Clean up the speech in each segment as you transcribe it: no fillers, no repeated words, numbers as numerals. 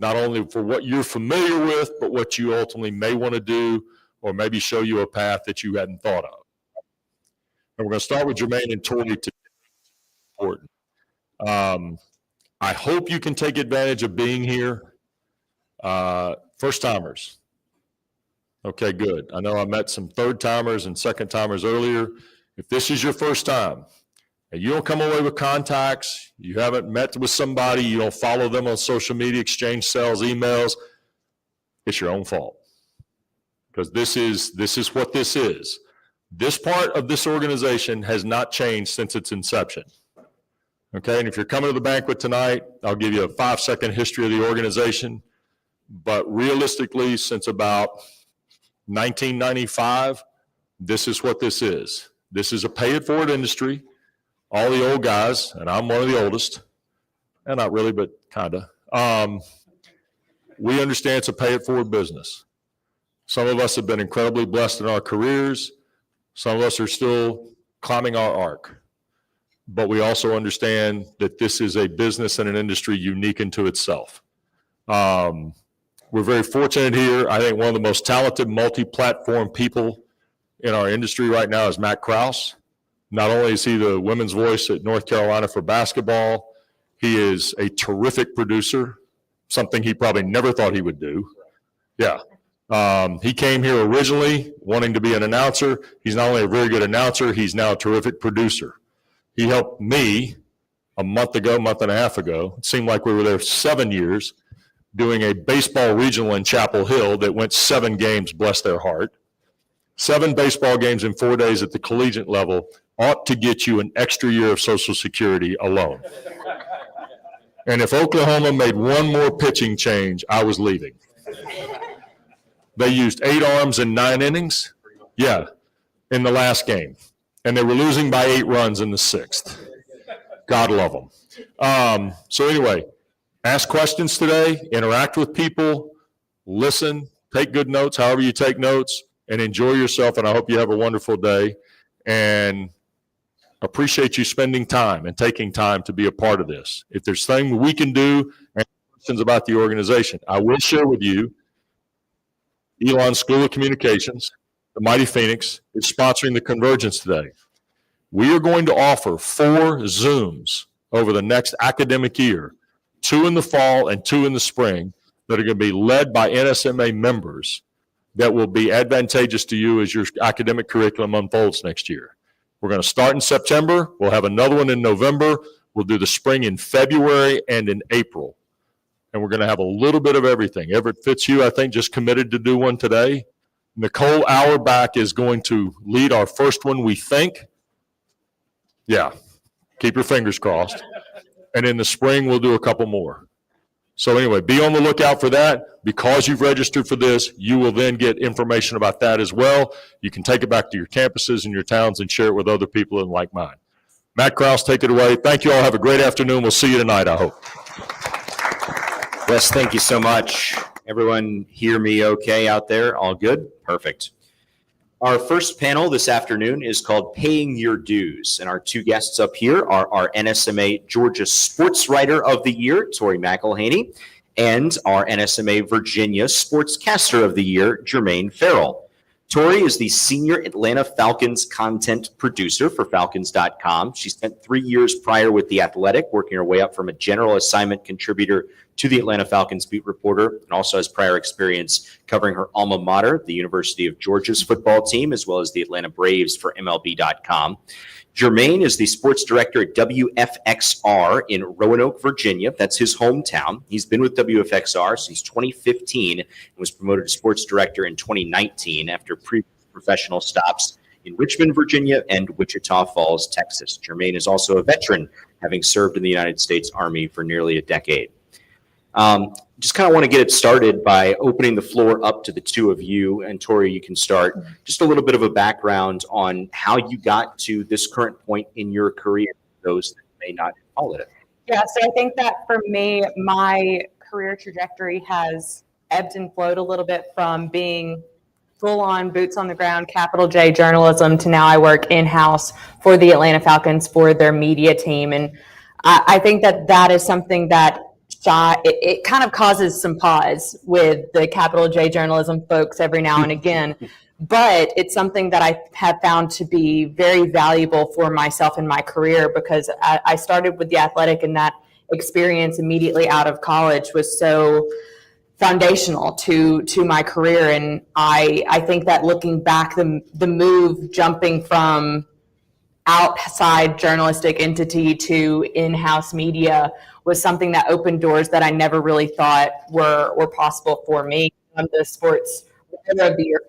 not only for what you're familiar with, but what you ultimately may want to do, or maybe show you a path that you hadn't thought of. And we're going to start with Jermaine and Tori today. Important. I hope you can take advantage of being here. First timers. Okay, good. I know I met some third timers and second timers earlier. If this is your first time and you don't come away with contacts, you haven't met with somebody, you don't follow them on social media, exchange sales, emails, it's your own fault. Because this is what this is. This part of this organization has not changed since its inception. Okay, and if you're coming to the banquet tonight, I'll give you a 5-second history of the organization. But realistically, since about 1995, this is what this is. This is a pay-it-forward industry. All the old guys, and I'm one of the oldest, and not really, but kind of, we understand it's a pay-it-forward business. Some of us have been incredibly blessed in our careers. Some of us are still climbing our arc. But we also understand that this is a business and an industry unique unto itself. We're very fortunate here. I think one of the most talented multi-platform people in our industry right now is Matt Krause. Not only is he the women's voice at North Carolina for basketball, he is a terrific producer, something he probably never thought he would do. Yeah. He came here originally wanting to be an announcer. He's not only a very good announcer, he's now a terrific producer. He helped me a month and a half ago. It seemed like we were there 7 years doing a baseball regional in Chapel Hill that went 7 games, bless their heart. 7 baseball games in 4 days at the collegiate level ought to get you an extra year of Social Security alone. And if Oklahoma made one more pitching change, I was leaving. They used 8 arms in 9 innings. Yeah, in the last game. And they were losing by 8 runs in the 6th. God love them. So anyway, ask questions today, interact with people, listen, take good notes, however you take notes, and enjoy yourself. And I hope you have a wonderful day. And appreciate you spending time and taking time to be a part of this. If there's things we can do and questions about the organization, I will share with you, Elon School of Communications, the Mighty Phoenix, is sponsoring the Convergence today. We are going to offer 4 Zooms over the next academic year, 2 in the fall and 2 in the spring, that are going to be led by NSMA members that will be advantageous to you as your academic curriculum unfolds next year. We're going to start in September. We'll have another one in November. We'll do the spring in February and in April. And we're going to have a little bit of everything. Everett Fitzhugh, I think, just committed to do one today. Nicole Auerbach is going to lead our first one, we think. Yeah, keep your fingers crossed. And in the spring, we'll do a couple more. So anyway, be on the lookout for that. Because you've registered for this, you will then get information about that as well. You can take it back to your campuses and your towns and share it with other people in like mind. Matt Krause, take it away. Thank you all. Have a great afternoon. We'll see you tonight, I hope. Wes, thank you so much. Everyone hear me okay out there? All good? Perfect. Our first panel this afternoon is called Paying Your Dues, and our 2 guests up here are our NSMA Georgia Sports Writer of the Year, Tori McElhaney, and our NSMA Virginia Sportscaster of the Year, Jermaine Farrell. Tori is the Senior Atlanta Falcons content producer for Falcons.com. She spent 3 years prior with The Athletic, working her way up from a general assignment contributor to the Atlanta Falcons beat reporter, and also has prior experience covering her alma mater, the University of Georgia's football team, as well as the Atlanta Braves for MLB.com. Jermaine is the sports director at WFXR in Roanoke, Virginia. That's his hometown. He's been with WFXR since 2015 and was promoted to sports director in 2019 after professional stops in Richmond, Virginia, and Wichita Falls, Texas. Jermaine is also a veteran, having served in the United States Army for nearly a decade. Just kind of want to get it started by opening the floor up to the 2 of you. And Tori, you can start. Just a little bit of a background on how you got to this current point in your career, those that may not follow it. Yeah, so I think that for me, my career trajectory has ebbed and flowed a little bit from being full-on boots on the ground, capital J journalism, to now I work in-house for the Atlanta Falcons for their media team. And I think that that is something that shy. It kind of causes some pause with the capital J journalism folks every now and again. But it's something that I have found to be very valuable for myself in my career, because I started with The Athletic, and that experience immediately out of college was so foundational to my career. And I think that looking back, the move jumping from outside journalistic entity to in-house media was something that opened doors that I never really thought were possible for me. I'm the sports writer of the year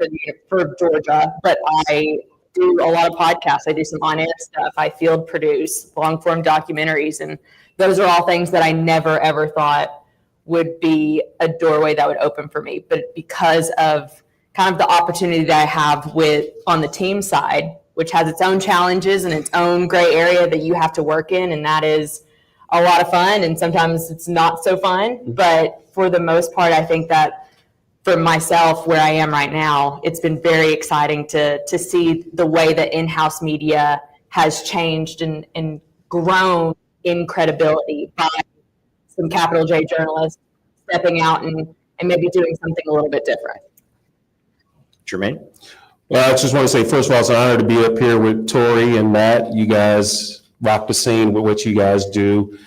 for Georgia, but I do a lot of podcasts. I do some on-air stuff. I field produce long-form documentaries, and those are all things that I never ever thought would be a doorway that would open for me. But because of kind of the opportunity that I have on the team side, which has its own challenges and its own gray area that you have to work in, and that is a lot of fun, and sometimes it's not so fun. But for the most part, I think that for myself, where I am right now, it's been very exciting to see the way that in-house media has changed and grown in credibility by some capital J journalists stepping out and maybe doing something a little bit different. Jermaine? Well, I just want to say, first of all, it's an honor to be up here with Tori and Matt. You guys rock the scene with what you guys do.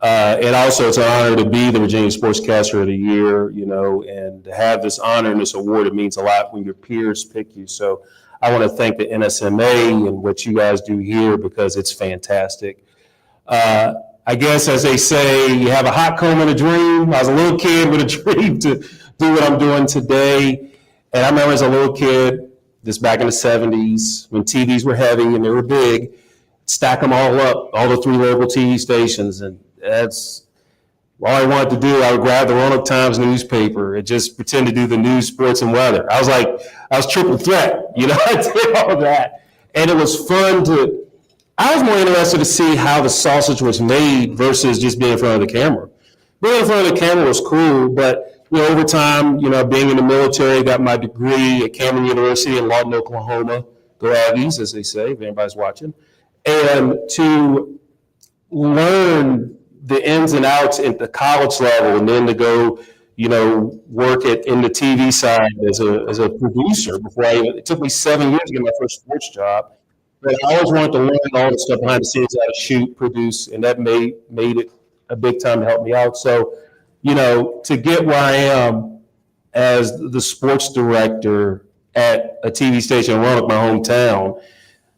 And also, it's an honor to be the Virginia Sportscaster of the Year, and to have this honor and this award. It means a lot when your peers pick you. So I want to thank the NSMA and what you guys do here, because it's fantastic. I guess, as they say, you have a hot comb and a dream. I was a little kid with a dream to do what I'm doing today. And I remember as a little kid, this back in the 70s, when TVs were heavy and they were big, stack them all up, all the 3 local TV stations. And that's all I wanted to do. I would grab the Roanoke Times newspaper and just pretend to do the news, sports, and weather. I was triple threat, I did all that. And it was fun I was more interested to see how the sausage was made versus just being in front of the camera. Being in front of the camera was cool, but over time, being in the military, got my degree at Cameron University in Lawton, Oklahoma. Go Aggies, as they say, if anybody's watching. And to learn the ins and outs at the college level, and then to go, work in the TV side as a producer before it took me 7 years to get my first sports job. But I always wanted to learn all the stuff behind the scenes, how to shoot, produce, and that made it a big time to help me out. So, to get where I am as the sports director at a TV station in Roanoke, my hometown,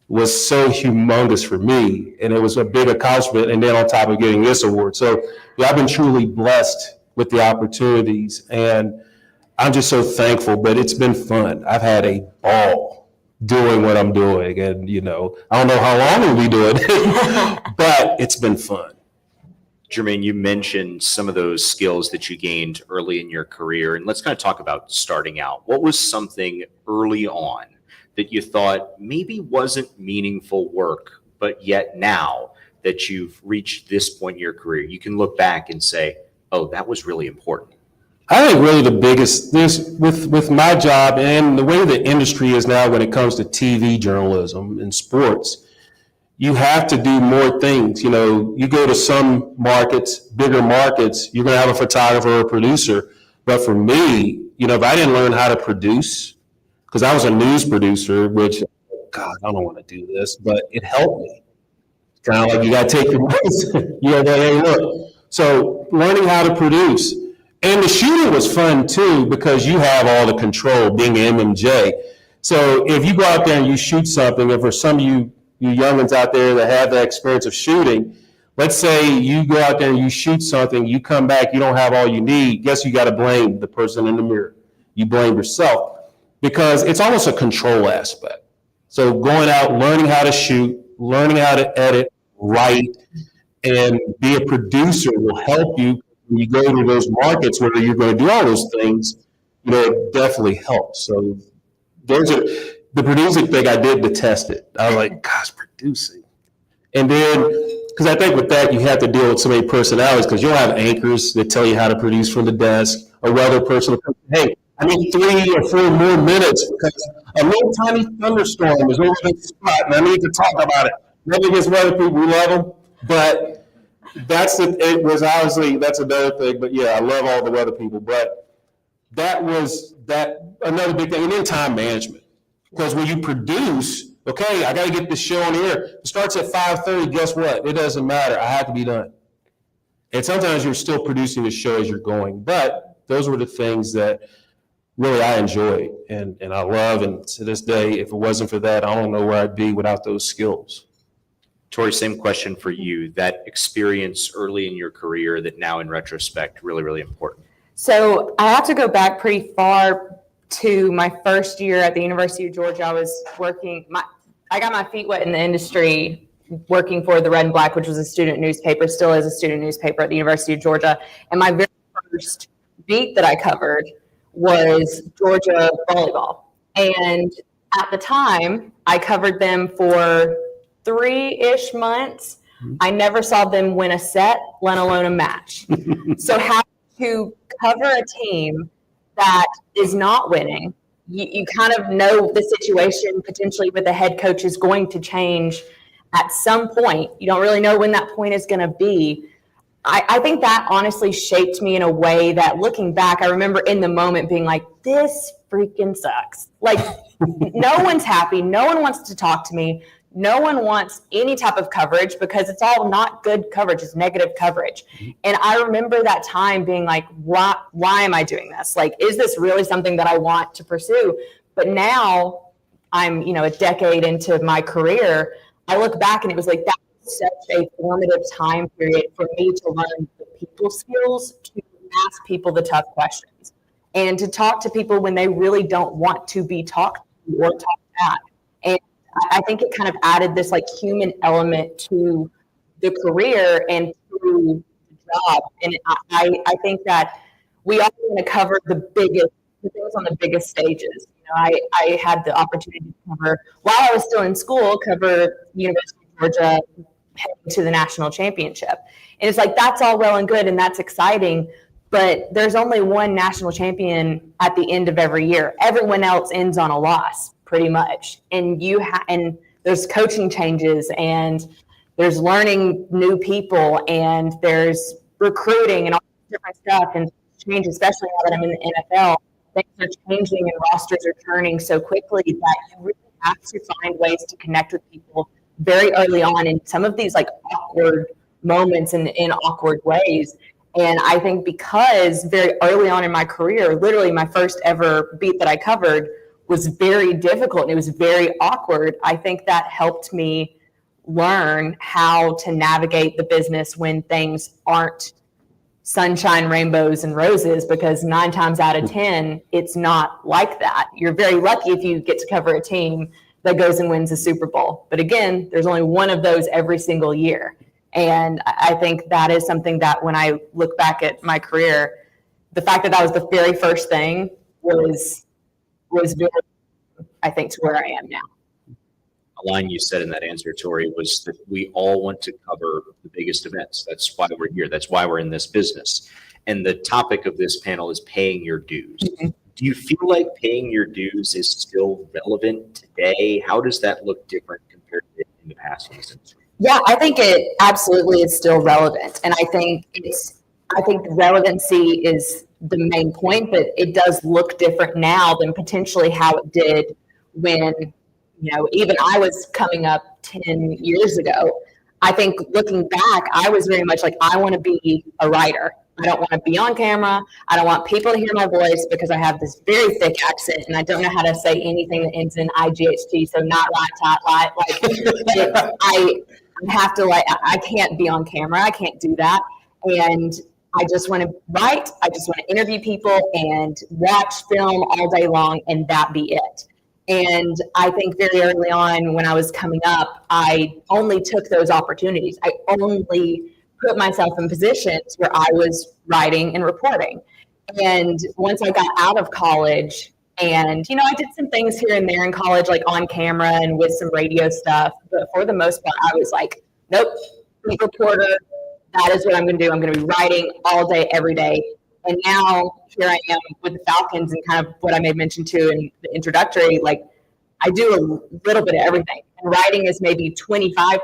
was so humongous for me. And it was a big accomplishment. And then on top of getting this award. So I've been truly blessed with the opportunities. And I'm just so thankful. But it's been fun. I've had a ball doing what I'm doing. And, I don't know how long we'll be doing it, but it's been fun. Jermaine, you mentioned some of those skills that you gained early in your career, and let's kind of talk about starting out. What was something early on that you thought maybe wasn't meaningful work, but yet now that you've reached this point in your career, you can look back and say, oh, that was really important? I think really the biggest, with my job and the way the industry is now when it comes to TV journalism and sports, you have to do more things. You go to some markets, bigger markets, you're going to have a photographer or a producer. But for me, if I didn't learn how to produce, because I was a news producer, which, God, I don't want to do this, but it helped me. Kind of like you got to take your voice. Hey, look. So learning how to produce. And the shooting was fun, too, because you have all the control, being an MMJ. So if you go out there and you shoot something, and for some of you youngins out there that have the experience of shooting, let's say you go out there and you shoot something, you come back, you don't have all you need. Guess you got to blame the person in the mirror. You blame yourself because it's almost a control aspect. So going out, learning how to shoot, learning how to edit, write, and be a producer will help you when you go to those markets where you're going to do all those things. It definitely helps. So the producing thing, I did detest it. I was like, gosh, producing. And then, because I think with that, you have to deal with so many personalities, because you'll have anchors that tell you how to produce from the desk, or rather person will come, hey, I need 3 or 4 more minutes because a little tiny thunderstorm is over the spot and I need to talk about it. Maybe against weather people, we love them. But It was obviously, that's another thing, but yeah, I love all the weather people, but that was another big thing. And then time management. Because when you produce, okay, I got to get this show on the air. It starts at 5:30. Guess what? It doesn't matter. I have to be done. And sometimes you're still producing the show as you're going. But those were the things that really I enjoyed and I love. And to this day, if it wasn't for that, I don't know where I'd be without those skills. Tori, same question for you. That experience early in your career that now in retrospect, really, really important. So I have to go back pretty far to my first year at the University of Georgia. I was I got my feet wet in the industry working for the Red and Black, which was a student newspaper, still is a student newspaper at the University of Georgia. And my very first beat that I covered was Georgia volleyball. And at the time, I covered them for 3-ish months. I never saw them win a set, let alone a match. So how to cover a team that is not winning, you kind of know the situation potentially with the head coach is going to change at some point. You don't really know when that point is going to be. I think that honestly shaped me in a way that looking back, I remember in the moment being like, this freaking sucks. Like, no one's happy. No one wants to talk to me. No one wants any type of coverage because it's all not good coverage. It's negative coverage. And I remember that time being like, why am I doing this? Like, is this really something that I want to pursue? But now I'm, a decade into my career. I look back and it was like, that was such a formative time period for me to learn the people skills, to ask people the tough questions and to talk to people when they really don't want to be talked to or talked at. And I think it kind of added this like human element to the career and to the job. And I think that we all want to cover the things on the biggest stages. I had the opportunity to cover, while I was still in school, cover University of Georgia heading to the national championship. And it's like, that's all well and good and that's exciting, but there's only one national champion at the end of every year. Everyone else ends on a loss. Pretty much. And and there's coaching changes and there's learning new people and there's recruiting and all different stuff and change, especially now that I'm in the NFL, things are changing and rosters are turning so quickly that you really have to find ways to connect with people very early on in some of these like awkward moments and in awkward ways. And I think because very early on in my career, literally my first ever beat that I covered was very difficult and it was very awkward. I think that helped me learn how to navigate the business when things aren't sunshine, rainbows, and roses, because 9 times out of 10, it's not like that. You're very lucky if you get to cover a team that goes and wins a Super Bowl. But again, there's only one of those every single year. And I think that is something that when I look back at my career, the fact that that was the very first thing was very, I think, to where I am now. A line you said in that answer, Tori, was that we all want to cover the biggest events. That's why we're here. That's why we're in this business. And the topic of this panel is paying your dues. Mm-hmm. Do you feel like paying your dues is still relevant today? How does that look different compared to in the past? Yeah, I think it absolutely is still relevant. And I think relevancy is the main point, but it does look different now than potentially how it did when, even I was coming up 10 years ago. I think looking back, I was very much like, I want to be a writer. I don't want to be on camera. I don't want people to hear my voice because I have this very thick accent and I don't know how to say anything that ends in IGHT. So not right. I have to I can't be on camera. I can't do that. And I just want to write. I just want to interview people and watch film all day long and that be it. And I think very early on when I was coming up, I only took those opportunities. I only put myself in positions where I was writing and reporting. And once I got out of college and, I did some things here and there in college, like on camera and with some radio stuff. But for the most part, I was like, nope, beat reporter. That is what I'm going to do. I'm going to be writing all day, every day. And now here I am with the Falcons and kind of what I made mention to in the introductory, like I do a little bit of everything. And writing is maybe 25%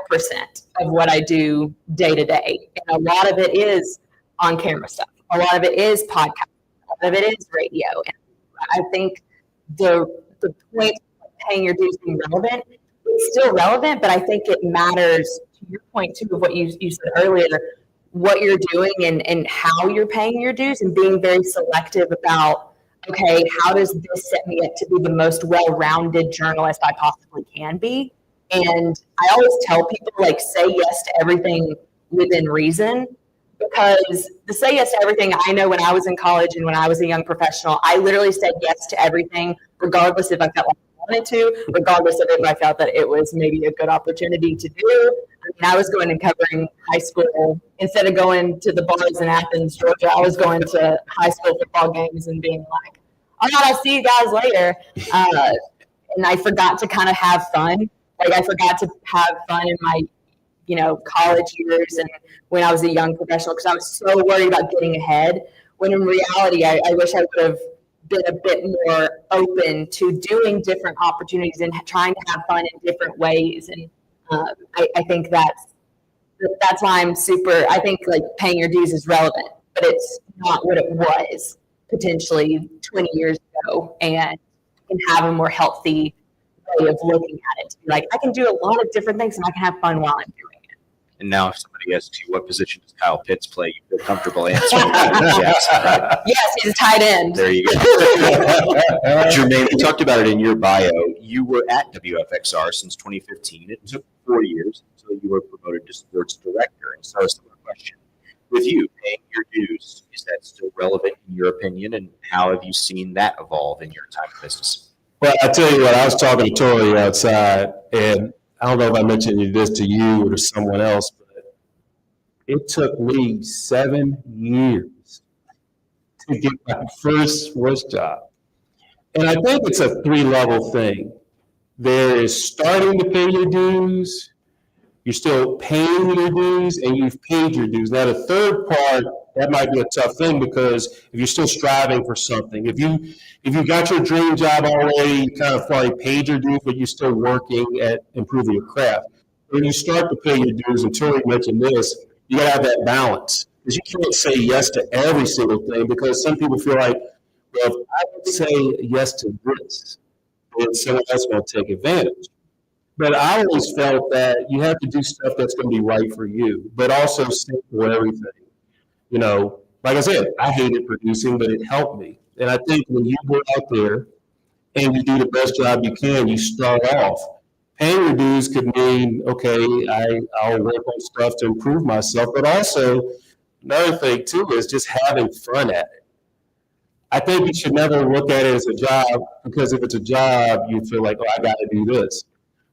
of what I do day to day. And a lot of it is on camera stuff. A lot of it is podcast. A lot of it is radio. And I think the point of paying your dues being relevant, it's still relevant, but I think it matters to your point too of what you said earlier, what you're doing and how you're paying your dues and being very selective about, okay, how does this set me up to be the most well-rounded journalist I possibly can be? And I always tell people, like, say yes to everything within reason, because the say yes to everything, I know when I was in college and when I was a young professional, I literally said yes to everything, regardless if I felt like I wanted to, regardless of if I felt that it was maybe a good opportunity to do. I mean, I was going and covering high school. Instead of going to the bars in Athens, Georgia, I was going to high school football games and being like, all right, I'll see you guys later. And I forgot to kind of have fun. Like, I forgot to have fun in my, college years and when I was a young professional, because I was so worried about getting ahead. When in reality, I wish I would have been a bit more open to doing different opportunities and trying to have fun in different ways. And I think that's why I think like paying your dues is relevant, but it's not what it was potentially 20 years ago, and can have a more healthy way of looking at it. To be like, I can do a lot of different things and I can have fun while I'm doing it. And now if somebody asks you what position does Kyle Pitts play, you feel comfortable answering. Yes, right? Yes, he's a tight end. There you go. Jermaine, you talked about it in your bio. You were at WFXR since 2015. It took 4 years until you were promoted to sports director. And so a similar question. With you paying your dues, is that still relevant in your opinion? And how have you seen that evolve in your time in business? Well, I tell you what, I was talking to Tori outside, and I don't know if I mentioned this to you or to someone else, but it took me 7 years to get my first sports job. And I think it's a 3-level thing. There is starting to pay your dues, you're still paying your dues, and you've paid your dues. Now, the third part, that might be a tough thing, because if you're still striving for something, if you got your dream job already, you kind of probably paid your dues, but you're still working at improving your craft. When you start to pay your dues, and Tori mentioned this, you got to have that balance, because you can't say yes to every single thing, because some people feel like, well, if I would say yes to this, then someone else will take advantage. But I always felt that you have to do stuff that's going to be right for you, but also stand for everything. Like I said, I hated producing, but it helped me. And I think when you go out there and you do the best job you can, you start off. Paying your dues could mean, okay, I'll work on stuff to improve myself, but also another thing too is just having fun at it. I think you should never look at it as a job, because if it's a job, you feel like, oh, I got to do this.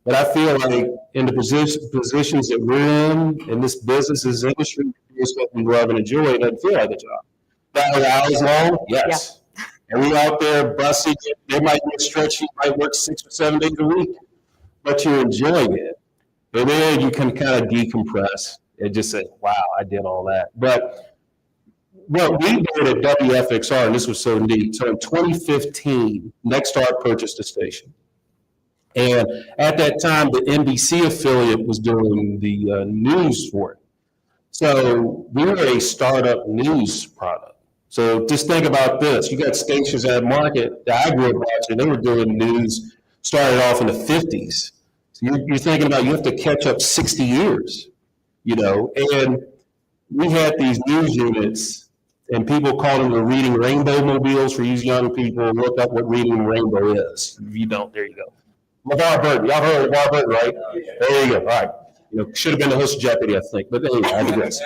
But I feel like in the positions that we're in this business, this industry, it's what we love and enjoy. It doesn't feel like a job. That hours long? Yes. Yeah. And we out there busting it. There might be a stretch, you might work 6 or 7 days a week, but you're enjoying it. And then you can kind of decompress and just say, wow, I did all that. But what we did at WFXR, and this was so neat, so in 2015, Nexstar purchased the station. And at that time, the NBC affiliate was doing the news for it. So we were a startup news product. So just think about this. You got stations at market that I grew up watching. They were doing news, started off in the 50s. So you're thinking about you have to catch up 60 years, And we had these news units, and people called them the Reading Rainbow mobiles. For you young people, look up what Reading Rainbow is. If you don't, there you go. LeVar Burton. Y'all heard of LeVar Burton, right? There you go. All right. Should have been the host of Jeopardy, I think. But anyway, I digress.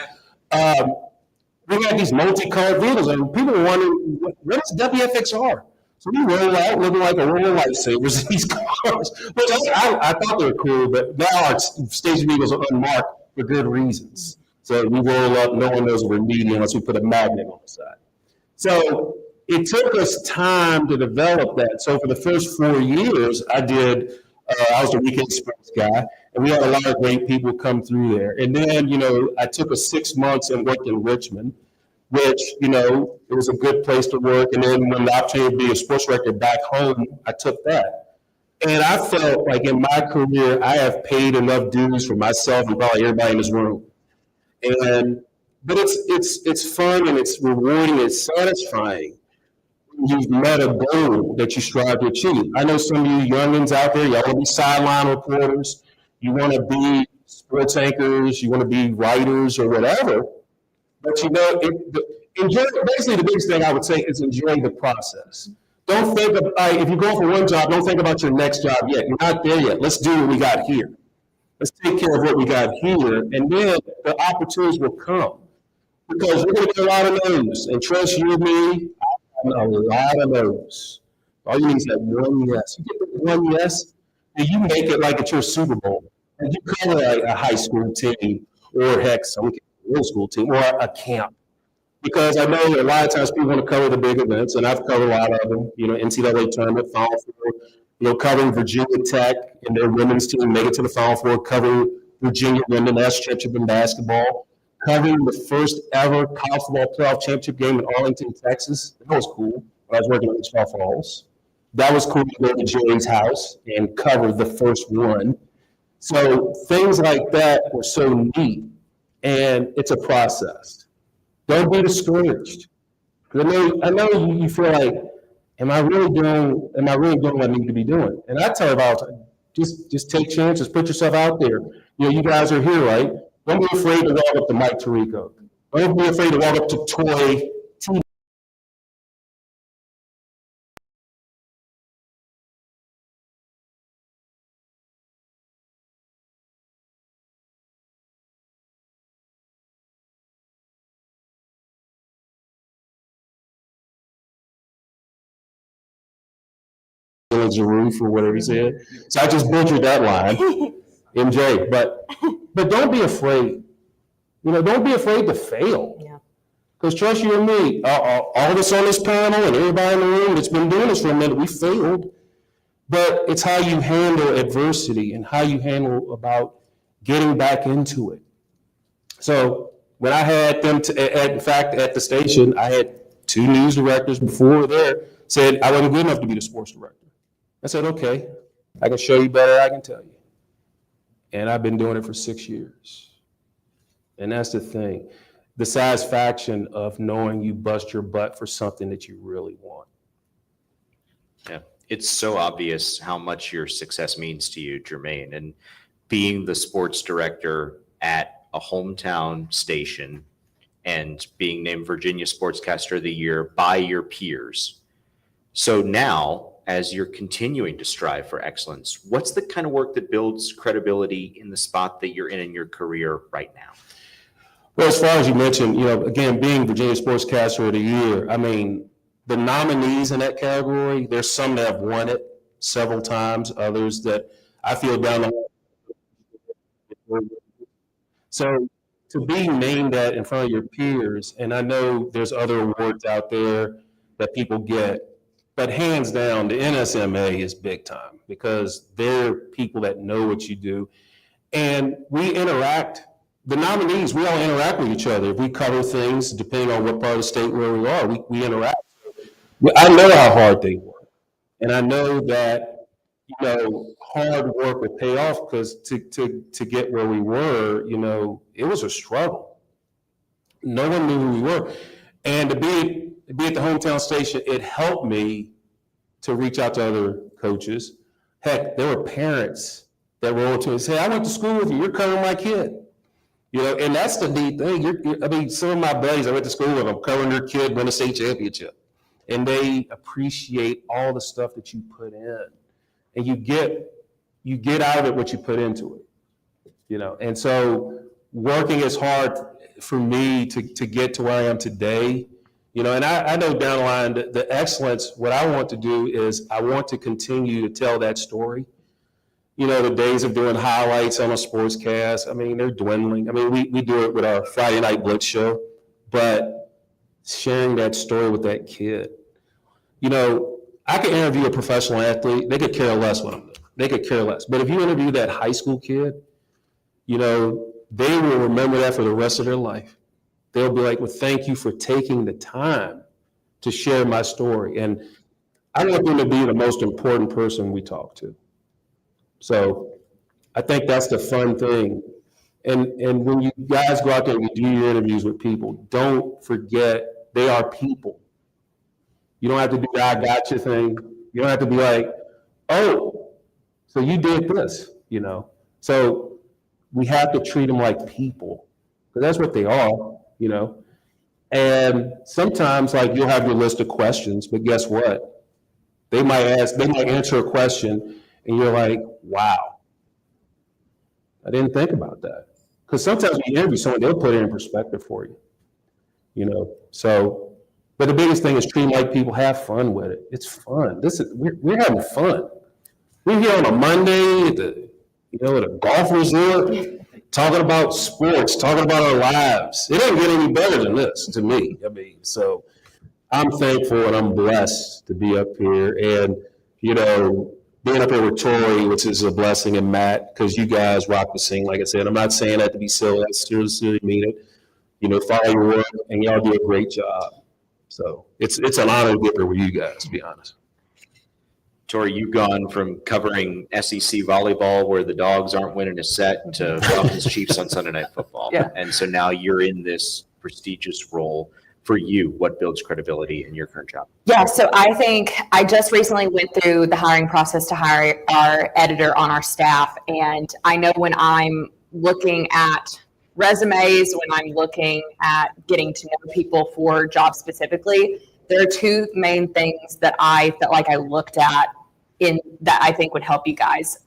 We had these multicolored vehicles, and people were wondering, what is WFXR? So we roll out looking like a roll of lightsabers in these cars. Which I thought they were cool, but now our station vehicles are unmarked for good reasons. So we roll up, no one knows we're media unless we put a magnet on the side. So it took us time to develop that. So for the first 4 years, I was the weekend sports guy, and we had a lot of great people come through there. And then, I took a 6 months and worked in Richmond, which, it was a good place to work. And then when the opportunity to be a sports director back home, I took that. And I felt like in my career, I have paid enough dues for myself and probably everybody in this room. But it's fun and it's rewarding, it's satisfying. You've met a goal that you strive to achieve. I know some of you youngins out there, y'all want to be sideline reporters, you want to be sports anchors, you want to be writers or whatever. But basically the biggest thing I would say is enjoy the process. Don't think of, if you're going for one job, don't think about your next job yet. You're not there yet. Let's do what we got here. Let's take care of what we got here, and then the opportunities will come. Because we're going to get a lot of no's. And trust you and me, I've gotten a lot of no's. All you need is that one yes. You get the one yes, and you make it like it's your Super Bowl. And you cover a high school team, or heck, some middle school team, or a camp. Because I know a lot of times people want to cover the big events, and I've covered a lot of them, NCAA tournament, Final Four, covering Virginia Tech and their women's team make it to the Final Four, covering Virginia win the national championship in basketball, covering the first ever college football playoff championship game in Arlington, Texas. That was cool. When I was working at Wichita Falls. That was cool to go to Jerry's house and cover the first one. So things like that were so neat, and it's a process. Don't be discouraged. I know you feel like, am I really doing what I need to be doing? And I tell everybody all the time, just take chances, put yourself out there. You guys are here, right? Don't be afraid to walk up to Mike Tirico. Don't be afraid to walk up to Toy T. Roof or whatever he said. So I just butchered that line, MJ. But don't be afraid. Don't be afraid to fail. Yeah. Because trust you and me, all of us on this panel and everybody in the room that's been doing this for a minute, we failed. But it's how you handle adversity and how you handle about getting back into it. So when I had them, in fact, at the station, I had 2 news directors before there said I wasn't good enough to be the sports director. I said, okay, I can show you better, I can tell you. And I've been doing it for 6 years. And that's the thing, the satisfaction of knowing you bust your butt for something that you really want. Yeah, it's so obvious how much your success means to you, Jermaine, and being the sports director at a hometown station and being named Virginia Sportscaster of the Year by your peers. So now, as you're continuing to strive for excellence, what's the kind of work that builds credibility in the spot that you're in your career right now? Well, as far as you mentioned, again, being Virginia Sportscaster of the Year, I mean, the nominees in that category, there's some that have won it several times, others that I feel down the line. So to be named that in front of your peers, and I know there's other awards out there that people get, but hands down, the NSMA is big time because they're people that know what you do. And we interact, the nominees, we all interact with each other. If we cover things, depending on what part of the state where we are, we interact. I know how hard they work. And I know that, hard work would pay off because to get where we were, it was a struggle. No one knew who we were. And to be at the hometown station, it helped me to reach out to other coaches. Heck, there were parents that wrote to me and said, I went to school with you, you're covering my kid. And that's the neat thing. Some of my buddies I went to school with, I'm covering their kid win a state championship. And they appreciate all the stuff that you put in. And you get out of it what you put into it. And so working is hard for me to get to where I am today. And I know down the line, the excellence, what I want to do is I want to continue to tell that story. The days of doing highlights on a sportscast, they're dwindling. We do it with our Friday Night Blitz show, but sharing that story with that kid. I could interview a professional athlete. They could care less what I'm doing. They could care less. But if you interview that high school kid, they will remember that for the rest of their life. They'll be like, well, thank you for taking the time to share my story. And I want them to be the most important person we talk to. So I think that's the fun thing. And when you guys go out there and you do your interviews with people, don't forget they are people. You don't have to do the I got you thing. You don't have to be like, oh, so you did this, you know? So we have to treat them like people, because that's what they are, you know? And sometimes, like, you'll have your list of questions, but guess what? They might answer a question, and you're like, wow, I didn't think about that. Because sometimes when you interview someone, they'll put it in perspective for you, you know? So, but the biggest thing is treat them like people, have fun with it. It's fun. We're having fun. We're here on a Monday at at a golf resort, talking about sports, talking about our lives. It doesn't get any better than this to me. I mean, so I'm thankful and I'm blessed to be up here. And, you know, being up here with Tori, which is a blessing, and Matt, because you guys rock the scene. Like I said, I'm not saying that to be silly. I seriously mean it. You know, follow your work, and y'all do a great job. So it's an honor to be up here with you guys, to be honest. Tori, you've gone from covering SEC volleyball where the Dogs aren't winning a set to Falcons Chiefs on Sunday Night Football. Yeah. And so now you're in this prestigious role. For you, what builds credibility in your current job? Yeah, so I think I just recently went through the hiring process to hire our editor on our staff. And I know when I'm looking at resumes, when I'm looking at getting to know people for jobs specifically, there are two main things that I felt like I looked at in that I think would help you guys.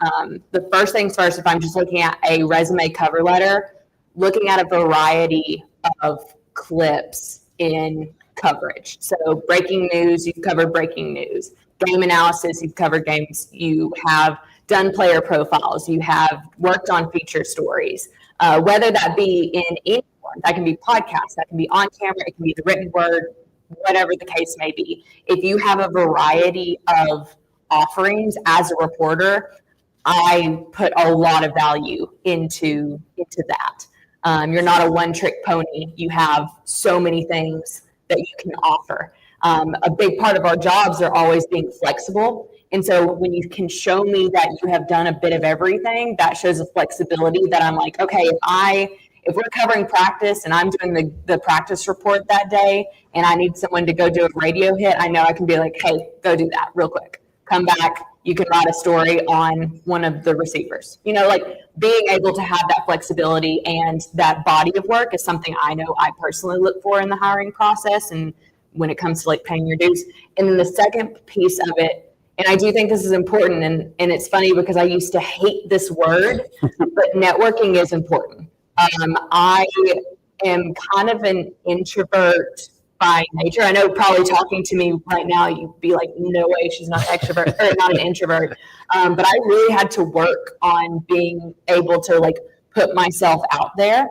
The first things first, if I'm just looking at a resume cover letter, looking at a variety of clips in coverage. So breaking news, you've covered breaking news. Game analysis, you've covered games. You have done player profiles. You have worked on feature stories. Whether that be in any form, that can be podcasts, that can be on camera, it can be the written word, whatever the case may be. If you have a variety of offerings as a reporter, I put a lot of value into that. You're not a one-trick pony. You have so many things that you can offer. A big part of our jobs are always being flexible. And so when you can show me that you have done a bit of everything, that shows a flexibility that I'm like, okay, if we're covering practice and I'm doing the practice report that day and I need someone to go do a radio hit, I know I can be like, hey, go do that real quick. Come back. You can write a story on one of the receivers. You know, like being able to have that flexibility and that body of work is something I know I personally look for in the hiring process and when it comes to like paying your dues. And then the second piece of it, and I do think this is important, and it's funny because I used to hate this word, but networking is important. I am kind of an introvert by nature. I know probably talking to me right now, you'd be like, no way, she's not an extrovert or not an introvert. But I really had to work on being able to like put myself out there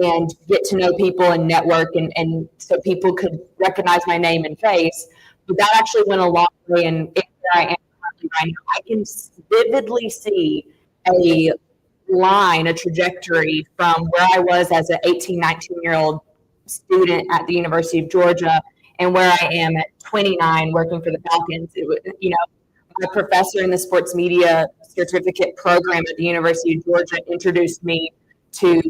and get to know people and network and so people could recognize my name and face. But that actually went a long way, and where I am currently right now, I can vividly see a trajectory from where I was as an 18, 19-year-old student at the University of Georgia and where I am at 29 working for the Falcons. It was, you know, my professor in the sports media certificate program at the University of Georgia introduced me to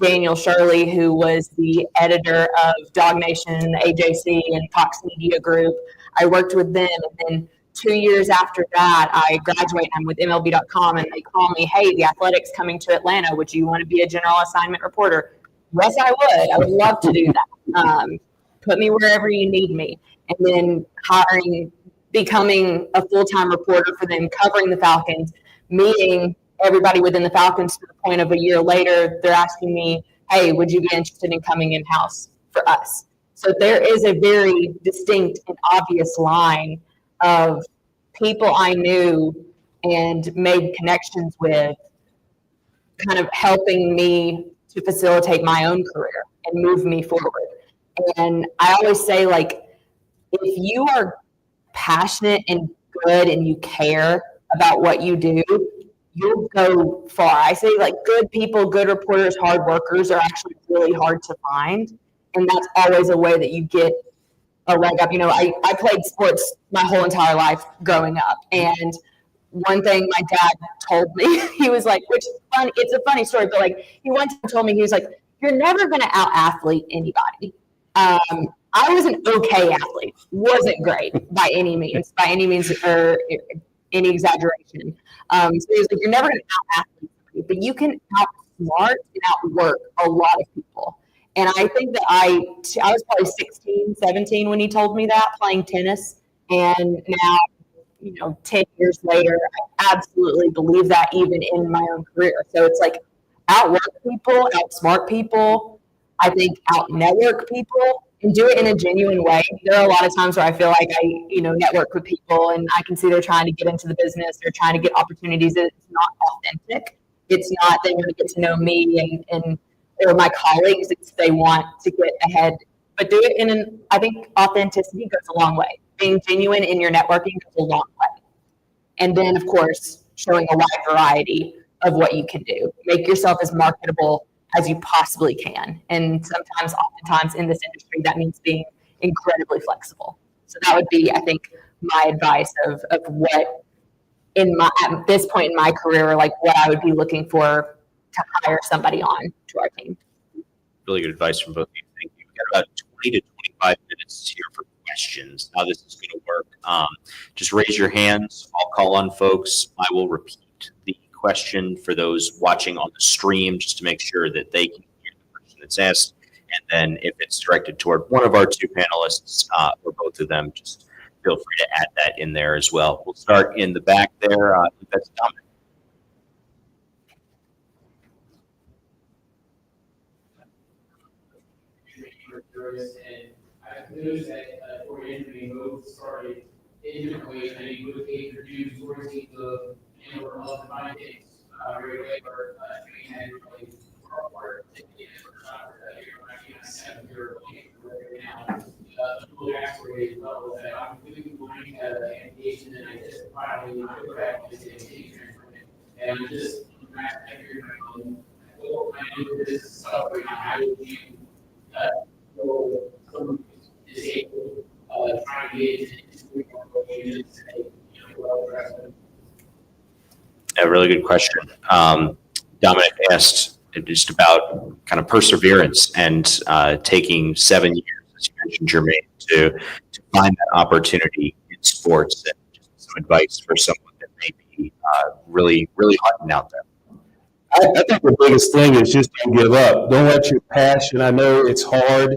Daniel Shirley, who was the editor of Dog Nation, AJC, and Fox Media Group. I worked with them, and then 2 years after that, I graduated. I'm with MLB.com, and they call me, hey, the Athletics coming to Atlanta. Would you want to be a general assignment reporter? Yes, I would. I would love to do that. Put me wherever you need me. And then becoming a full-time reporter for them, covering the Falcons, meeting everybody within the Falcons to the point of a year later, they're asking me, hey, would you be interested in coming in-house for us? So there is a very distinct and obvious line of people I knew and made connections with, kind of helping me to facilitate my own career and move me forward. And I always say, like, if you are passionate and good and you care about what you do, you'll go far. I say, like, good people, good reporters, hard workers are actually really hard to find. And that's always a way that you get a leg up. You know, I played sports my whole entire life growing up. And one thing my dad told me, he was like, which is fun, it's a funny story, but like he once told me, he was like, you're never going to out athlete anybody. I was an okay athlete, wasn't great by any means or any exaggeration. So he was like, you're never going to out athlete somebody, but you can outsmart and outwork a lot of people. And I think that I was probably 16, 17 when he told me that, playing tennis. And now, 10 years later, I absolutely believe that even in my own career. So it's like outwork people, outsmart people, I think out-network people, and do it in a genuine way. There are a lot of times where I feel like I, network with people and I can see they're trying to get into the business. They're trying to get opportunities. It's not authentic. It's not they want to get to know me and or my colleagues. It's they want to get ahead. But do it I think authenticity goes a long way. Being genuine in your networking goes a long way. And then, of course, showing a wide variety of what you can do. Make yourself as marketable as you possibly can. And oftentimes in this industry, that means being incredibly flexible. So that would be, I think, my advice of what at this point in my career, like what I would be looking for to hire somebody on to our team. Really good advice from both of you. Thank you. We've got about 20 to 25 minutes here for questions. How this is going to work. Just raise your hands. I'll call on folks. I will repeat the question for those watching on the stream just to make sure that they can hear the question that's asked. And then if it's directed toward one of our two panelists or both of them, just feel free to add that in there as well. We'll start in the back there. I think that's Dominic. And I've noticed that for entering both started in different ways. I think both paid for dues towards the or all the buying things very away or training had really hard now. Actually, as well, that I'm doing engagement and I just finally put back into engagement and I'm just I do this stuff right now. How do you someone is disabled, trying to get into A really good question. Dominic asked just about kind of perseverance and taking 7 years, as you mentioned, Jermaine, to find that opportunity in sports, and just some advice for someone that may be really hunting out there. I think the biggest thing is just don't give up. Don't let your passion. I know it's hard.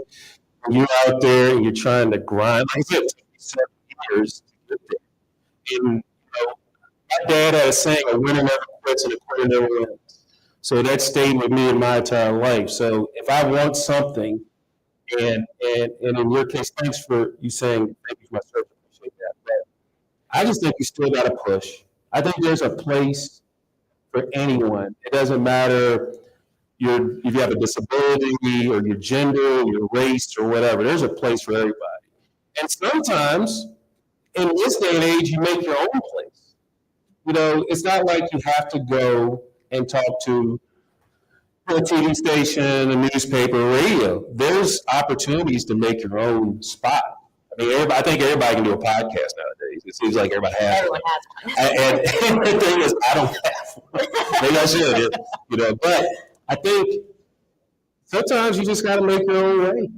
You're out there and you're trying to grind. Like I said, it took me 7 years to get there. And my dad had a saying, a winner never quits and a quitter never wins. So that stayed with me in my entire life. So if I want something, and in your case, thanks for you saying thank you for my service. I appreciate that. But I just think you still got to push. I think there's a place for anyone. It doesn't matter if you have a disability or your gender, or your race, or whatever. There's a place for everybody. And sometimes, in this day and age, you make your own place. It's not like you have to go and talk to a TV station, a newspaper, radio. There's opportunities to make your own spot. I think everybody can do a podcast nowadays. It seems like everybody has. Everyone has one. And the thing is, I don't have one. Maybe I should, But I think sometimes you just got to make your own way.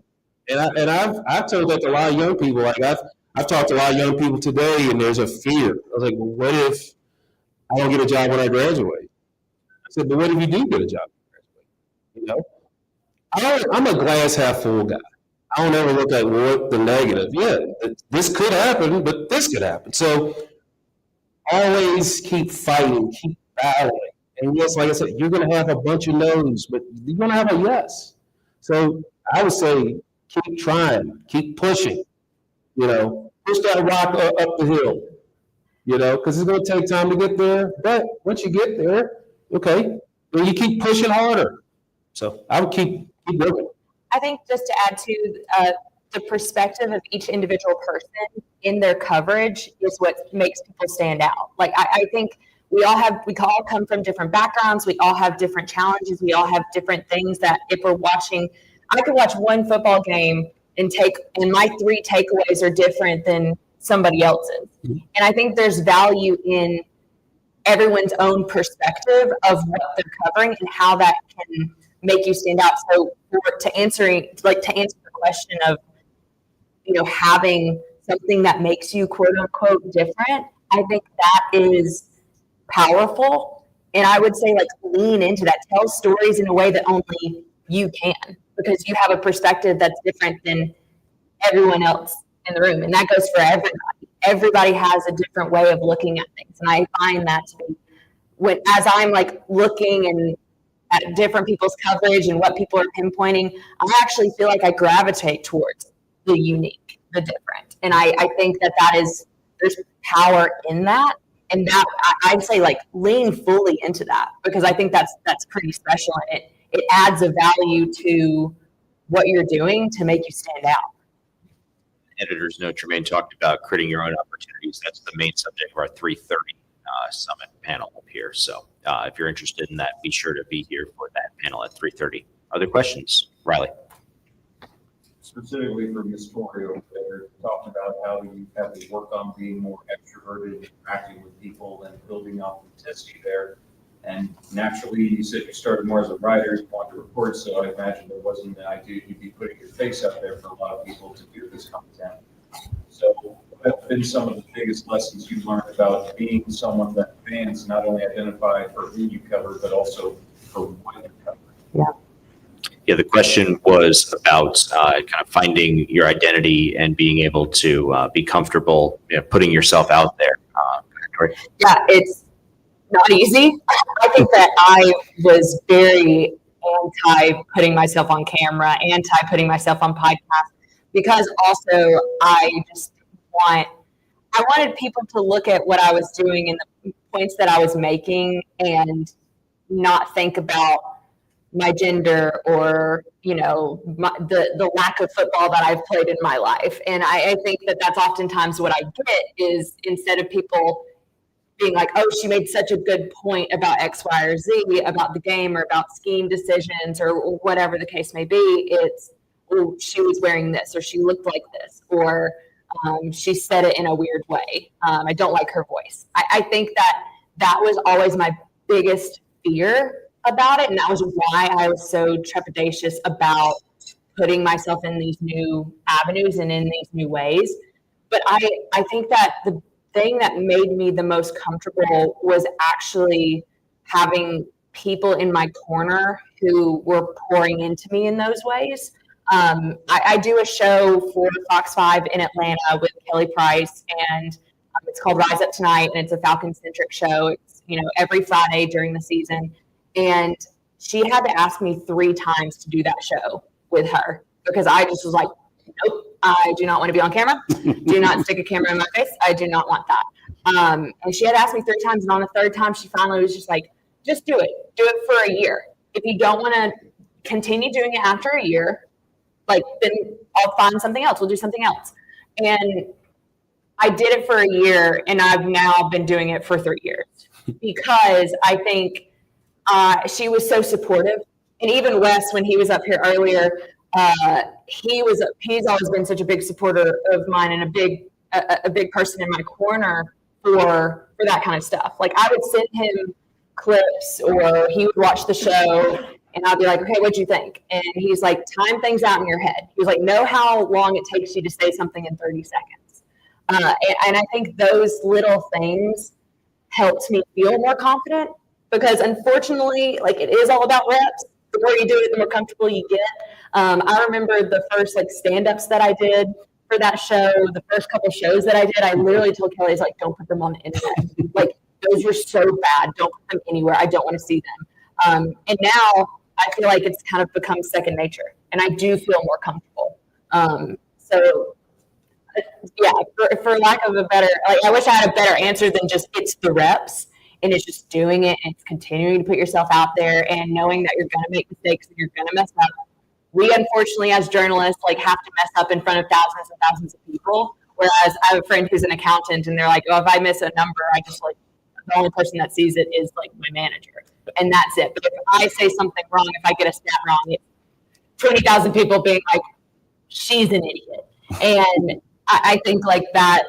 And I've told that to a lot of young people. Like I've talked to a lot of young people today, and there's a fear. I was like, well, what if I don't get a job when I graduate? I said, but what if you do get a job when you graduate? I'm a glass half full guy. I don't ever look at the negative. Yeah, this could happen, but this could happen. So always keep fighting, keep battling. And yes, like I said, you're going to have a bunch of no's, but you're going to have a yes. So I would say keep trying, keep pushing. Push that rock up the hill. Because it's going to take time to get there. But once you get there, okay, then you keep pushing harder. So I would keep working. I think just to add to the perspective of each individual person in their coverage is what makes people stand out. Like I think we all come from different backgrounds. We all have different challenges. We all have different things that if we're watching, I could watch one football game and my 3 takeaways are different than somebody else's. And I think there's value in everyone's own perspective of what they're covering and how that can make you stand out. So to answer the question of, having something that makes you quote unquote different, I think that is powerful. And I would say lean into that, tell stories in a way that only you can, because you have a perspective that's different than everyone else in the room. And that goes for everybody. Everybody has a different way of looking at things. And I find that to be, as I'm looking at different people's coverage and what people are pinpointing, I actually feel like I gravitate towards the unique, the different. And I think there's power in that. And that I'd say lean fully into that, because I think that's pretty special. And it adds a value to what you're doing to make you stand out. Editor's note, Jermaine talked about creating your own opportunities. That's the main subject of our 3:30 summit panel up here. So if you're interested in that, be sure to be here for that panel at 3:30. Other questions? Riley. Specifically for Ms. Torrey over there, talking about how you have to work on being more extroverted, interacting with people, and building authenticity there. And naturally, you said you started more as a writer, you wanted to report, so I imagine there wasn't an idea you'd be putting your face out there for a lot of people to do this content. So what have been some of the biggest lessons you've learned about being someone that fans not only identify for who you cover, but also for what you cover? Yeah, the question was about kind of finding your identity and being able to be comfortable putting yourself out there. Yeah, it's not easy. I think that I was very anti putting myself on camera, anti putting myself on podcast, because also I wanted people to look at what I was doing and the points that I was making and not think about my gender or, the lack of football that I've played in my life. And I think that that's oftentimes what I get is, instead of people being like, oh, she made such a good point about X, Y, or Z, about the game or about scheme decisions or whatever the case may be, it's, oh, she was wearing this, or she looked like this, or she said it in a weird way. I don't like her voice. I think that was always my biggest fear about it. And that was why I was so trepidatious about putting myself in these new avenues and in these new ways. But I think that the thing that made me the most comfortable was actually having people in my corner who were pouring into me in those ways. I do a show for Fox 5 in Atlanta with Kelly Price, and it's called Rise Up Tonight, and it's a Falcon-centric show. It's, every Friday during the season. And she had to ask me 3 times to do that show with her, because I just was like, nope, I do not want to be on camera. Do not stick a camera in my face. I do not want that. And she had asked me 3 times, and on the 3rd time, she finally was just like, just do it. Do it for a year. If you don't want to continue doing it after a year, then I'll find something else. We'll do something else. And I did it for a year, and I've now been doing it for 3 years, because I think she was so supportive. And even Wes, when he was up here earlier, he's always been such a big supporter of mine and a big person in my corner for that kind of stuff. I would send him clips, or he would watch the show, and I'd be like, okay, what'd you think? And he's like, time things out in your head. He was like, know how long it takes you to say something in 30 seconds. And I think those little things helped me feel more confident, because unfortunately, it is all about reps. The more you do it, the more comfortable you get. I remember the first stand-ups that I did for that show, the first couple shows that I did, I literally told Kelly, don't put them on the internet. Those are so bad. Don't put them anywhere. I don't want to see them. And now I feel like it's kind of become second nature, and I do feel more comfortable. So yeah, for lack of a better, I wish I had a better answer than just it's the reps. And it's just doing it, and it's continuing to put yourself out there, and knowing that you're going to make mistakes and you're going to mess up. We, unfortunately, as journalists, have to mess up in front of thousands and thousands of people. Whereas I have a friend who's an accountant, and they're like, oh, if I miss a number, I just the only person that sees it is my manager. And that's it. But if I say something wrong, if I get a stat wrong, it's 20,000 people being like, she's an idiot. And I think that,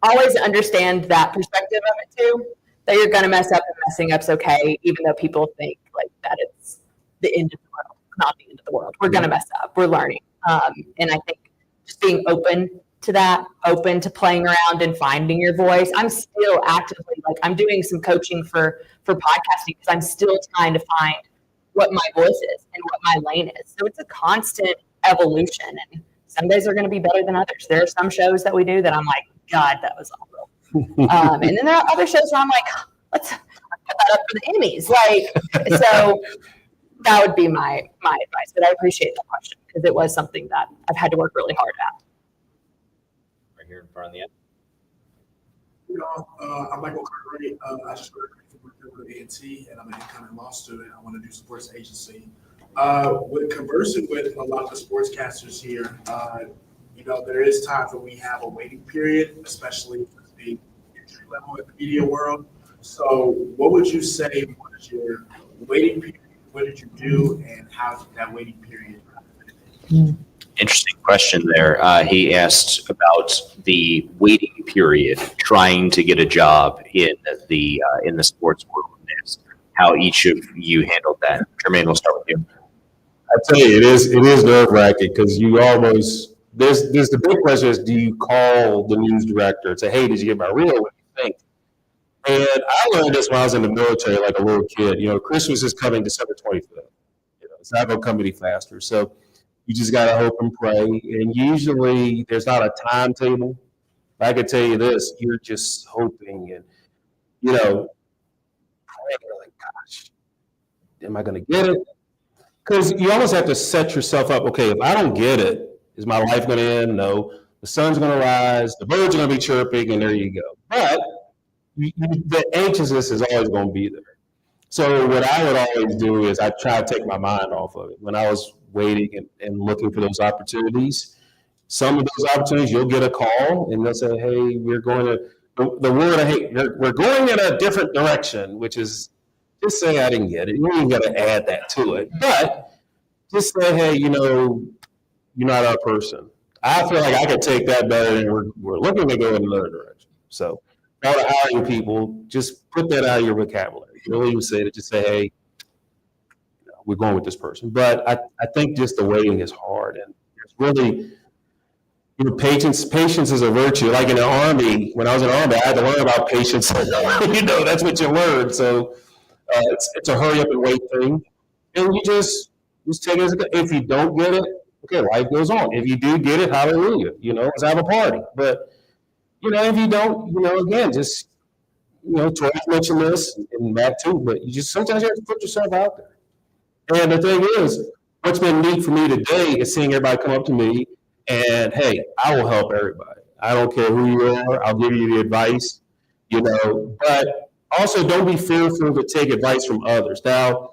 always understand that perspective of it too. that you're going to mess up, and messing up's okay, even though people think like that it's the end of the world. Not the end of the world. We're going to mess up. We're learning. And I think just being open to that, open to playing around and finding your voice. I'm still actively, like, I'm doing some coaching for podcasting because I'm still trying to find what my voice is and what my lane is. So it's a constant evolution, and some days are going to be better than others. There are some shows that we do that I'm like, God, that was awful. And then there are other shows where I'm like, let's put that up for the Emmys. Like, so that would be my advice. But I appreciate that question because it was something that I've had to work really hard at. Right here in front of the end. I'm Michael Cartwright. I just graduated from A&T, and I'm an incoming law student. I want to do sports agency. With conversing with a lot of the sportscasters here, there is times when we have a waiting period, especially for the entry level in the media world. So what would you say was your waiting period? What did you do, and how did that waiting period? Interesting question there. He asked about the waiting period, trying to get a job in the sports world. How each of you handled that. Jermaine, we'll start with you. I tell you, it is nerve wracking because you almost there's the big question is, do you call the news director and say, hey, did you get my reel? What do you think? And I learned this when I was in the military, like a little kid. Christmas is coming December 25th. It's not going to come any faster. So you just got to hope and pray. And usually there's not a timetable. I can tell you this, you're just hoping and, praying, like, gosh, am I going to get it? Because you almost have to set yourself up. Okay, if I don't get it, is my life going to end? No. The sun's going to rise. The birds are going to be chirping, and there you go. But the anxiousness is always going to be there. So what I would always do is I try to take my mind off of it. When I was waiting and looking for those opportunities, some of those opportunities you'll get a call and they'll say, hey, we're going to, the word I hate, we're going in a different direction, which is just say I didn't get it. You don't even got to add that to it. But just say, hey, you're not our person. I feel like I could take that better than we're looking to go in another direction. So all the hiring people, just put that out of your vocabulary. You don't even say it, just say, hey, we're going with this person. But I think just the waiting is hard. And it's really, patience is a virtue. Like in the Army, when I was in the Army, I had to learn about patience. That's what you learn. So it's a hurry up and wait thing. And you just take it as if you don't get it, okay, life goes on. If you do get it, hallelujah. Let's have a party. But if you don't, again, just, Tori mentioned this and Matt too, but you just sometimes you have to put yourself out there. And the thing is, what's been neat for me today is seeing everybody come up to me and, hey, I will help everybody. I don't care who you are. I'll give you the advice, but also don't be fearful to take advice from others. Now,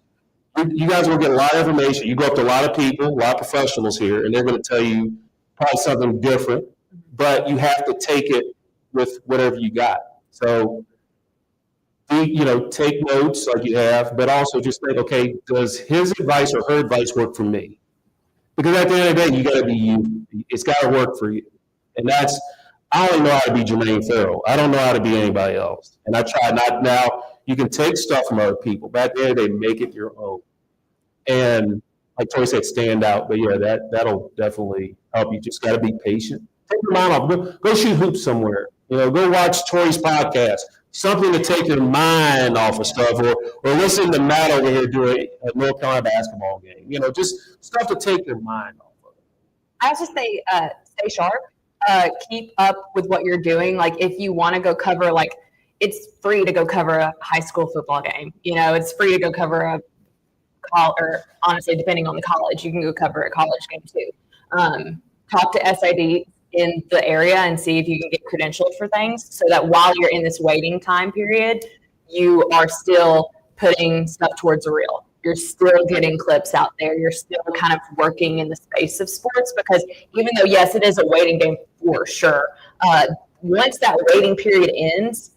you guys will get a lot of information. You go up to a lot of people, a lot of professionals here, and they're going to tell you probably something different, but you have to take it with whatever you got. So, take notes like you have, but also just think, okay, does his advice or her advice work for me? Because at the end of the day, you got to be you. It's got to work for you. And I only know how to be Jermaine Farrell. I don't know how to be anybody else. And I try not now. You can take stuff from other people, but at the end of the day, make it your own. And like Tori said, stand out. But yeah, that'll definitely help you. Just got to be patient. Take your mind off. Go shoot hoops somewhere. Go watch Tori's podcast. Something to take your mind off of stuff, or listen to Matt over here do a North Carolina basketball game. Just stuff to take your mind off of it. I also say stay sharp. Keep up with what you're doing. Like if you want to go cover, like it's free to go cover a high school football game. It's free to go cover a or honestly, depending on the college, you can go cover a college game too. Talk to SID in the area and see if you can get credentialed for things so that while you're in this waiting time period, you are still putting stuff towards a reel. You're still getting clips out there. You're still kind of working in the space of sports because even though, yes, it is a waiting game for sure, once that waiting period ends,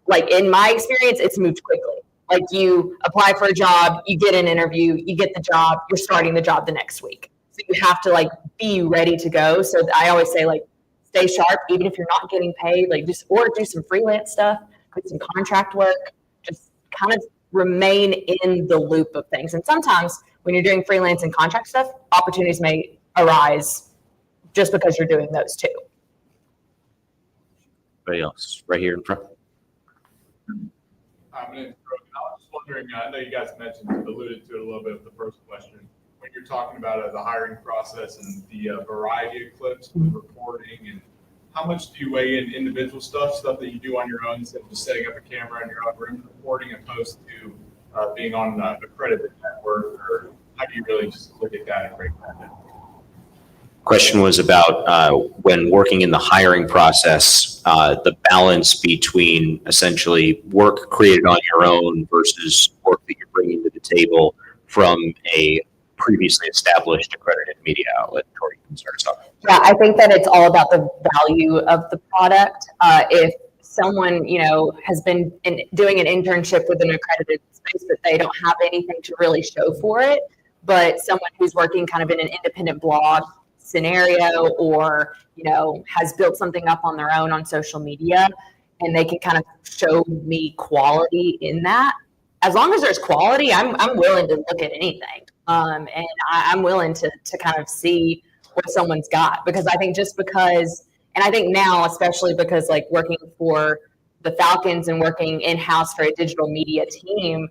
like in my experience, it's moved quickly. Like you apply for a job, you get an interview, you get the job, you're starting the job the next week. So you have to be ready to go. So I always say stay sharp, even if you're not getting paid, or do some freelance stuff. some contract work, just kind of remain in the loop of things. And sometimes when you're doing freelance and contract stuff, opportunities may arise just because you're doing those too. Anybody else? Right here in front. My name is Brogan. I was just wondering, I know you guys alluded to it a little bit with the first question. When you're talking about the hiring process and the variety of clips with reporting, and how much do you weigh in individual stuff that you do on your own instead of just setting up a camera in your own room reporting, opposed to being on the accredited network, or how do you really just look at that and break that down? Question was about when working in the hiring process, the balance between essentially work created on your own versus work that you're bringing to the table from a previously established accredited media outlet. Tori, you can start us off. Yeah, I think that it's all about the value of the product. If someone, has been doing an internship with an accredited space, but they don't have anything to really show for it, but someone who's working kind of in an independent blog scenario, or has built something up on their own on social media, and they can kind of show me quality in that. As long as there's quality, I'm willing to look at anything, and I'm willing to kind of see what someone's got, because I think and I think now, especially because like working for the Falcons and working in-house for a digital media team,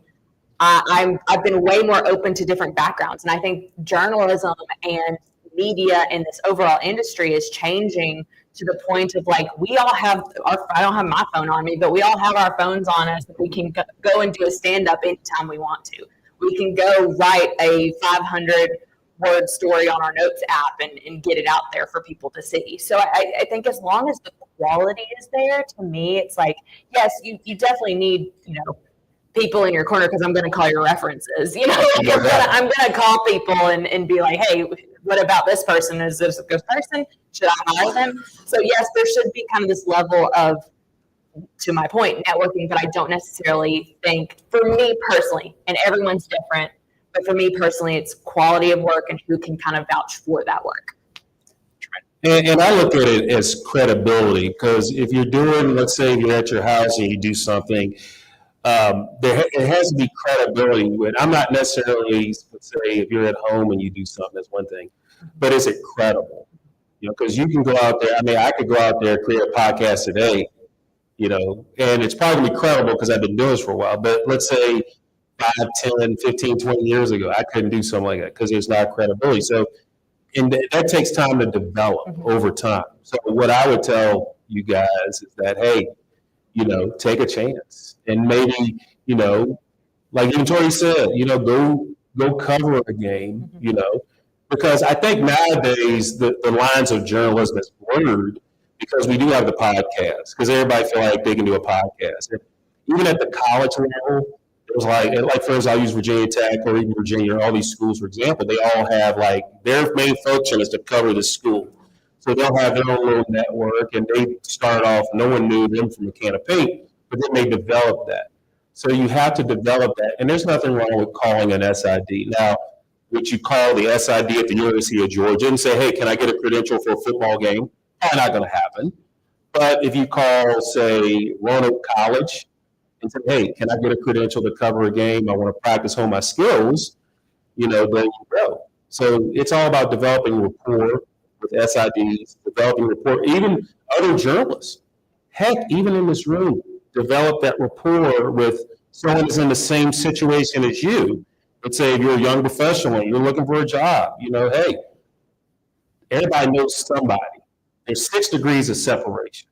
I've been way more open to different backgrounds, and I think journalism and media and this overall industry is changing to the point of like, we all have I don't have my phone on me, but we all have our phones on us. We can go and do a stand-up anytime we want to. We can go write a 500-word story on our notes app and get it out there for people to see. So I think as long as the quality is there, to me, it's like, yes, you definitely need, people in your corner, because I'm going to call your references. I'm going to call people and be like, hey, what about this person? Is this a good person? Should I hire them? So yes, there should be kind of this level of, to my point, networking, but I don't necessarily think, for me personally, and everyone's different, but for me personally, it's quality of work and who can kind of vouch for that work. And I look at it as credibility, because if you're doing, let's say you're at your house and you do something, it has to be credibility with. I'm not necessarily, let's say, if you're at home and you do something, that's one thing, but is it credible? Because you can go out there. I mean, I could go out there, create a podcast today, and it's probably credible because I've been doing this for a while. But let's say 5, 10, 15, 20 years ago, I couldn't do something like that because there's not credibility. So, and that takes time to develop over time. So what I would tell you guys is that, hey, take a chance, and maybe, like even Tori said, go cover a game, because I think nowadays the lines of journalism is blurred, because we do have the podcast, because everybody feel like they can do a podcast. And even at the college level, it was like for instance, I'll use Virginia Tech or even Virginia, all these schools, for example, they all have like their main function is to cover the school. So they'll have their own little network, and they start off, no one knew them from a can of paint, but then they develop that. So you have to develop that, and there's nothing wrong with calling an SID. Now, would you call the SID at the University of Georgia and say, hey, can I get a credential for a football game? Probably not going to happen. But if you call, say, Roanoke College and say, hey, can I get a credential to cover a game? I want to practice hone my skills, then you go. So it's all about developing rapport with SIDs, developing rapport, even other journalists. Heck, even in this room, develop that rapport with someone who's in the same situation as you. Let's say if you're a young professional and you're looking for a job, hey, everybody knows somebody. There's 6 degrees of separation,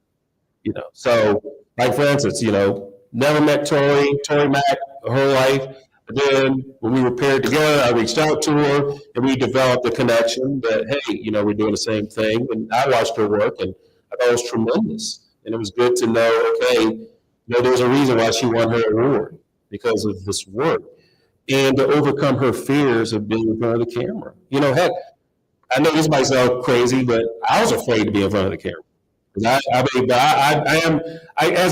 So, like for instance, never met Tori Mack her life. But then when we were paired together, I reached out to her and we developed a connection that, hey, we're doing the same thing. And I watched her work and I thought it was tremendous. And it was good to know, okay, there's a reason why she won her award, because of this work. And to overcome her fears of being in front of the camera. Heck, I know this might sound crazy, but I was afraid to be in front of the camera. As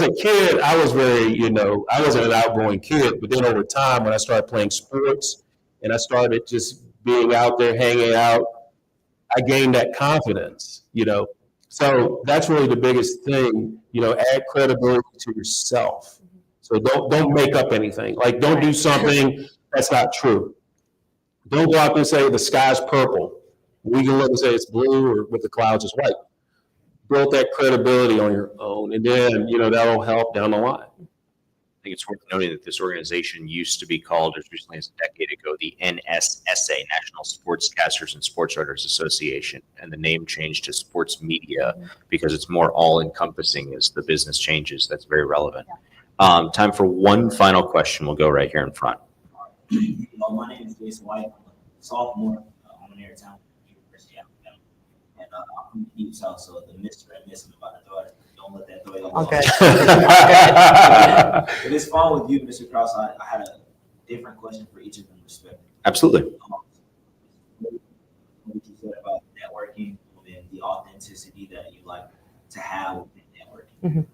a kid, I was very, I wasn't an outgoing kid, but then over time, when I started playing sports and I started just being out there, hanging out, I gained that confidence, So that's really the biggest thing, add credibility to yourself. So don't make up anything. Like, don't do something that's not true. Don't go out there and say the sky's purple. We can look and say it's blue or with the clouds is white. Build that credibility on your own, and then, that'll help down the line. I think it's worth noting that this organization used to be called, as recently as a decade ago, the NSSA, National Sportscasters and Sports Writers Association, and the name changed to Sports Media because it's more all-encompassing as the business changes. That's very relevant. Time for one final question. We'll go right here in front. My name is Jason White. I'm a sophomore. I'm an Airtown University of Alabama. And I'm from the Deep South, so the Mr. and Miss I'm about to throw it. Don't let that throw you off. Okay. But it's fine with you, Mr. Krause. I had a different question for each of them, respectively. Absolutely. What you said about networking and the authenticity that you like to have within networking.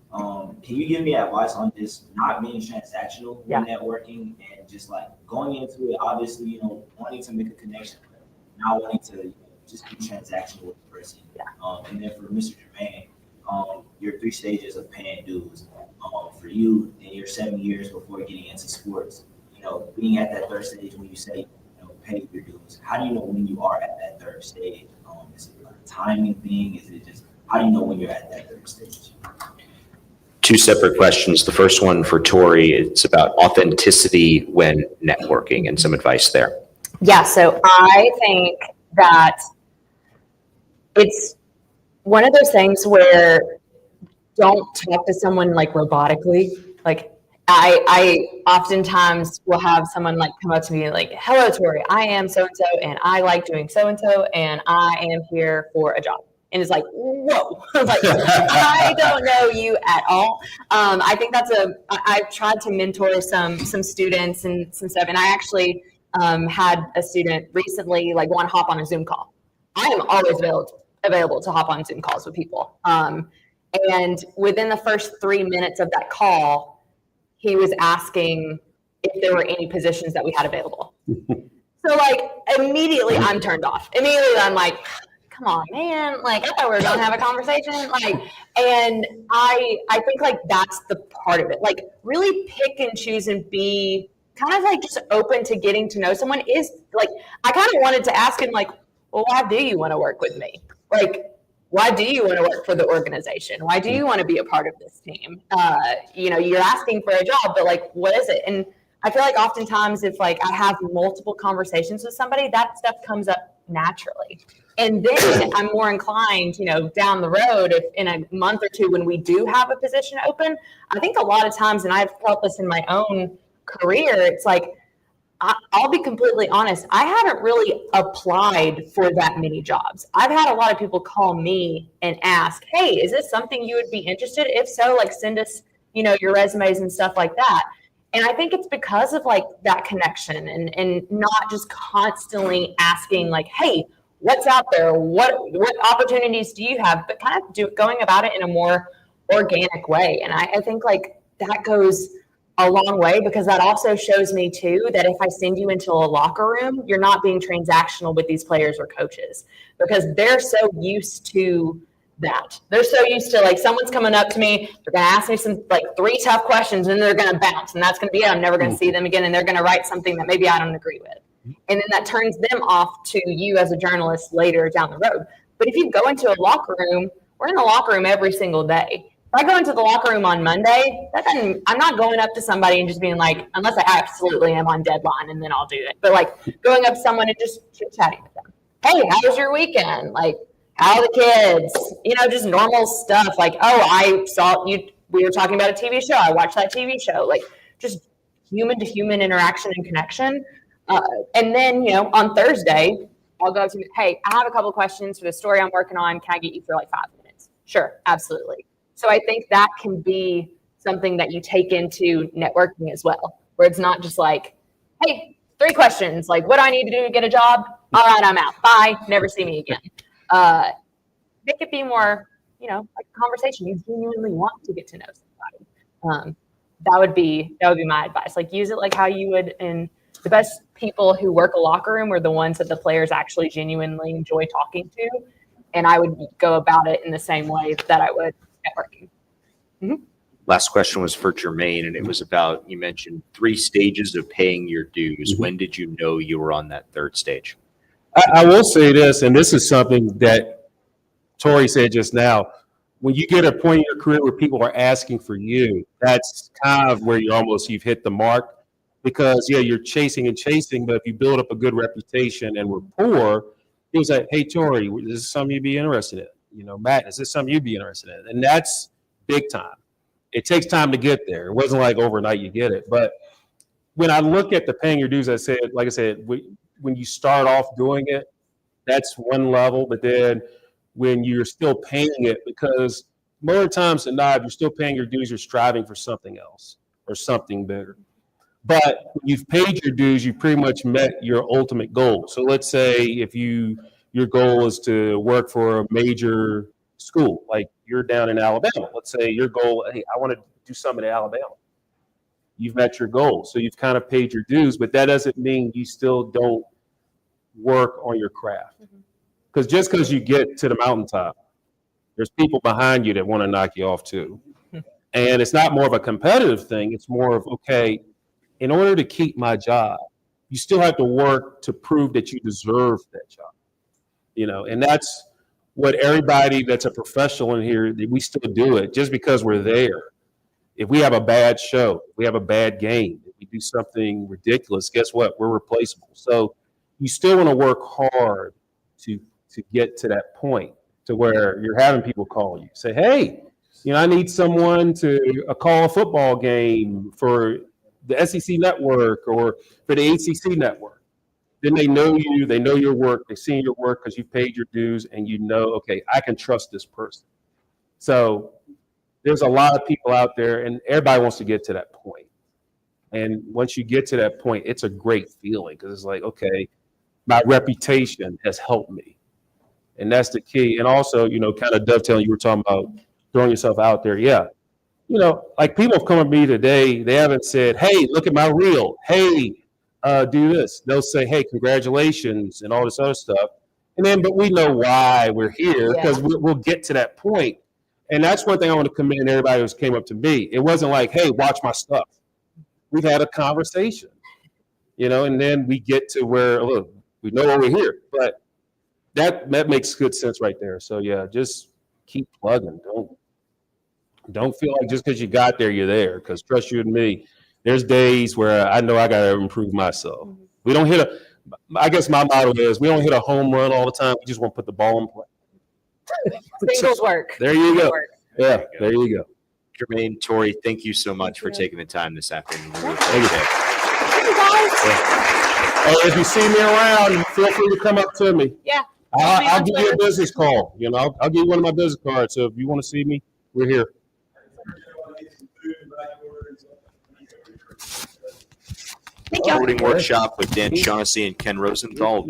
Can you give me advice on just not being transactional when networking and just like going into it, obviously, wanting to make a connection, not wanting to just be transactional with the person. And then for Mr. Jermaine, your 3 stages of paying dues. For you, in your 7 years before getting into sports, being at that 3rd stage when you say, pay your dues, how do you know when you are at that 3rd stage? Is it like a timing thing? Is it just, how do you know when you're at that 3rd stage? 2 separate questions. The first one for Tori, it's about authenticity when networking and some advice there. Yeah, so I think that it's one of those things where don't talk to someone like robotically. Like I oftentimes will have someone like come up to me like, hello, Tori, I am so-and-so and I like doing so-and-so and I am here for a job. And it's like, whoa, like, I don't know you at all. I think I've tried to mentor some students and some stuff. And I actually had a student recently like want to hop on a Zoom call. I am always available to hop on Zoom calls with people. And within the first 3 minutes of that call, he was asking if there were any positions that we had available. So like immediately I'm turned off. Immediately I'm like, come on, man. Like, I thought we were going to have a conversation. Like, and I think like that's the part of it. Like really pick and choose and be kind of like just open to getting to know someone is like, I kind of wanted to ask him like, well, why do you want to work with me? Like, why do you want to work for the organization? Why do you want to be a part of this team? You're asking for a job, but like, what is it? And I feel like oftentimes if like I have multiple conversations with somebody, that stuff comes up naturally. And then I'm more inclined, down the road, if in a month or two when we do have a position open, I think a lot of times, and I've felt this in my own career, it's like, I'll be completely honest, I haven't really applied for that many jobs. I've had a lot of people call me and ask, hey, is this something you would be interested? If so, like send us, your resumes and stuff like that. And I think it's because of like that connection and not just constantly asking like, hey, what's out there? What opportunities do you have? But kind of going about it in a more organic way. And I think like that goes a long way because that also shows me too that if I send you into a locker room, you're not being transactional with these players or coaches because they're so used to that. They're so used to like someone's coming up to me, they're going to ask me some like 3 tough questions and they're going to bounce and that's going to be it. I'm never going to see them again and they're going to write something that maybe I don't agree with. And then that turns them off to you as a journalist later down the road. But if you go into a locker room, we're in the locker room every single day. If I go into the locker room on Monday, I'm not going up to somebody and just being like, unless I absolutely am on deadline and then I'll do it. But like going up to someone and just chit-chatting with them. Hey, how was your weekend? Like, how are the kids? Just normal stuff. Like, oh, I saw you. We were talking about a TV show. I watched that TV show. Like just human to human interaction and connection. And then, on Thursday, I'll go up to, hey, I have a couple of questions for the story I'm working on. Can I get you for like 5 minutes? Sure, absolutely. So I think that can be something that you take into networking as well, where it's not just like, hey, 3 questions. Like, what do I need to do to get a job? All right, I'm out. Bye. Never see me again. Make it be more, like a conversation. You genuinely want to get to know somebody. That would be my advice. Like, use it like how you would in the best people who work a locker room are the ones that the players actually genuinely enjoy talking to. and I would go about it in the same way that I would networking. Last question was for Jermaine, and it was about, you mentioned 3 stages of paying your dues. Mhm. When did you know you were on that 3rd stage? I will say this, and this is something that Tori said just now. When you get a point in your career where people are asking for you, that's kind of where you've hit the mark. Because yeah, you're chasing and chasing, but if you build up a good reputation and rapport, it was like, hey Tori, is this something you'd be interested in? You know, Matt, is this something you'd be interested in? And that's big time. It takes time to get there. It wasn't like overnight you get it. But when I look at the paying your dues, like I said, when you start off doing it, that's one level. But then when you're still paying it, because more times than not, if you're still paying your dues, you're striving for something else or something bigger. But when you've paid your dues, you pretty much met your ultimate goal. So let's say if your goal is to work for a major school, like you're down in Alabama. Let's say your goal, hey, I want to do something in Alabama. You've met your goal. So you've kind of paid your dues, but that doesn't mean you still don't work on your craft. Because just because you get to the mountaintop, there's people behind you that want to knock you off too. And it's not more of a competitive thing. It's more of, okay, in order to keep my job, you still have to work to prove that you deserve that job. You know, and that's what everybody that's a professional in here, we still do it just because we're there. If we have a bad show, if we have a bad game, if we do something ridiculous, guess what? We're replaceable. So you still want to work hard to get to that point to where you're having people call you, say, hey, you know, I need someone to call a football game for the SEC network or for the ACC network. Then they know you, they know your work, they've seen your work because you've paid your dues, and you know, okay, I can trust this person. So there's a lot of people out there, and everybody wants to get to that point. And once you get to that point, it's a great feeling because it's like, okay, my reputation has helped me. And that's the key. And also, you know, kind of dovetailing, you were talking about throwing yourself out there. Yeah. You know, like people have come to me today, they haven't said, hey, look at my reel. Hey, do this. They'll say, hey, congratulations and all this other stuff. And then, but we know why we're here because we'll get to that point. And that's one thing I want to commend everybody who came up to me. It wasn't like, hey, watch my stuff. We've had a conversation, you know, and then we get to where, look, we know why we're here. But that makes good sense right there. So yeah, just keep plugging. Don't feel like just because you got there, you're there. Because trust you and me, there's days where I know I got to improve myself. We don't hit I guess my motto is we don't hit a home run all the time. We just want to put the ball in play. Singles work. There you go. Yeah, there you go. Jermaine, Tori, thank you so much for taking the time this afternoon. We really Thank you. appreciate it. Thank you, guys. Hey, if you see me around, feel free to come up to me. Yeah. I'll give you a business call. You know, I'll give you one of my business cards. So if you want to see me, we're here. Thank you. Voting workshop with Dan Shaughnessy and Ken Rosenthal.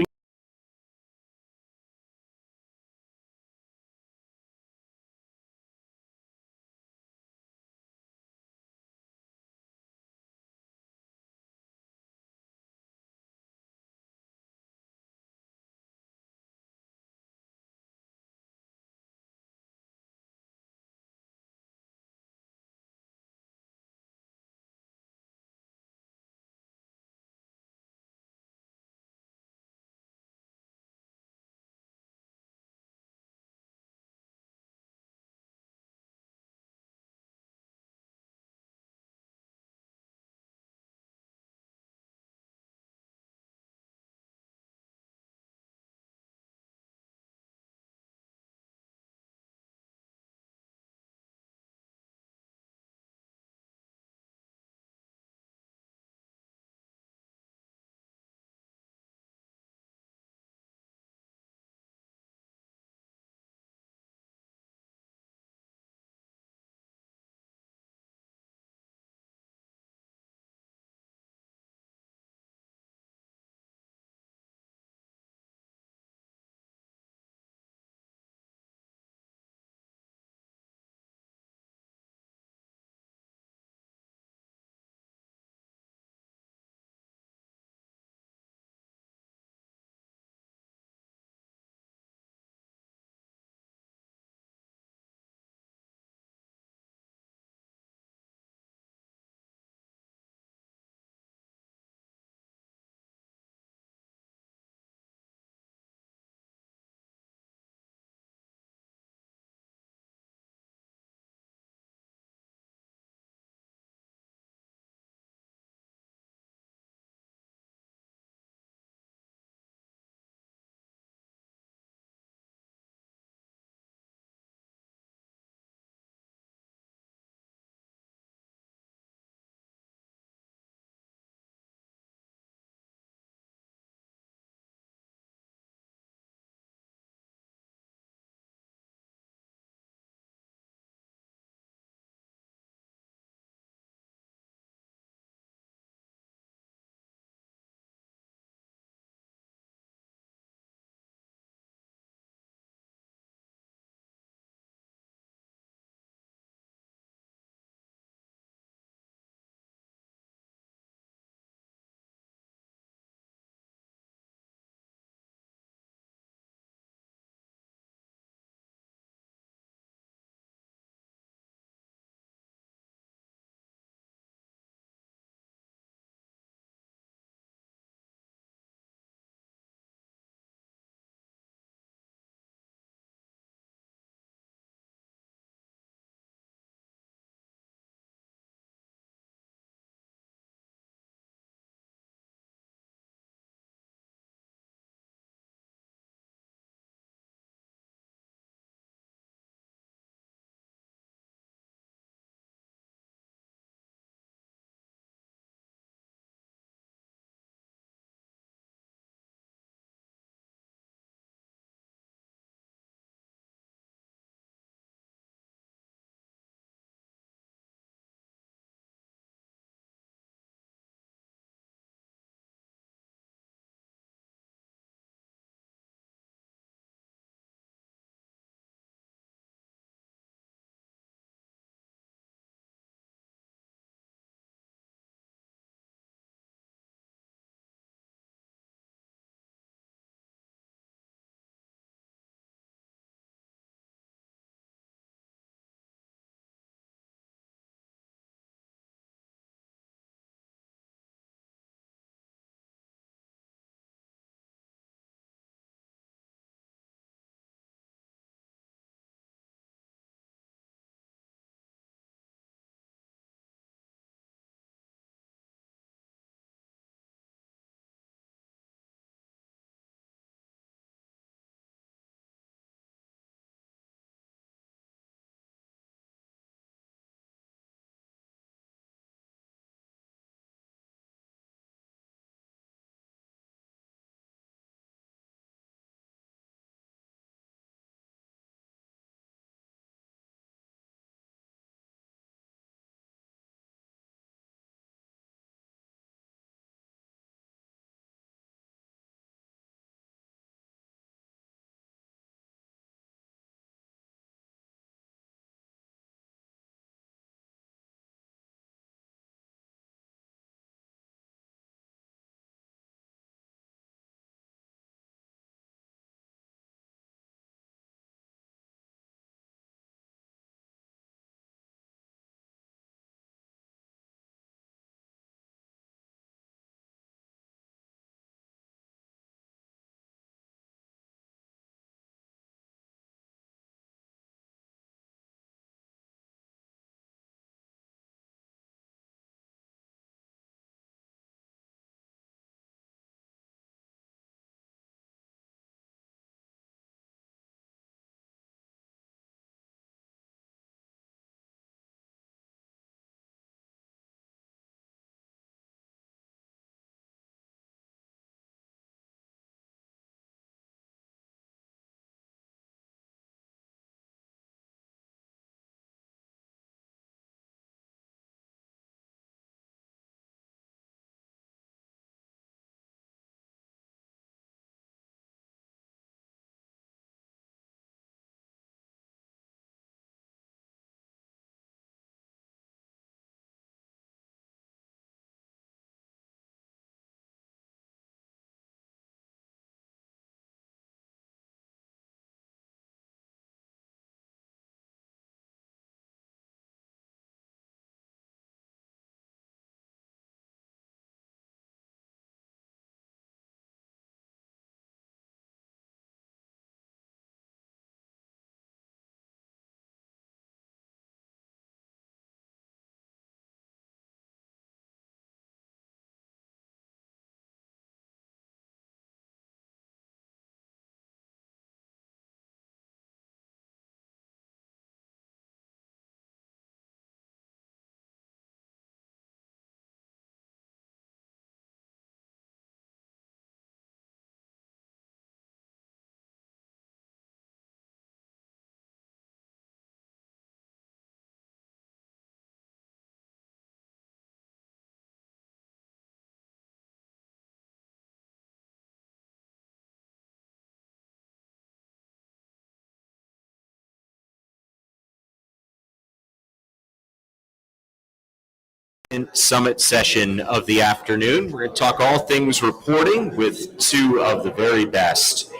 Summit session of the afternoon. We're going to talk all things reporting with two of the very best.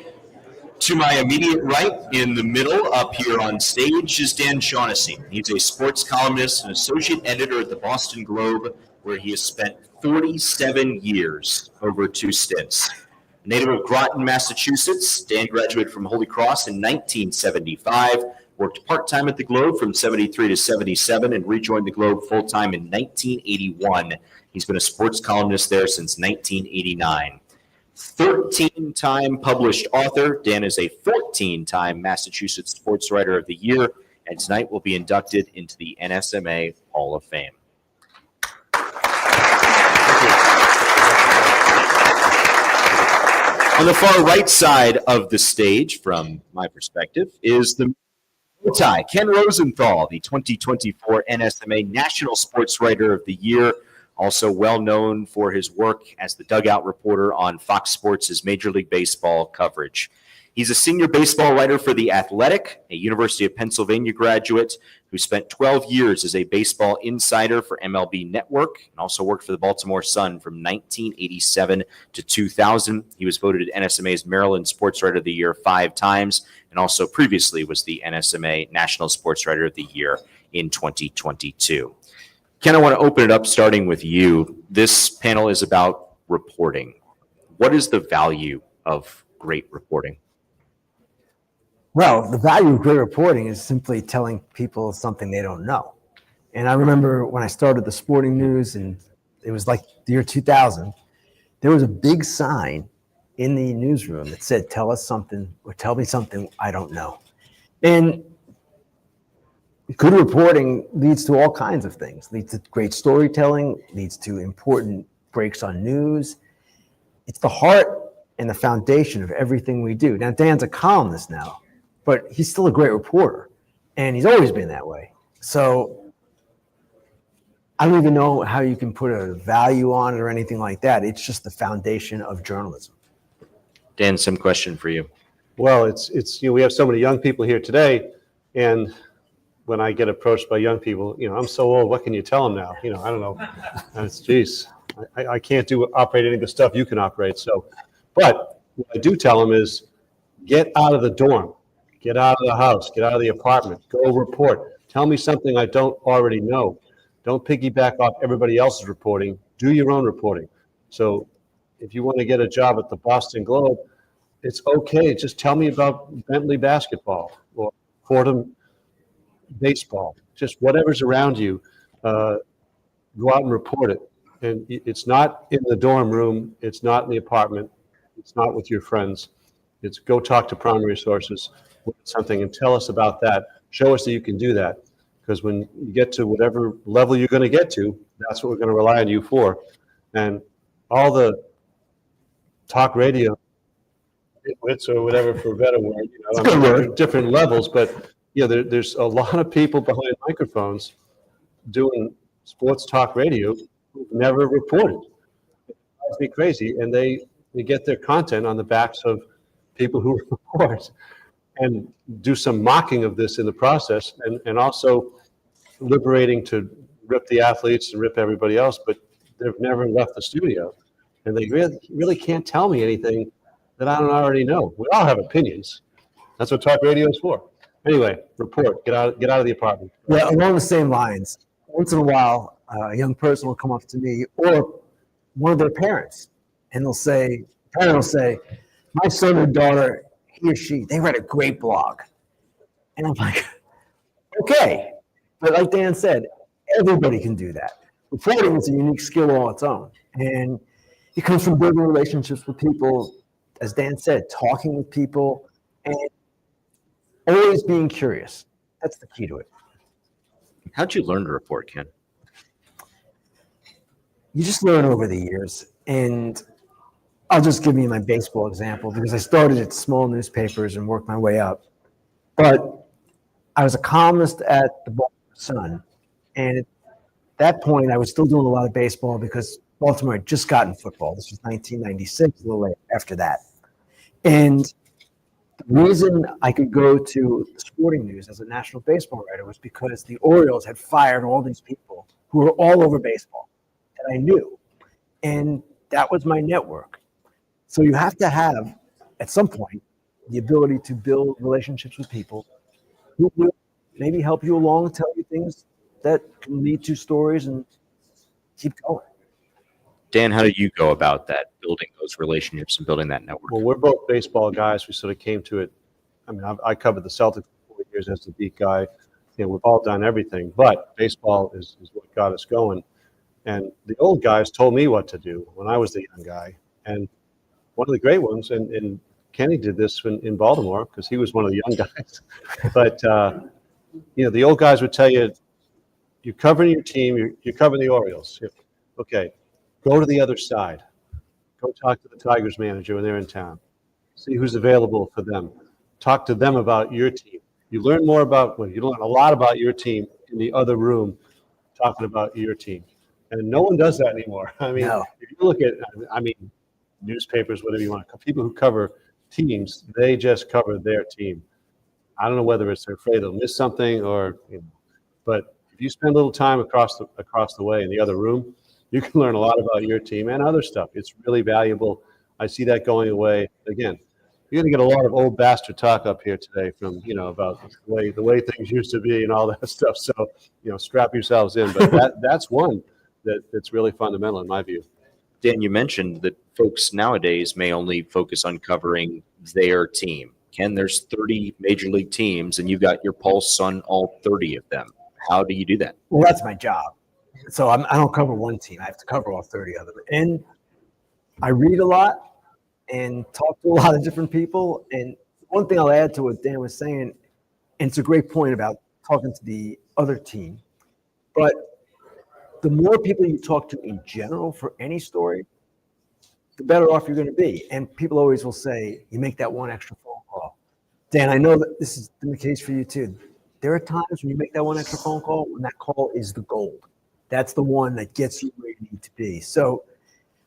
To my immediate right, in the middle, up here on stage, is Dan Shaughnessy. He's a sports columnist and associate editor at the Boston Globe, where he has spent 47 years over 2 stints. A native of Groton, Massachusetts, Dan graduated from Holy Cross in 1975, worked part-time at the Globe from 73 to 77, and rejoined the Globe full-time in 1981. He's been a sports columnist there since 1989. 13-time published author, Dan is a 14-time Massachusetts Sports Writer of the Year, and tonight will be inducted into the NSMA Hall of Fame. On the far right side of the stage, from my perspective, is the tie, Ken Rosenthal, the 2024 NSMA National Sports Writer of the Year, also well known for his work as the dugout reporter on Fox Sports' Major League Baseball coverage. He's a senior baseball writer for The Athletic, a University of Pennsylvania graduate who spent 12 years as a baseball insider for MLB Network and also worked for the Baltimore Sun from 1987 to 2000. He was voted NSMA's Maryland Sports Writer of the Year 5 times and also previously was the NSMA National Sports Writer of the Year in 2022. Ken, I want to open it up starting with you. This panel is about reporting. What is the value of great reporting? Well, the value of great reporting is simply telling people something they don't know. And I remember when I started the sporting news, and it was like the year 2000, there was a big sign in the newsroom that said, tell us something or tell me something I don't know. And good reporting leads to all kinds of things, leads to great storytelling, leads to important breaks on news. It's the heart and the foundation of everything we do. Now, Dan's a columnist now, but he's still a great reporter, and he's always been that way. So I don't even know how you can put a value on it or anything like that. It's just the foundation of journalism. Dan, some question for you. Well, it's we have so many young people here today, and when I get approached by young people, I'm so old, what can you tell them now? I don't know. Geez, I can't operate any of the stuff you can operate. So, but what I do tell them is get out of the dorm. Get out of the house, get out of the apartment, go report. Tell me something I don't already know. Don't piggyback off everybody else's reporting. Do your own reporting. So if you want to get a job at the Boston Globe, it's okay. Just tell me about Bentley basketball or Fordham baseball. Just whatever's around you, go out and report it. And it's not in the dorm room. It's not in the apartment. It's not with your friends. It's go talk to primary sources. Something and tell us about that. Show us that you can do that. Because when you get to whatever level you're going to get to, that's what we're going to rely on you for. And all the talk radio, wits or whatever for a better word, different levels, but there's a lot of people behind microphones doing sports talk radio who've never reported. It drives me crazy, and they get their content on the backs of people who report. And do some mocking of this in the process, and also liberating to rip the athletes and rip everybody else, but they've never left the studio. And they really can't tell me anything that I don't already know. We all have opinions. That's what talk radio is for. Anyway, report, get out of the apartment. Yeah, along the same lines, once in a while, a young person will come up to me or one of their parents, and parent will say, my son or daughter, he or she, they read a great blog. And I'm like, okay. But like Dan said, everybody can do that. Reporting is a unique skill all its own. And it comes from building relationships with people, as Dan said, talking with people, and always being curious. That's the key to it. How'd you learn to report, Ken? You just learn over the years. And I'll just give you my baseball example because I started at small newspapers and worked my way up. But I was a columnist at the Baltimore Sun. And at that point, I was still doing a lot of baseball because Baltimore had just gotten football. This was 1996, a little after that. And the reason I could go to sporting news as a national baseball writer was because the Orioles had fired all these people who were all over baseball that I knew. And that was my network. So you have to have, at some point, the ability to build relationships with people who will maybe help you along, tell you things that can lead to stories and keep going. Dan, how do you go about that, building those relationships and building that network? Well, we're both baseball guys. We sort of came to it. I mean, I covered the Celtics for 4 years as the beat guy. You know, we've all done everything, but baseball is what got us going. And the old guys told me what to do when I was the young guy. And one of the great ones, and Kenny did this in Baltimore because he was one of the young guys. But, you know, the old guys would tell you, you're covering your team, you're covering the Orioles. Okay, go to the other side. Go talk to the Tigers manager when they're in town. See who's available for them. Talk to them about your team. You learn more about, well, you learn a lot about your team in the other room talking about your team. And no one does that anymore. I mean, No. if you look at, I mean, newspapers, whatever you want, people who cover teams, they just cover their team. I don't know whether it's they're afraid they'll miss something or, you know, but if you spend a little time across the way in the other room, you can learn a lot about your team and other stuff. It's really valuable. I see that going away. Again, you're going to get a lot of old bastard talk up here today from, you know, about the way things used to be and all that stuff. So, you know, strap yourselves in. But that's one that's really fundamental in my view. Dan, you mentioned that folks nowadays may only focus on covering their team. Ken, there's 30 major league teams, and you've got your pulse on all 30 of them. How do you do that? Well, that's my job. So I don't cover one team. I have to cover all 30 of them. And I read a lot and talk to a lot of different people. And one thing I'll add to what Dan was saying, and it's a great point about talking to the other team, but the more people you talk to in general for any story, the better off you're going to be. And people always will say, you make that one extra phone call. Dan, I know that this is the case for you too. There are times when you make that one extra phone call when that call is the gold. That's the one that gets you where you need to be. So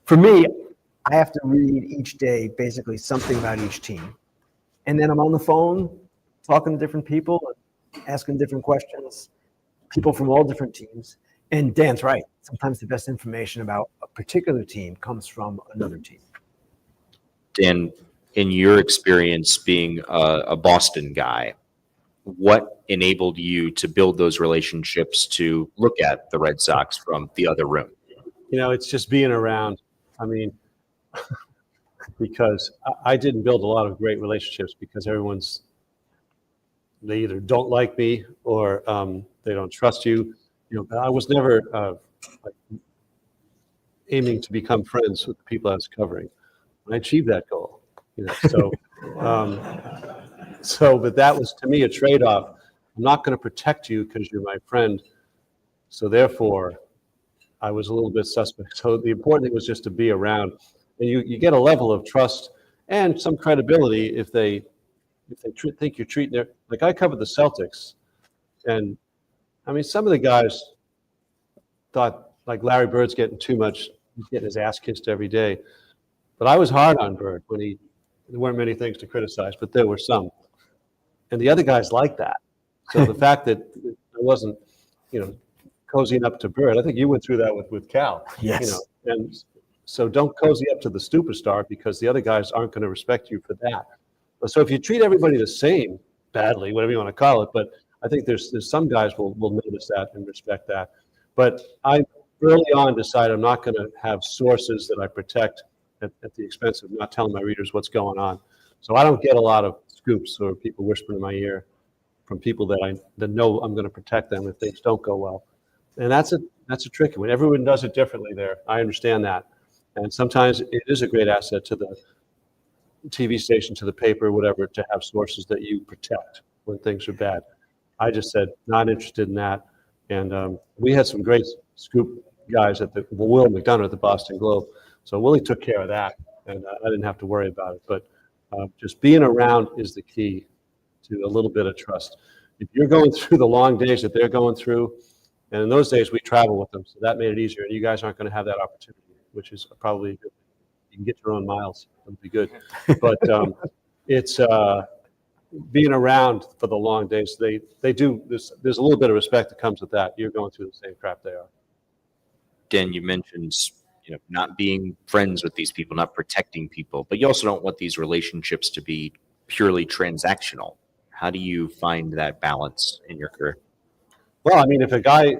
for me, I have to read each day basically something about each team. And then I'm on the phone talking to different people, asking different questions, people from all different teams. And Dan's right. Sometimes the best information about a particular team comes from another team. Dan, in your experience being a Boston guy, what enabled you to build those relationships to look at the Red Sox from the other room? You know, it's just being around. I mean, because I didn't build a lot of great relationships because they either don't like me or they don't trust you. You know, I was never like aiming to become friends with the people I was covering. I achieved that goal. You know, but that was to me a trade-off. I'm not going to protect you because you're my friend. So therefore, I was a little bit suspect. So the important thing was just to be around, and you get a level of trust and some credibility if they think you're treating their, like I covered the Celtics, and I mean some of the guys thought like Larry Bird's getting too much, he's getting his ass kissed every day, but I was hard on Bird when there weren't many things to criticize, but there were some, and the other guys liked that. So the fact that I wasn't, you know, cozying up to Bird, I think you went through that with Cal. Yes. You know, and so don't cozy up to the superstar because the other guys aren't going to respect you for that. So if you treat everybody the same, badly, whatever you want to call it, but I think there's some guys will notice that and respect that. But I early on decided I'm not going to have sources that I protect at the expense of not telling my readers what's going on. So I don't get a lot of scoops or people whispering in my ear from people that know I'm going to protect them if things don't go well. And that's a tricky one. Everyone does it differently there. I understand that. And sometimes it is a great asset to the TV station, to the paper, whatever, to have sources that you protect when things are bad. I just said, not interested in that. And we had some great scoop guys at Will McDonough at the Boston Globe. So Willie took care of that, and I didn't have to worry about it. But just being around is the key to a little bit of trust. If you're going through the long days that they're going through, and in those days we travel with them, so that made it easier. And you guys aren't going to have that opportunity, which is probably good. You can get your own miles. That would be good. But it's being around for the long days. They do. There's a little bit of respect that comes with that. You're going through the same crap they are. Dan, you mentioned, not being friends with these people, not protecting people, but you also don't want these relationships to be purely transactional. How do you find that balance in your career? Well, I mean, if a guy,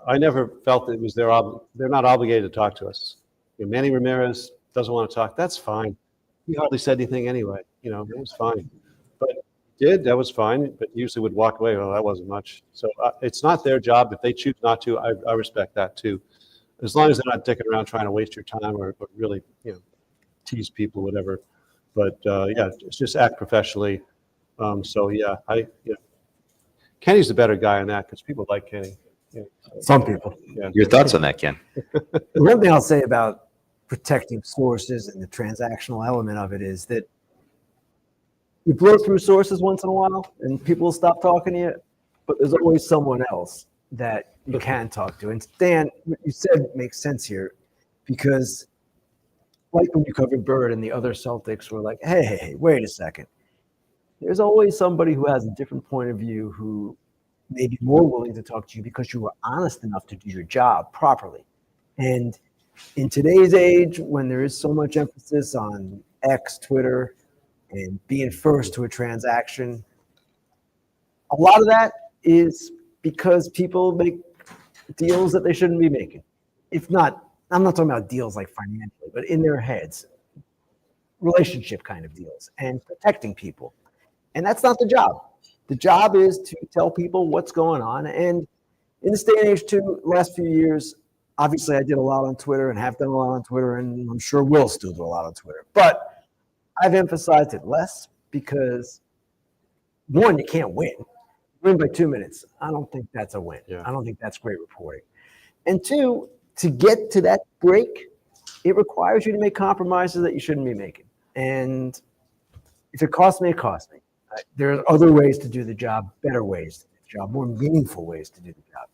I never felt it was they're not obligated to talk to us. Manny Ramirez doesn't want to talk, that's fine. He hardly said anything anyway, it was fine. But that was fine, but usually would walk away, well, that wasn't much. So it's not their job. If they choose not to, I respect that too. As long as they're not dicking around trying to waste your time or really, tease people, whatever. But yeah, just act professionally. So yeah, Kenny's the better guy on that because people like Kenny. Yeah. Some people. Yeah. Your thoughts on that, Ken? The one thing I'll say about protecting sources and the transactional element of it is that you blow through sources once in a while and people will stop talking to you, but there's always someone else that you can talk to. And Dan, what you said makes sense here because like when you covered Bird and the other Celtics were like, hey, wait a second. There's always somebody who has a different point of view who may be more willing to talk to you because you were honest enough to do your job properly. And in today's age, when there is so much emphasis on X, Twitter, and being first to a transaction, a lot of that is because people make deals that they shouldn't be making. If not, I'm not talking about deals like financially, but in their heads, relationship kind of deals and protecting people. And that's not the job. The job is to tell people what's going on. And in this day and age, too, last few years, obviously I did a lot on Twitter and have done a lot on Twitter, and I'm sure will still do a lot on Twitter. But I've emphasized it less because, one, you can't win. Win by 2 minutes. I don't think that's a win. Yeah. I don't think that's great reporting. And two, to get to that break, it requires you to make compromises that you shouldn't be making. And if it costs me, it costs me. There are other ways to do the job, better ways to do the job, more meaningful ways to do the job.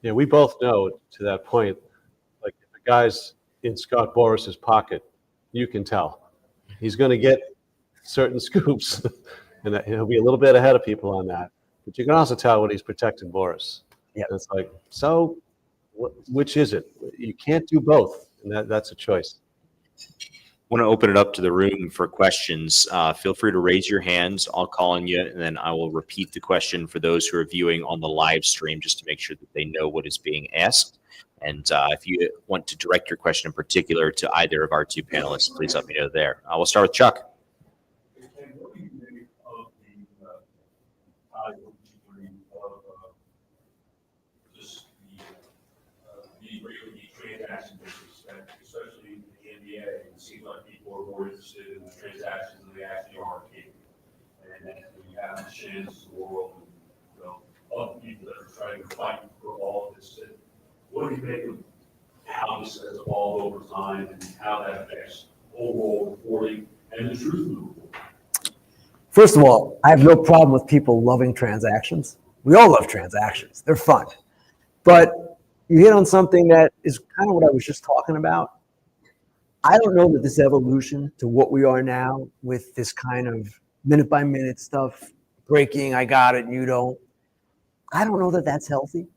Yeah, we both know to that point, like if a guy's in Scott Boris's pocket, you can tell. He's going to get certain scoops, and that he'll be a little bit ahead of people on that. But you can also tell when he's protecting Boris. Yeah. It's like, so which is it? You can't do both, and that's a choice. Want to open it up to the room for questions. Feel free to raise your hands. I'll call on you, and then I will repeat the question for those who are viewing on the live stream just to make sure that they know what is being asked. And if you want to direct your question in particular to either of our two panelists, please let me know there. We'll start with Chuck. What do you think of just the transaction business, especially in the NBA? It seems like people are more interested in the transactions than they actually are in. And then you have the Shans of the world, and other people that are trying to fight for all of this. What do you think of how this has evolved over time and how that affects overall reporting and the truth movement? First of all, I have no problem with people loving transactions. We all love transactions. They're fun. But you hit on something that is kind of what I was just talking about. I don't know that this evolution to what we are now with this kind of minute by minute stuff, breaking, I got it, you don't. I don't know that that's healthy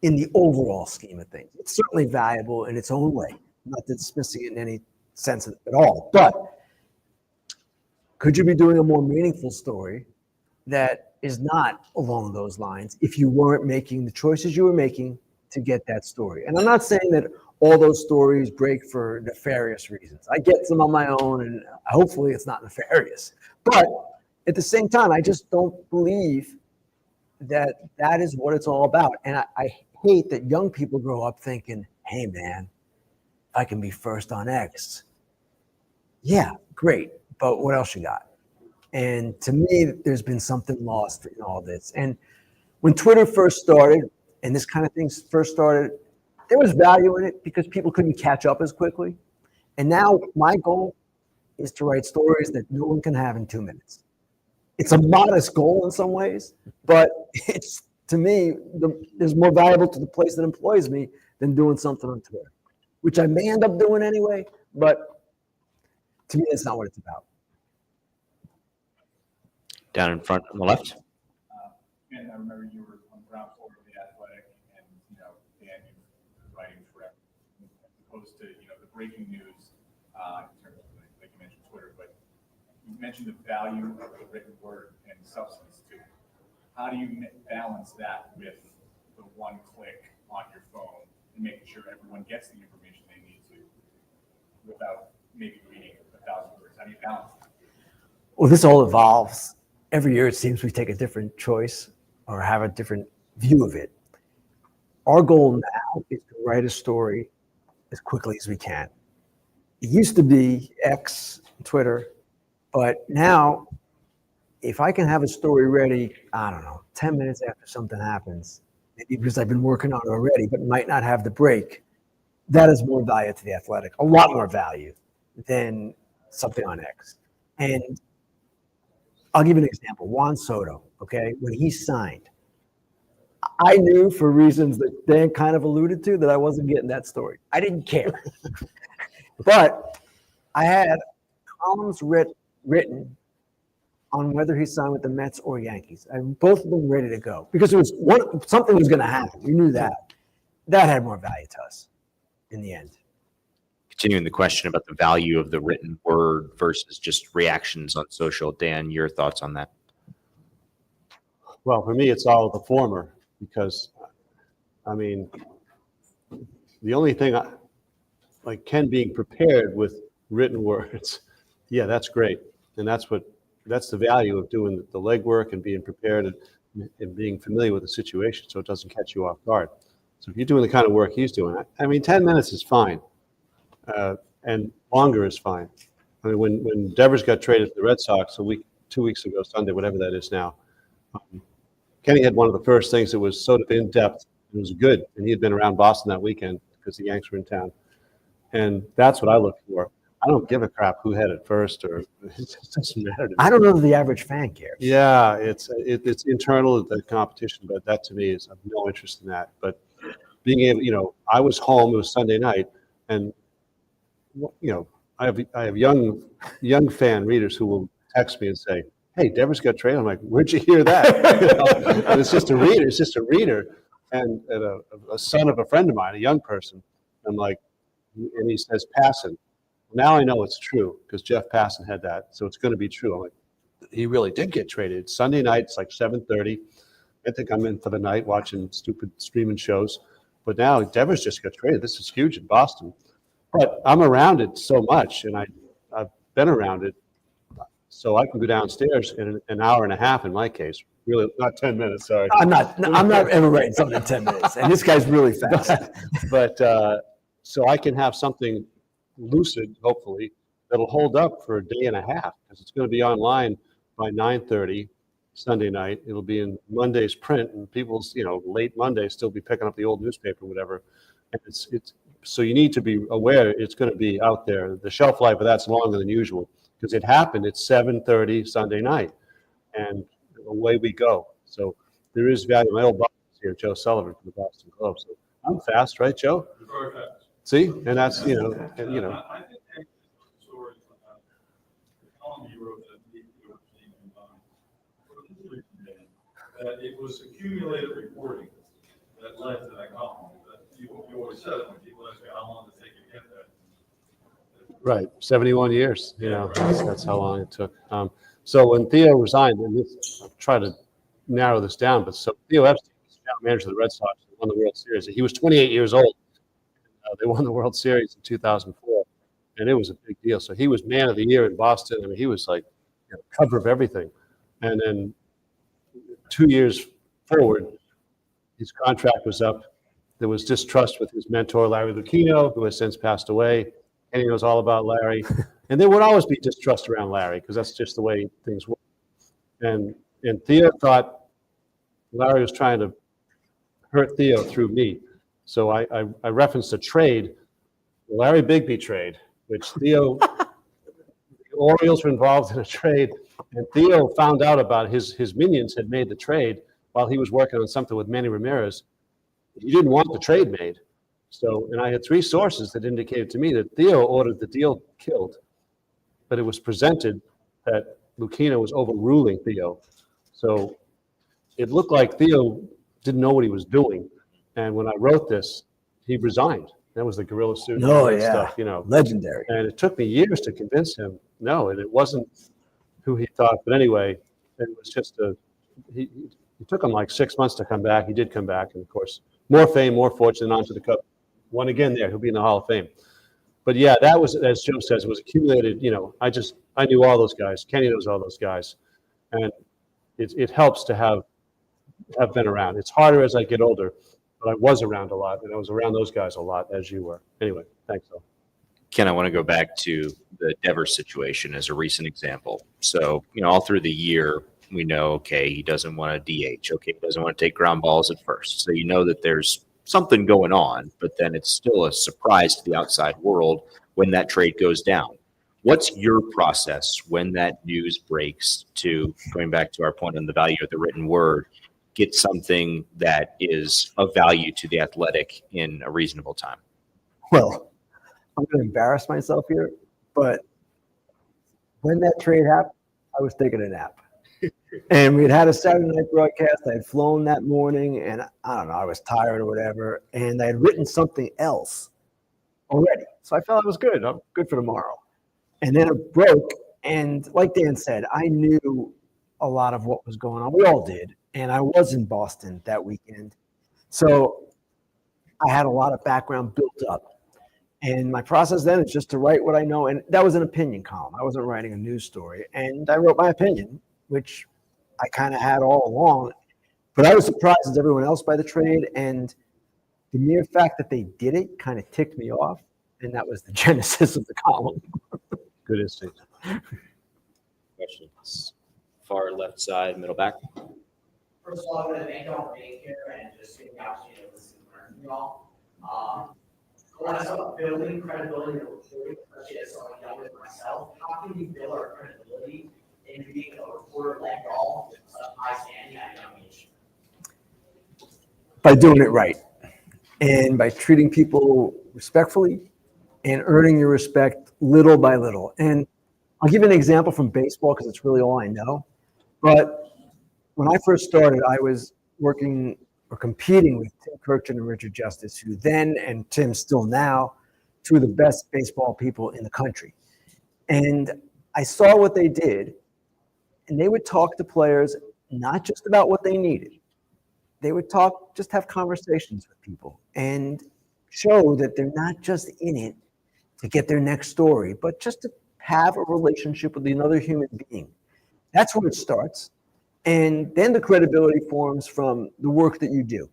in the overall scheme of things. It's certainly valuable in its own way. I'm not dismissing it in any sense at all. But could you be doing a more meaningful story that is not along those lines if you weren't making the choices you were making to get that story? And I'm not saying that all those stories break for nefarious reasons. I get some on my own, and hopefully it's not nefarious. But at the same time, I just don't believe that that is what it's all about. And I hate that young people grow up thinking, hey, man, I can be first on X. Yeah, great. But what else you got? And to me, there's been something lost in all this. And when Twitter first started and this kind of thing first started, there was value in it because people couldn't catch up as quickly. And now my goal is to write stories that no one can have in 2 minutes. It's a modest goal in some ways, but it's, to me, there's more valuable to the place that employs me than doing something on Twitter, which I may end up doing anyway, but to me, that's not what it's about. Down in front on the left. And I remember you were on the ground floor of the Athletic, and Dan, you were writing forever. opposed to, the breaking news, in terms of, like you mentioned Twitter, but you mentioned the value of the written word and substance too. How do you balance that with the one click on your phone and making sure everyone gets the information they need to without maybe reading 1,000 words? How do you balance that? Well, this all evolves. Every year it seems we take a different choice or have a different view of it. Our goal now is to write a story as quickly as we can. It used to be X, Twitter, but now if I can have a story ready, I don't know, 10 minutes after something happens, maybe because I've been working on it already, but might not have the break, that is more value to the Athletic, a lot more value than something on X. And I'll give you an example. Juan Soto, okay, when he signed, I knew for reasons that Dan kind of alluded to that I wasn't getting that story. I didn't care. But I had columns written on whether he signed with the Mets or Yankees. And both of them ready to go because it was something was going to happen. We knew that. That had more value to us in the end. Continuing the question about the value of the written word versus just reactions on social. Dan, your thoughts on that? Well, for me, it's all the former because, I mean, the only thing like Ken being prepared with written words, yeah, that's great. And that's the value of doing the legwork and being prepared and being familiar with the situation so it doesn't catch you off guard. So if you're doing the kind of work he's doing, I mean, 10 minutes is fine. And longer is fine. I mean, when Devers got traded to the Red Sox 2 weeks ago, Sunday, whatever that is now, Kenny had one of the first things that was sort of in depth. It was good, and he had been around Boston that weekend because the Yanks were in town, and that's what I look for. I don't give a crap who had it first, or it just doesn't matter to me. I don't know that the average fan cares. Yeah, it's internal the competition, but that to me is I have no interest in that. But being able, I was home. It was Sunday night, and I have young fan readers who will text me and say, "Hey, Devers got traded." I'm like, "Where'd you hear that?" And it's just a reader. It's just a reader, and a son of a friend of mine, a young person. I'm like, and he says Passan. Now I know it's true because Jeff Passan had that, so it's going to be true. I'm like, he really did get traded. Sunday night, it's like 7:30. I think I'm in for the night watching stupid streaming shows. But now Devers just got traded. This is huge in Boston. But I'm around it so much, and I've been around it, so I can go downstairs in an hour and a half in my case. Really, not 10 minutes, sorry. I'm not ever writing something in 10 minutes, and this guy's really fast. But so I can have something lucid, hopefully, that'll hold up for a day and a half, because it's going to be online by 9:30 Sunday night. It'll be in Monday's print, and people's, late Monday still be picking up the old newspaper, whatever. And it's so you need to be aware it's going to be out there. The shelf life of that's longer than usual because it happened at 7:30 Sunday night, and away we go. So there is value. My old boss is here, Joe Sullivan from the Boston Globe. So I'm fast, right, Joe? Very fast. See, and that's I think the story, the column you wrote that that it was accumulated reporting that led to that column. That you always said when people ask you how long did it take you to get that. right, 71 years. That's how long it took. So when Theo resigned, and I'll try to narrow this down, but so Theo Epstein was general manager of the Red Sox, won the World Series. He was 28 years old. They won the World Series in 2004, and it was a big deal. So he was man of the year in Boston. I mean, he was like cover of everything. And then 2 years forward, his contract was up. There was distrust with his mentor, Larry Lucchino, who has since passed away. And he knows all about Larry. And there would always be distrust around Larry because that's just the way things work. And Theo thought Larry was trying to hurt Theo through me. So I referenced a trade, the Larry Bigby trade, which Theo, the Orioles were involved in a trade, and Theo found out about his minions had made the trade while he was working on something with Manny Ramirez. He didn't want the trade made. So, and I had 3 sources that indicated to me that Theo ordered the deal killed, but it was presented that Lucchino was overruling Theo. So it looked like Theo didn't know what he was doing. And when I wrote this, he resigned. That was the gorilla suit. Oh, all that yeah. stuff, Legendary. And it took me years to convince him, no, and it wasn't who he thought. But anyway, it was just he took him like 6 months to come back. He did come back. And of course, more fame, more fortune, onto the cup. Won again there. He'll be in the Hall of Fame. But yeah, that was, as Joe says, it was accumulated. I knew all those guys. Kenny knows all those guys. And it helps to have been around. It's harder as I get older, but I was around a lot, and I was around those guys a lot, as you were. Anyway, thanks, Phil. Ken, I want to go back to the Devers situation as a recent example. So, all through the year, we know, okay, he doesn't want to DH. Okay, he doesn't want to take ground balls at first. So that there's something going on, but then it's still a surprise to the outside world when that trade goes down. What's your process when that news breaks to, going back to our point on the value of the written word, get something that is of value to the Athletic in a reasonable time? Well, I'm going to embarrass myself here, but when that trade happened, I was taking a nap. And we had a Saturday night broadcast. I had flown that morning, and I don't know, I was tired or whatever, and I had written something else already. So I felt I was good. I'm good for tomorrow. And then it broke, and like Dan said, I knew a lot of what was going on. We all did, and I was in Boston that weekend. So I had a lot of background built up. And my process then is just to write what I know, and that was an opinion column. I wasn't writing a news story, and I wrote my opinion, which I kind of had all along, but I was surprised as everyone else by the trade, and the mere fact that they did it kind of ticked me off, and that was the genesis of the column. Good instinct. Questions? Far left side, middle back. First of all, I want to thank y'all for being here and just getting the opportunity to listen and learn from y'all. I want to talk about building credibility in reporting, especially as someone young as myself. How can we build our credibility in being a reporter like y'all with such high standing at a young age? By doing it right, and by treating people respectfully and earning your respect little by little. And I'll give you an example from baseball because it's really all I know. But when I first started, I was working or competing with Tim Kirkjian and Richard Justice, who then, and Tim still now, two of the best baseball people in the country. And I saw what they did, and they would talk to players not just about what they needed. They would just have conversations with people and show that they're not just in it to get their next story, but just to have a relationship with another human being. That's where it starts. And then the credibility forms from the work that you do.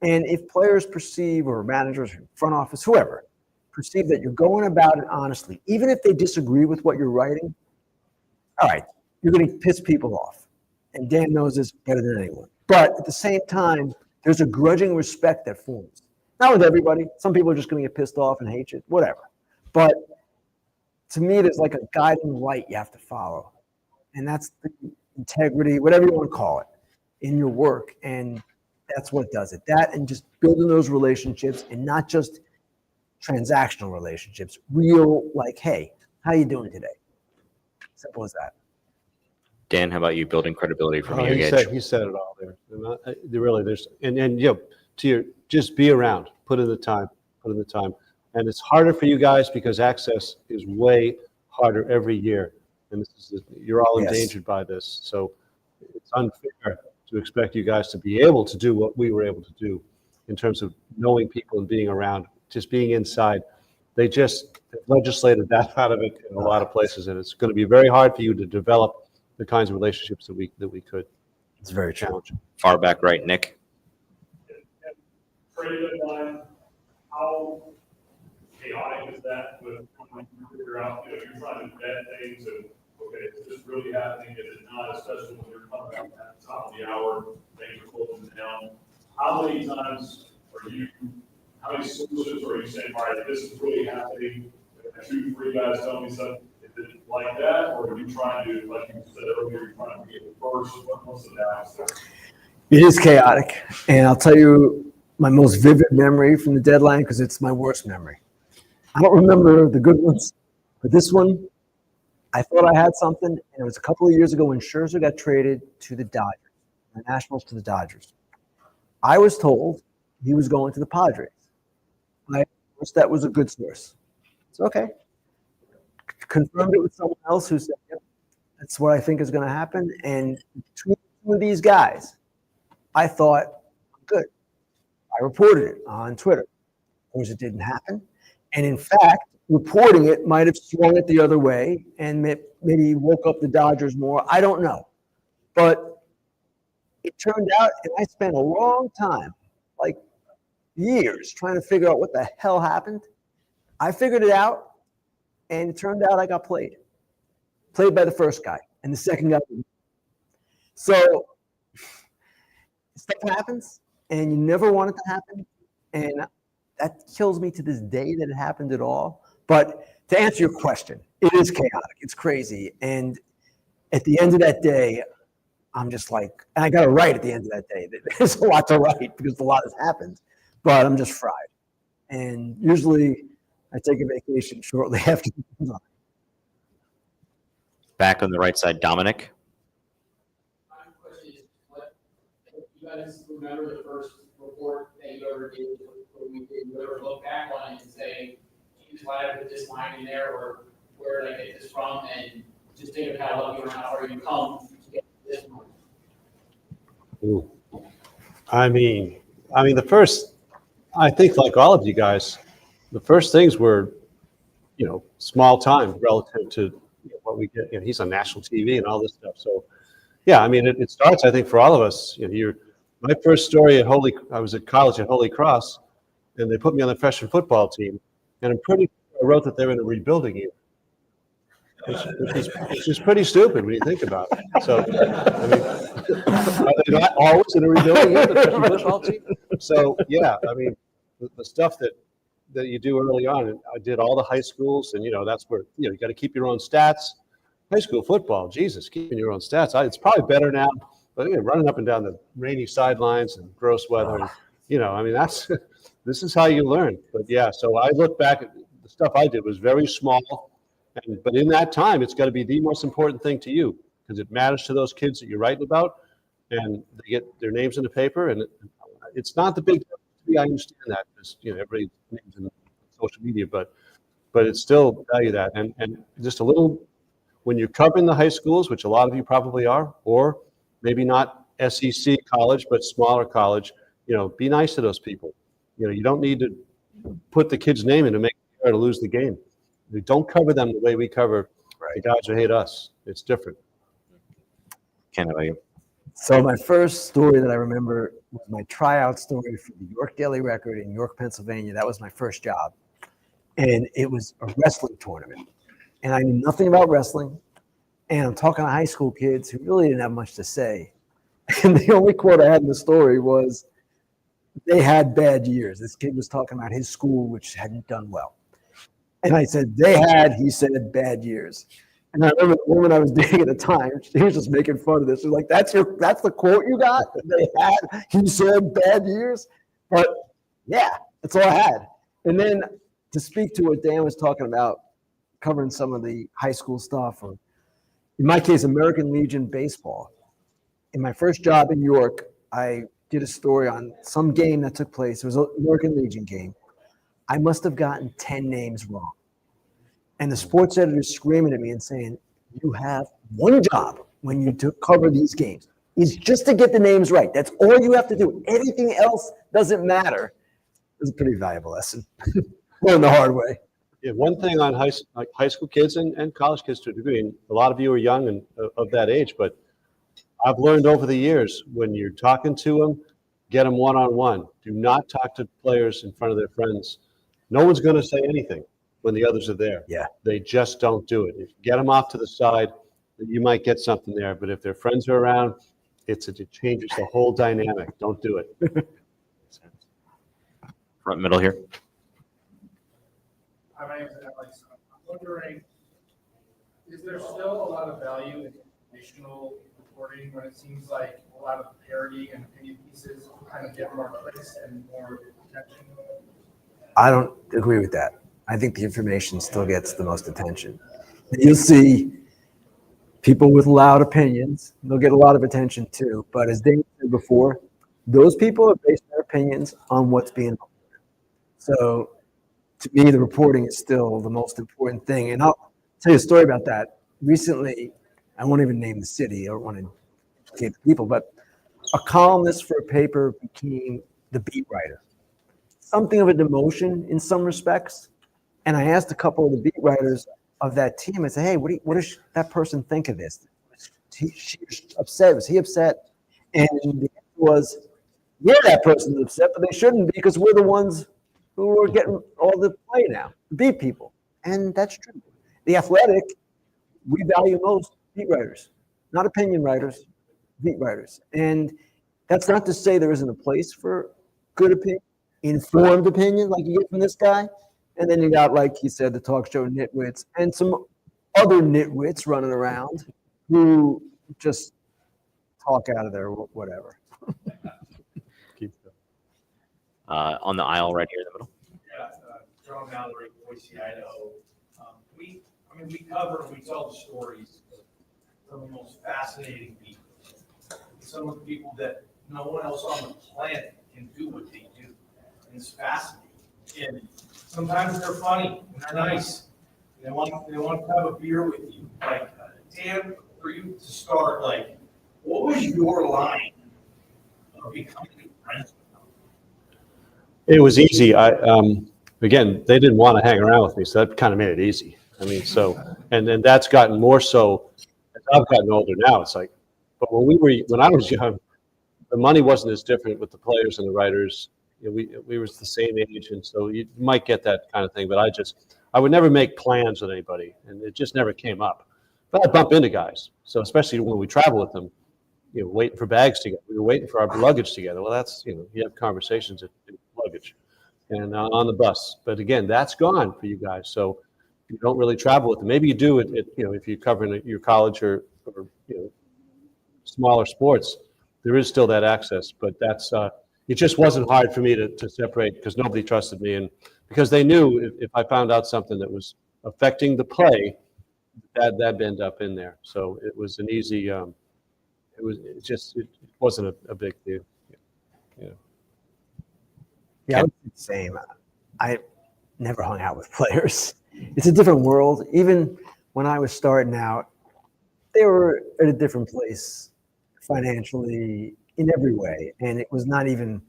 And if players perceive, or managers, or front office, whoever, perceive that you're going about it honestly, even if they disagree with what you're writing, all right, you're going to piss people off. And Dan knows this better than anyone. But at the same time, there's a grudging respect that forms. Not with everybody. Some people are just going to get pissed off and hate you, whatever. But to me, there's like a guiding light you have to follow. And that's the integrity, whatever you want to call it, in your work. And that's what does it. That and just building those relationships, and not just transactional relationships. Real, like, hey, how you doing today? Simple as that. Dan, how about you building credibility from a young He age? said it all there. Just be around, put in the time. And it's harder for you guys because access is way harder every year. And you're all Yes. endangered by this. So it's unfair to expect you guys to be able to do what we were able to do in terms of knowing people and being around, just being inside. They just legislated that out of it in a lot of places. And it's going to be very hard for you to develop the kinds of relationships that we could. It's very challenging. Far back right, Nick. Trade deadline, how chaotic is that with trying to figure out, you're trying to vet things and, okay, is this really happening? Is it not, especially when you're coming out at the top of the hour, things are closing down. How many times how many sources are you saying, all right, this is really happening? 2, 3 guys tell me something. Is it like that? Or are you trying to, like you said earlier, you're trying to get it first? What's the balance there? It is chaotic. And I'll tell you my most vivid memory from the deadline, because it's my worst memory. I don't remember the good ones, but this one, I thought I had something, and it was a couple of years ago when Scherzer got traded to the Dodgers, the Nationals to the Dodgers. I was told he was going to the Padres. I source that was a good source. It's okay. Confirmed it with someone else who said, yep, that's what I think is going to happen. And between two of these guys, I thought, good. I reported it on Twitter. Of course, it didn't happen. And in fact, reporting it might have swung it the other way and maybe woke up the Dodgers more. I don't know. But it turned out, and I spent a long time, like years, trying to figure out what the hell happened. I figured it out, and it turned out I got played by the first guy, and the second guy didn't. So stuff happens, and you never want it to happen, and that kills me to this day that it happened at all. But to answer your question, it is chaotic. It's crazy. And at the end of that day, I'm just like, and I got to write at the end of that day. There's a lot to write because a lot has happened, but I'm just fried. And usually I take a vacation shortly after. Back on the right side, Dominic. My question is, what, you guys remember the first report that you ever did, or you ever look back on it and say, geez, why did I put this line in there, or where did I get this from, and just think of how lucky or how far you come to get this one. Ooh. I mean, the first, I think like all of you guys, the first things were, small time relative to what we get. He's on national TV and all this stuff. So, yeah, I mean, it starts, I think, for all of us. My first story I was at college at Holy Cross, and they put me on the freshman football team, and I'm pretty sure I wrote that they were in a rebuilding year. Which is pretty stupid when you think about it. So, I mean, are they not always in a rebuilding year, the freshman football team? So, yeah, I mean, the stuff that you do early on, and I did all the high schools, and, that's where, you got to keep your own stats. High school football, Jesus, keeping your own stats. It's probably better now, but running up and down the rainy sidelines and gross weather, I mean, this is how you learn. But, yeah, so I look back at the stuff I did was very small. But in that time, it's got to be the most important thing to you because it matters to those kids that you're writing about, and they get their names in the paper. And it's not the big deal to me. I understand that because everybody's names in social media, but it's still value that. And just a little when you're covering the high schools, which a lot of you probably are, or maybe not SEC college but smaller college, be nice to those people. You don't need to put the kid's name in to make it fair to lose the game. We don't cover them the way we cover the guys who hate us. It's different. Ken, how about you? So my first story that I remember was my tryout story for the York Daily Record in York, Pennsylvania. That was my first job. And it was a wrestling tournament. And I knew nothing about wrestling. And I'm talking to high school kids who really didn't have much to say. And the only quote I had in the story was, they had bad years. This kid was talking about his school, which hadn't done well. And I said, he said, bad years. And I remember the woman I was dating at the time, she was just making fun of this. She was like, that's the quote you got? He said bad years? But yeah, that's all I had. And then to speak to what Dan was talking about, covering some of the high school stuff, or in my case, American Legion baseball. In my first job in York, I did a story on some game that took place. It was an American Legion game. I must have gotten 10 names wrong. And the sports editor is screaming at me and saying, you have one job when you cover these games, is just to get the names right. That's all you have to do. Anything else doesn't matter. It was a pretty valuable lesson. Learned the hard way. Yeah, one thing on high school kids and college kids to a degree, and a lot of you are young and of that age, but I've learned over the years, when you're talking to them, get them one-on-one. Do not talk to players in front of their friends. No one's going to say anything when the others are there. Yeah. They just don't do it. If you get them off to the side, you might get something there. But if their friends are around, it changes the whole dynamic. Don't do it. Front middle here. Hi, my name is Alex. I'm wondering, is there still a lot of value in informational reporting when it seems like a lot of parody and opinion pieces kind of get more clicks and more attention? I don't agree with that. I think the information still gets the most attention. You'll see people with loud opinions, they'll get a lot of attention too. But as Dave said before, those people have based their opinions on what's being reported. So to me, the reporting is still the most important thing. And I'll tell you a story about that. Recently, I won't even name the city. I don't want to implicate the people, but a columnist for a paper became the beat writer. Something of a demotion in some respects. And I asked a couple of the beat writers of that team, I said, hey, what does that person think of this? She upset? Was he upset? And the answer was, yeah, that person's upset, but they shouldn't be because we're the ones who are getting all the play now, beat people. And that's true. The Athletic, we value most beat writers, not opinion writers, beat writers. And that's not to say there isn't a place for good opinion, informed opinion like you get from this guy. And then you got, like he said, the talk show nitwits and some other nitwits running around who just talk out of their whatever. On the aisle right here in the middle. Yeah, John Mallory, Boise, Idaho. We cover and we tell the stories of the most fascinating people. Some of the people that no one else on the planet can do what they do. And it's fascinating. And sometimes they're funny and they're nice. They want to have a beer with you. Like, Dan, for you to start, like, what was your line of becoming friends with them? It was easy. Again, they didn't want to hang around with me, so that kind of made it easy. I mean, and then that's gotten more so as I've gotten older now. It's like, but when I was young, the money wasn't as different with the players and the writers. You know, we were the same age, and so you might get that kind of thing. But I would never make plans with anybody, and it just never came up. But I bump into guys, so especially when we travel with them, you know, waiting for bags together. We were waiting for our luggage together. Well, that's, you know, you have conversations at luggage and on the bus. But again, that's gone for you guys. So you don't really travel with them. Maybe you do it, you know, if you're covering your college or you know, smaller sports, there is still that access. But that's it just wasn't hard for me to separate because nobody trusted me, and because they knew if I found out something that was affecting the play, that'd end up in there. So it was an easy. It wasn't a big deal. Yeah. Yeah, I would say the same. I never hung out with players. It's a different world. Even when I was starting out, they were at a different place financially in every way. And it was not even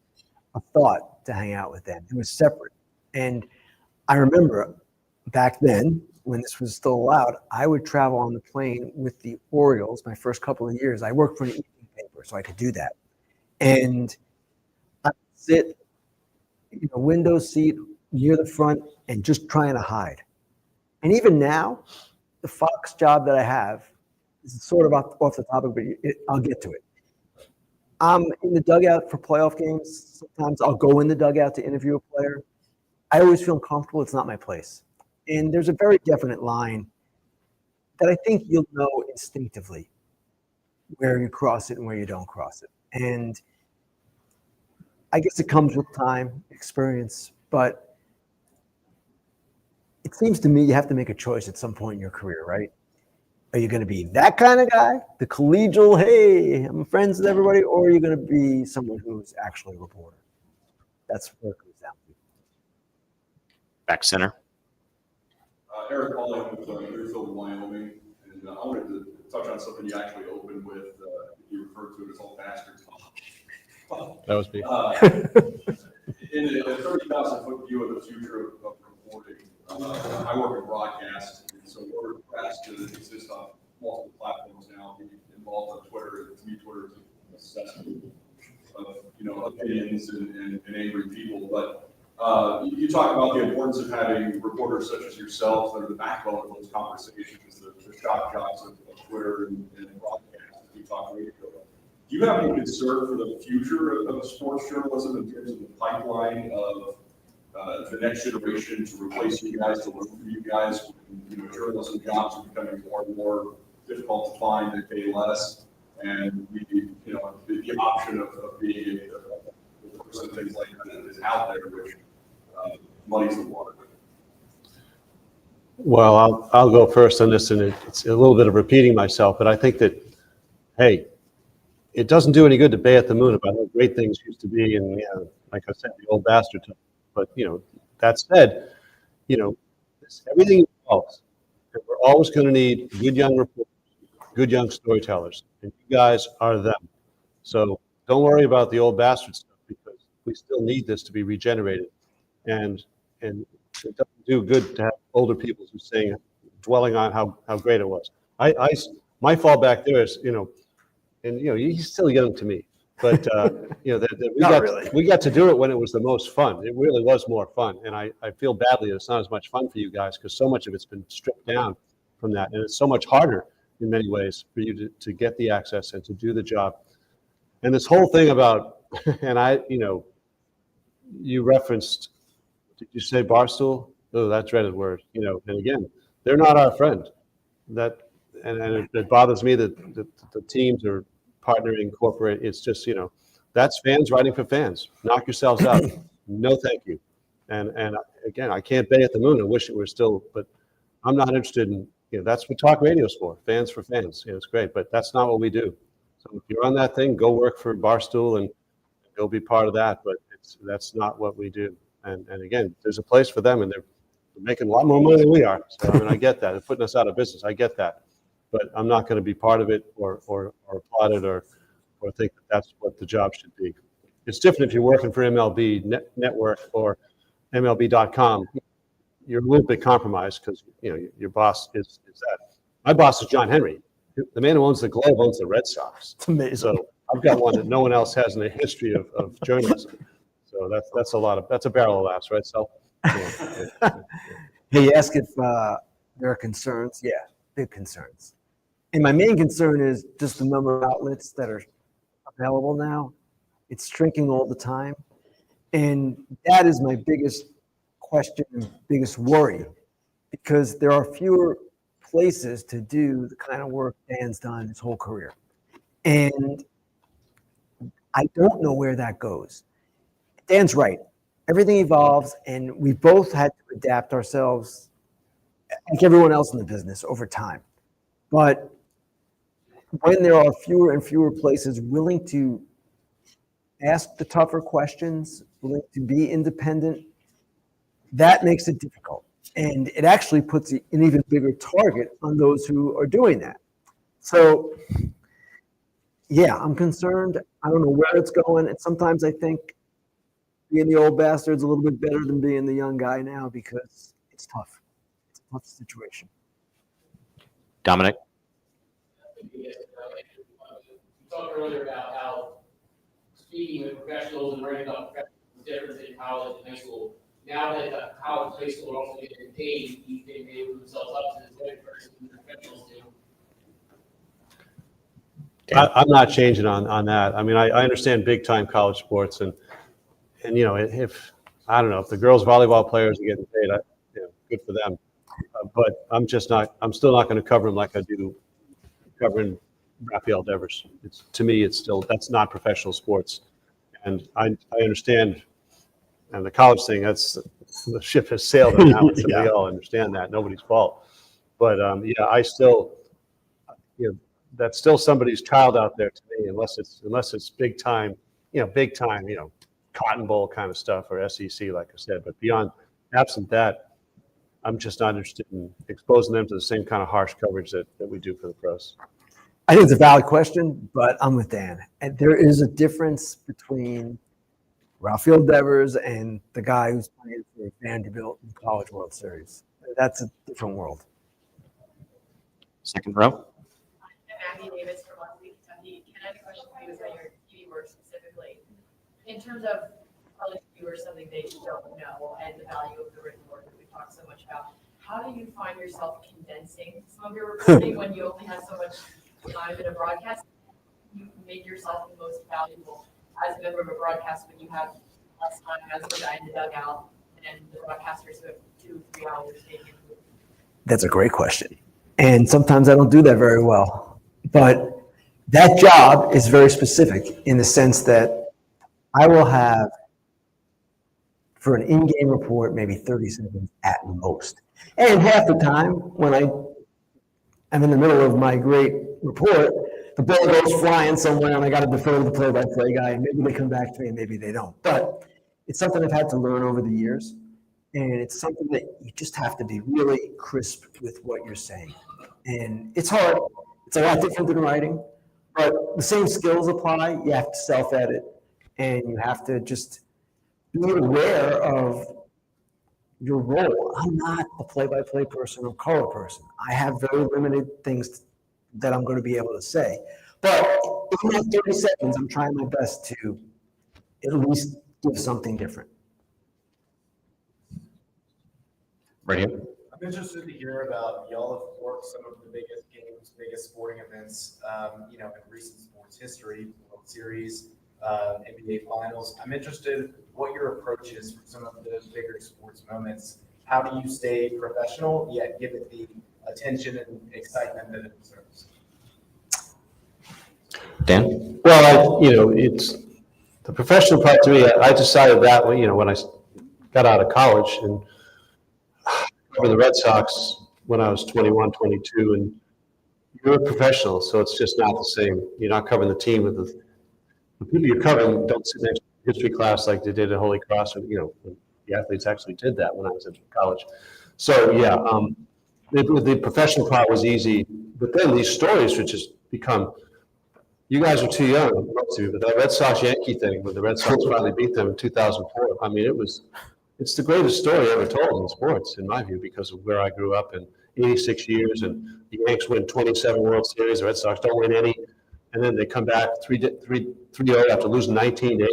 a thought to hang out with them. It was separate. And I remember back then, when this was still allowed, I would travel on the plane with the Orioles my first couple of years. I worked for an evening paper, so I could do that. And I'd sit in a window seat near the front and just trying to hide. And even now, the Fox job that I have is sort of off the topic, but I'll get to it. I'm in the dugout for playoff games. Sometimes I'll go in the dugout to interview a player. I always feel uncomfortable. It's not my place. And there's a very definite line that I think you'll know instinctively where you cross it and where you don't cross it. And I guess it comes with time, experience, but it seems to me you have to make a choice at some point in your career, right? Are you going to be that kind of guy, the collegial, hey, I'm friends with everybody, or are you going to be someone who's actually a reporter? That's what it comes down to. Back center. Eric Pauling with Deerfield, Wyoming, and I wanted to touch on something you actually opened with. You referred to it as all bastards. That was me. In a 30,000-foot view of the future of reporting, I work in broadcast, and so we're asked to exist on multiple platforms now. We're involved on Twitter, and to me, Twitter is a assessment of, you know, opinions and angry people. But you talk about the importance of having reporters such as yourselves that are the backbone of those conversations, the shock jocks of Twitter and broadcast, as we talk radio. Do you have any concern for the future of sports journalism in terms of the pipeline of the next generation to replace you guys, to learn from you guys? You know, journalism jobs are becoming more and more difficult to find, they pay less, and the option of being a person, things like that is out there, which muddies the water. Well, I'll go first on this, and it's a little bit of repeating myself, but I think that, hey, it doesn't do any good to bay at the moon about how great things used to be, and like I said, the old bastard time. But that said, everything evolves. And we're always going to need good young reporters, good young storytellers, and you guys are them. So don't worry about the old bastard stuff because we still need this to be regenerated. And it doesn't do good to have older people who saying, dwelling on how great it was. My fallback there is, and he's still young to me, but that we got to do it when it was the most fun. It really was more fun, and I feel badly that it's not as much fun for you guys because so much of it's been stripped down from that, and it's so much harder in many ways for you to get the access and to do the job. And this whole thing about, and you referenced, did you say Barstool? Oh, that dreaded word, and again, they're not our friend. And it bothers me that the teams are partnering corporate. It's just, that's fans writing for fans. Knock yourselves out. No, thank you. And again, I can't bay at the moon. I wish it were still, but I'm not interested in, that's what talk radio's for. Fans for fans. It's great, but that's not what we do. So if you're on that thing, go work for Barstool and go be part of that. But that's not what we do. And again, there's a place for them, and they're making a lot more money than we are. So I get that. They're putting us out of business. I get that. But I'm not going to be part of it or applaud it or think that that's what the job should be. It's different if you're working for MLB Network or MLB.com. You're a little bit compromised because your boss is that. My boss is John Henry. The man who owns the Globe owns the Red Sox. It's amazing. So I've got one that no one else has in the history of journalism. So that's a barrel of laughs, right, Sal? Hey, you ask if there are concerns. Yeah, big concerns. And my main concern is just the number of outlets that are available now. It's shrinking all the time. And that is my biggest question and biggest worry, because there are fewer places to do the kind of work Dan's done his whole career. And I don't know where that goes. Dan's right. Everything evolves, and we both had to adapt ourselves, like everyone else in the business, over time. But when there are fewer and fewer places willing to ask the tougher questions, willing to be independent, that makes it difficult. And it actually puts an even bigger target on those who are doing that. So, yeah, I'm concerned. I don't know where it's going. And sometimes I think being the old bastard's a little bit better than being the young guy now because it's tough. It's a tough situation. Dominic? You talked earlier about how speaking with professionals and learning about professionals is different in college and high school. Now that the college and high school are also getting paid, you think they move themselves up to this way versus the professionals do. I'm not changing on that. I mean, I understand big time college sports and if I don't know if the girls volleyball players are getting paid, good for them. But I'm still not going to cover them like I do covering Rafael Devers. To me, that's not professional sports. And I understand, and the college thing, the ship has sailed on that one, so we all understand that. Nobody's fault. But I still, that's still somebody's child out there to me, unless it's big time, Cotton Bowl kind of stuff or SEC, like I said. But absent that, I'm just not interested in exposing them to the same kind of harsh coverage that we do for the pros. I think it's a valid question, but I'm with Dan. And there is a difference between Rafael Devers and the guy who's playing for Vanderbilt in the College World Series. That's a different world. Second row. I'm Abby Davis from Lexington, Kentucky. Can I have a question for you about your TV work specifically? In terms of telling viewers something they don't know and the value of the written word that we talked so much about, how do you find yourself condensing some of your reporting when you only have so much time in a broadcast? You make yourself the most valuable as a member of a broadcast when you have less time as the guy in the dugout and the broadcasters who have 2-3 hours taken. That's a great question. And sometimes I don't do that very well. But that job is very specific in the sense that I will have, for an in-game report, maybe 30 seconds at most. And half the time, when I'm in the middle of my great report, the ball goes flying somewhere and I got to defer to the play-by-play guy. And maybe they come back to me and maybe they don't. But it's something I've had to learn over the years. And it's something that you just have to be really crisp with what you're saying. And it's hard. It's a lot different than writing, but the same skills apply. You have to self-edit, and you have to just be aware of your role. I'm not a play-by-play person or color person. I have very limited things that I'm going to be able to say. But in that 30 seconds, I'm trying my best to at least give something different. Right here. I'm interested to hear about y'all have worked some of the biggest games, biggest sporting events, in recent sports history, World Series, NBA Finals. I'm interested what your approach is for some of those bigger sports moments. How do you stay professional yet give it the attention and excitement that it deserves? Dan? Well, it's the professional part to me. I decided that when I got out of college and covered the Red Sox when I was 21, 22, and you're a professional, so it's just not the same. You're not covering the team with the people you're covering don't sit next to history class like they did at Holy Cross, and the athletes actually did that when I was in college. So yeah, the professional part was easy, but then these stories would just become. You guys are too young, most of you, but that Red Sox Yankee thing, when the Red Sox finally beat them in 2004, I mean, it's the greatest story ever told in sports, in my view, because of where I grew up in 86 years, and the Yanks win 27 World Series, the Red Sox don't win any, and then they come back 3-0 after losing 19-8,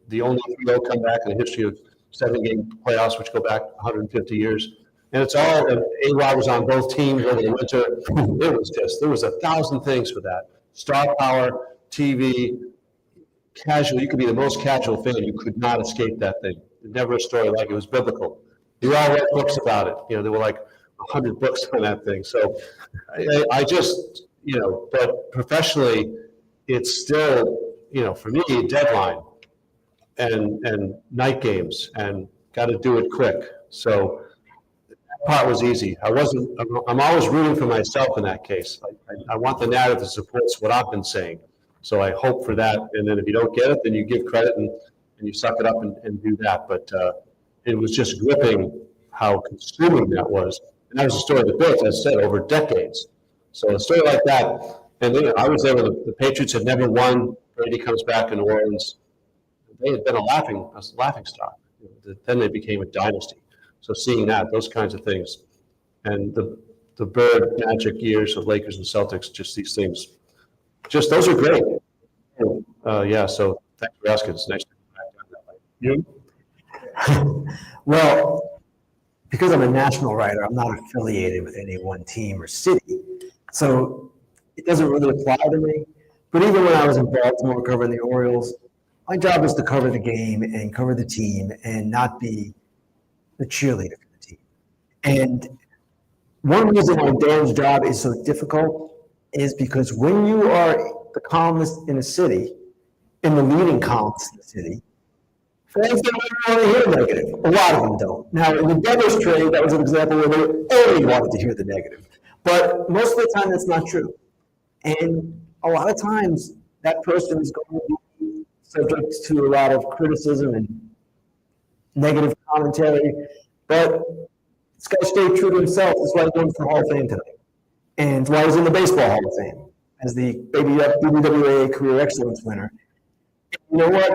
the only 3-0 comeback in the history of 7-game playoffs, which go back 150 years. And it's all, and A-Rod was on both teams over the winter. It was just, there was 1,000 things for that. Star power, TV, casual, you could be the most casual fan, you could not escape that thing. Never a story like it was biblical. We all read books about it. There were like 100 books on that thing. So I just, but professionally, it's still, for me, a deadline and night games and got to do it quick. So that part was easy. I'm always rooting for myself in that case. I want the narrative that supports what I've been saying. So I hope for that. And then if you don't get it, then you give credit and you suck it up and do that. But it was just gripping how consuming that was. And that was a story that built, as I said, over decades. So a story like that, and I was there when the Patriots had never won. Brady comes back in New Orleans. They had been a laughing stock. Then they became a dynasty. So seeing that, those kinds of things, and the Bird Magic years of Lakers and Celtics, just these things, just those are great. Yeah, so thanks for asking. It's nice to be back down that way. You? Well, because I'm a national writer, I'm not affiliated with any one team or city. So it doesn't really apply to me. But even when I was in Baltimore covering the Orioles, my job was to cover the game and cover the team and not be the cheerleader for the team. And one reason why Dan's job is so difficult is because when you are the columnist in a city, in the leading columnist in the city, fans don't want to hear negative. A lot of them don't. Now, in the Devils trade, that was an example where they only wanted to hear the negative. But most of the time, that's not true. And a lot of times, that person is going to be subject to a lot of criticism and negative commentary. But this guy stayed true to himself. That's why he's going to the Hall of Fame tonight. And that's why he's in the Baseball Hall of Fame as the BBWA Career Excellence winner. You know what?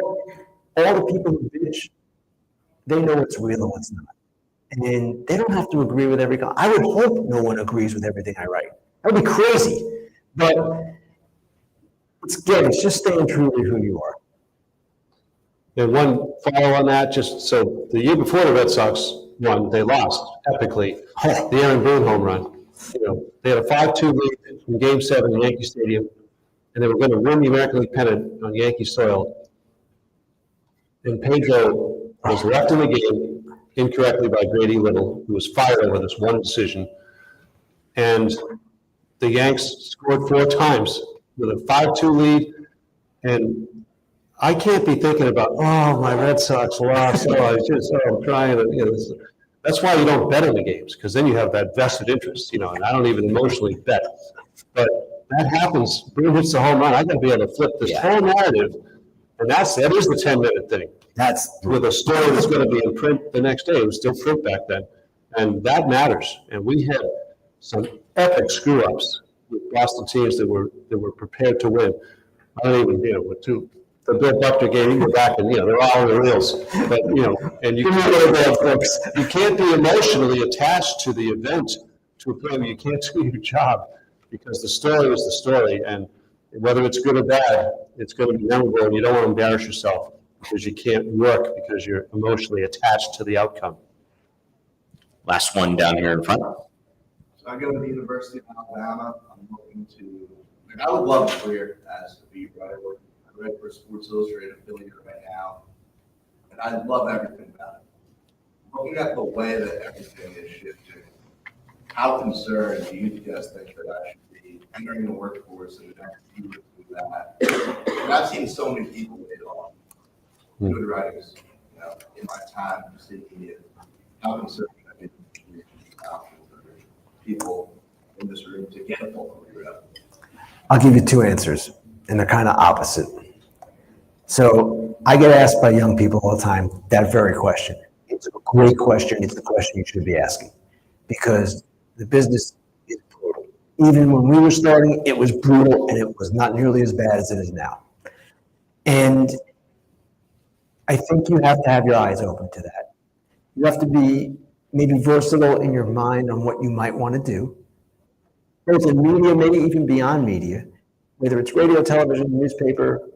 All the people who bitch, they know what's real and what's not. And they don't have to agree with every comment. I would hope no one agrees with everything I write. That would be crazy. But it's just staying true to who you are. And one follow on that, just so the year before the Red Sox won, they lost epically. The Aaron Boone home run. They had a 5-2 lead in Game 7 in Yankee Stadium, and they were going to win the American League pennant on Yankee soil. And Pedro was left in the game incorrectly by Grady Little, who was fired over this one decision. And the Yanks scored 4 times with a 5-2 lead. And I can't be thinking about, my Red Sox lost. I'm trying to, that's why you don't bet in the games, because then you have that vested interest, and I don't even emotionally bet. But that happens. Boone hits the home run. I got to be able to flip this whole narrative And that is the 10-minute thing. That's With a story that's going to be in print the next day. It was still print back then. And that matters. And we had some epic screw-ups with Boston teams that were prepared to win. I don't even, with the Bill Buckner game, you go back and, they're all on the reels. But, and you can't be emotionally attached to the event to a point where you can't do your job, because the story is the story. And whether it's good or bad, it's going to be memorable, and you don't want to embarrass yourself because you can't work because you're emotionally attached to the outcome. Last one down here in front. So I go to the University of Alabama. I'm looking to, I would love a career as a beat writer. I write for Sports Illustrated affiliate right now, and I love everything about it. Looking at the way that everything is shifting, how concerned do you guys think that I should be entering the workforce in the next few years with that? And I've seen so many people laid off. Good writers, in my time seeking it. How concerned have been people in this room to get a full career out? I'll give you two answers, and they're kind of opposite. So I get asked by young people all the time that very question. It's a great question. It's the question you should be asking, because the business is brutal. Even when we were starting, it was brutal, and it was not nearly as bad as it is now. And I think you have to have your eyes open to that. You have to be maybe versatile in your mind on what you might want to do, both in media, maybe even beyond media, whether it's radio, television, newspaper,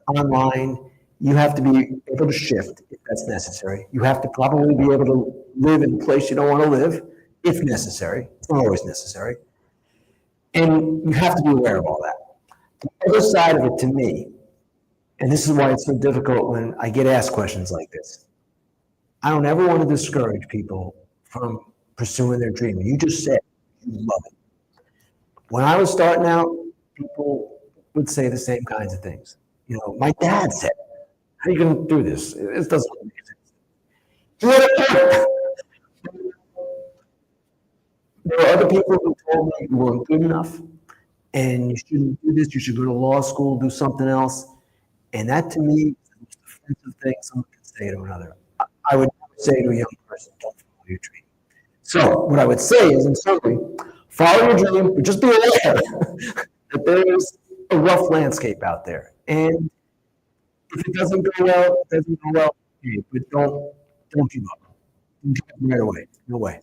online. You have to be able to shift if that's necessary. You have to probably be able to live in a place you don't want to live if necessary. It's not always necessary. And you have to be aware of all that. The other side of it to me, and this is why it's so difficult when I get asked questions like this, I don't ever want to discourage people from pursuing their dream. You just said you love it. When I was starting out, people would say the same kinds of things. My dad said, how are you going to do this? This doesn't make sense. There were other people who told me you weren't good enough and you shouldn't do this. You should go to law school, do something else. And that to me is the most offensive thing someone can say to another. I would say to a young person, don't follow your dream. So what I would say is, in summary, follow your dream, but just be aware that there is a rough landscape out there. And if it doesn't go well, it doesn't go well. But don't give up. Don't give up right away. No way.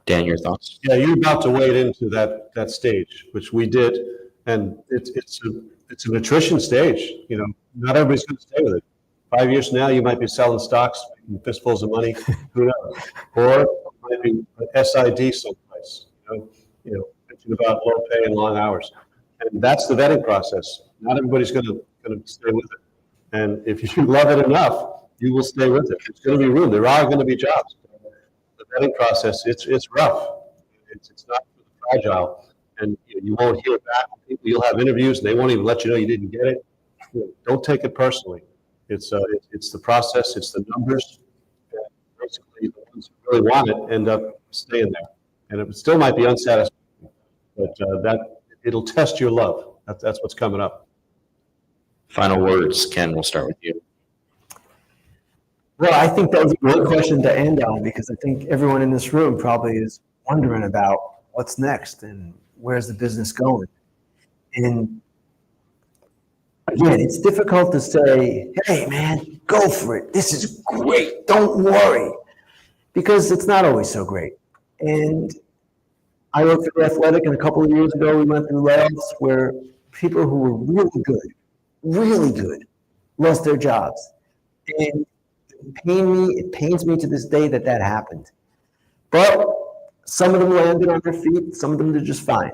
Dan, your thoughts? Yeah, you're about to wade into that stage, which we did, and it's an attrition stage. Not everybody's going to stay with it. 5 years from now, you might be selling stocks, making fistfuls of money. Who knows? Or it might be an SID someplace. Thinking about low pay and long hours, and that's the vetting process. Not everybody's going to stay with it, and if you love it enough, you will stay with it. There's going to be room. There are going to be jobs. The vetting process, it's rough. It's not for the fragile, and you won't hear back from people. You'll have interviews, and they won't even let you know you didn't get it. Don't take it personally. It's the process. It's the numbers. And basically, the ones who really want it end up staying there, and it still might be unsatisfying, but it'll test your love. That's what's coming up. Final words, Ken. We'll start with you. Well, I think that was a great question to end on, because I think everyone in this room probably is wondering about what's next and where's the business going. And again, it's difficult to say, hey, man, go for it. This is great. Don't worry, because it's not always so great. And I worked for The Athletic, and a couple of years ago, we went through layoffs where people who were really good, lost their jobs. And it pains me to this day that happened. But some of them landed on their feet, some of them did just fine.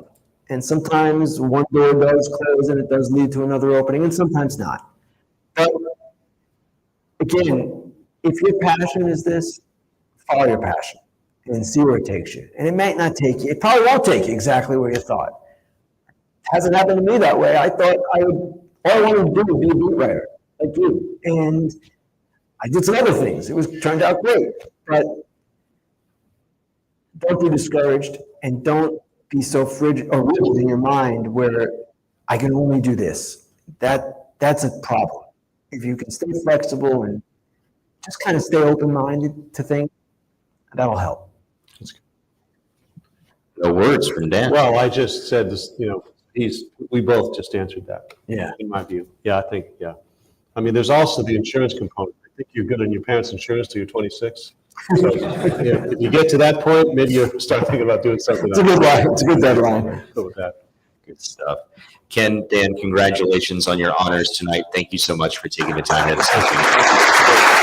And sometimes one door does close and it does lead to another opening, and sometimes not. But again, if your passion is this, follow your passion and see where it takes you. And it might not take you, it probably won't take you exactly where you thought. It hasn't happened to me that way. I thought all I wanted to do was be a beat writer, like you. And I did some other things. It turned out great. But don't be discouraged, and don't be so frigid or rigid in your mind where I can only do this. That that's a problem. If you can stay flexible and just kind of stay open-minded to things, that'll help. No words from Dan. Well, I just said this, we both just answered that. Yeah. In my view. Yeah, I think, yeah. I mean, there's also the insurance component. I think you're good on your parents' insurance till you're 26. So if you get to that point, maybe you start thinking about doing something It's else. a good line. It's a good deadline. Go with that. Good stuff. Ken, Dan, congratulations on your honors tonight. Thank you so much for taking the time to discuss.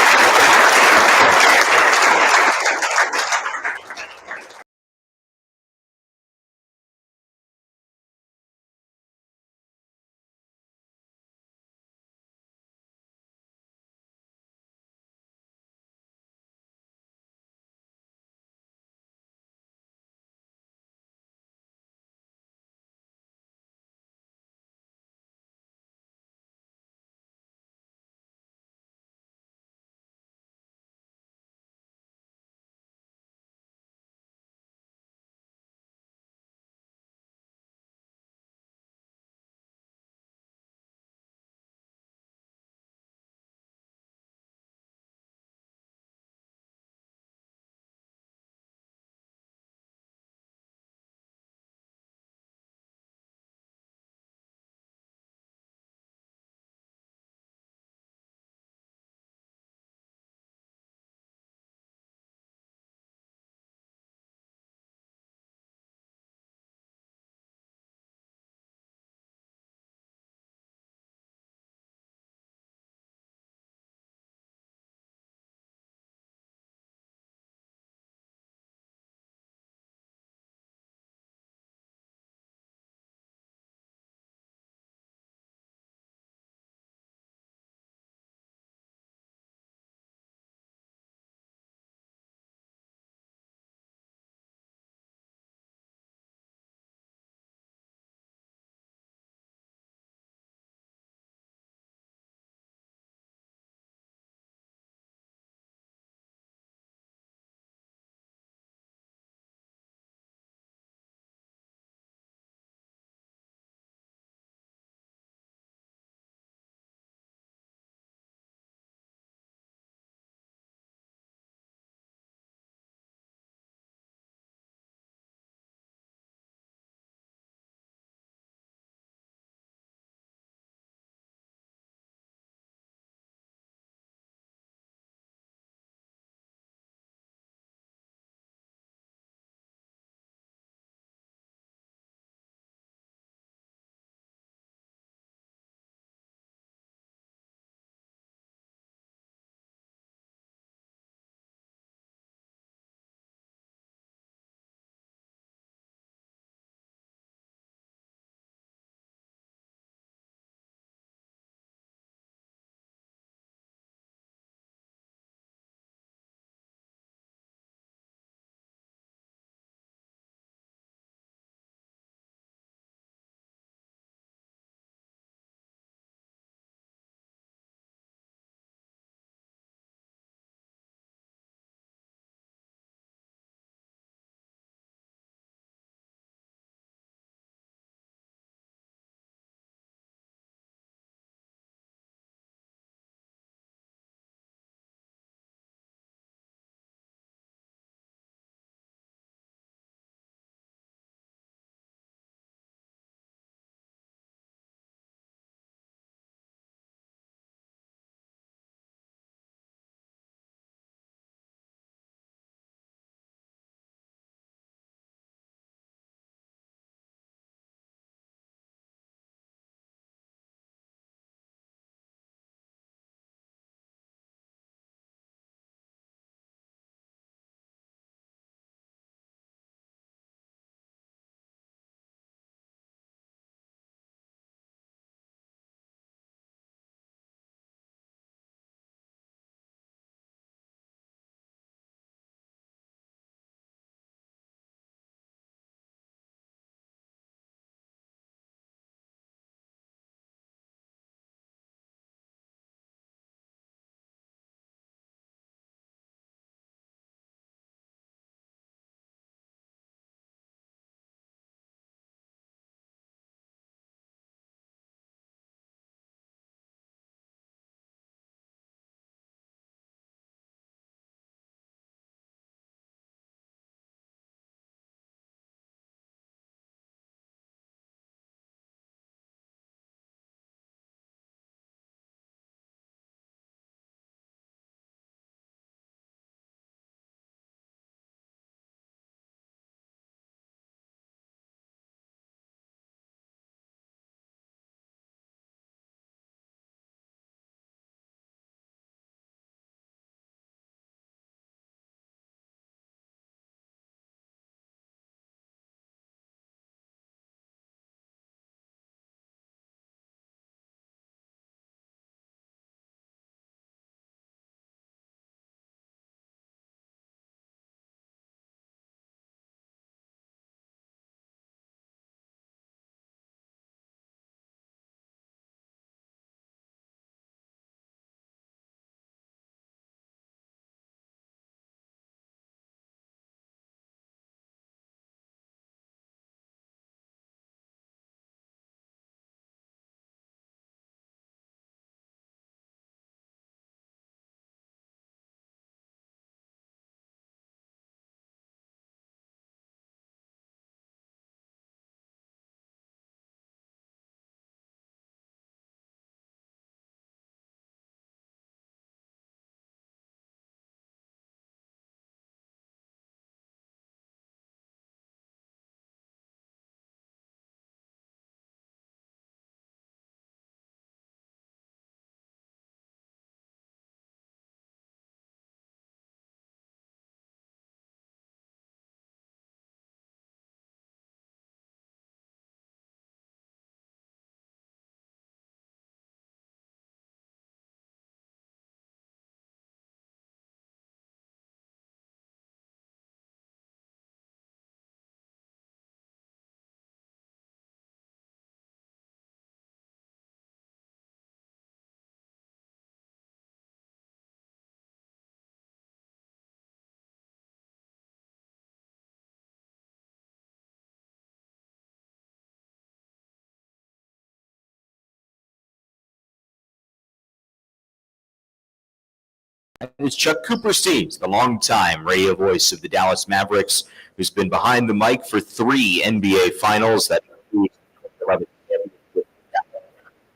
It's Chuck Cooperstein, the longtime radio voice of the Dallas Mavericks, who's been behind the mic for 3 NBA finals. That includes 11 championships.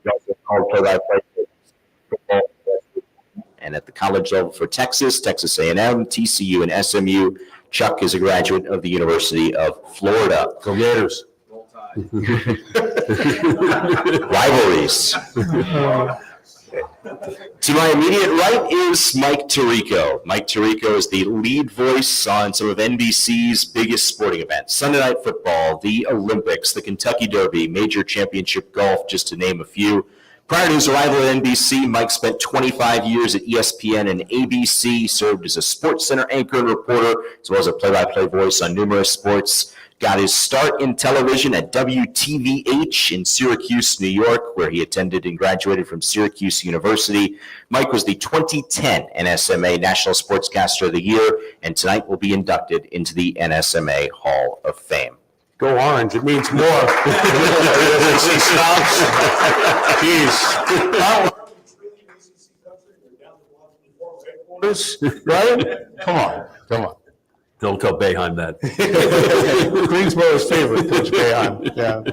He also called play-by-play football and at the college level for Texas, Texas A&M, TCU, and SMU. Chuck is a graduate of the University of Florida. Go Gators. Rivalries. To my immediate right is Mike Tirico. Mike Tirico is the lead voice on some of NBC's biggest sporting events: Sunday Night Football, the Olympics, the Kentucky Derby, Major Championship Golf, just to name a few. Prior to his arrival at NBC, Mike spent 25 years at ESPN and ABC, served as a SportsCenter anchor and reporter, as well as a play-by-play voice on numerous sports. Got his start in television at WTVH in Syracuse, New York, where he attended and graduated from Syracuse University. Mike was the 2010 NSMA National Sportscaster of the Year, and tonight will be inducted into the NSMA Hall of Fame. Go Orange. It means more. Jeez. Right? Come on. Don't tell Boeheim that. Greensboro's favorite, Coach Boeheim. Yeah.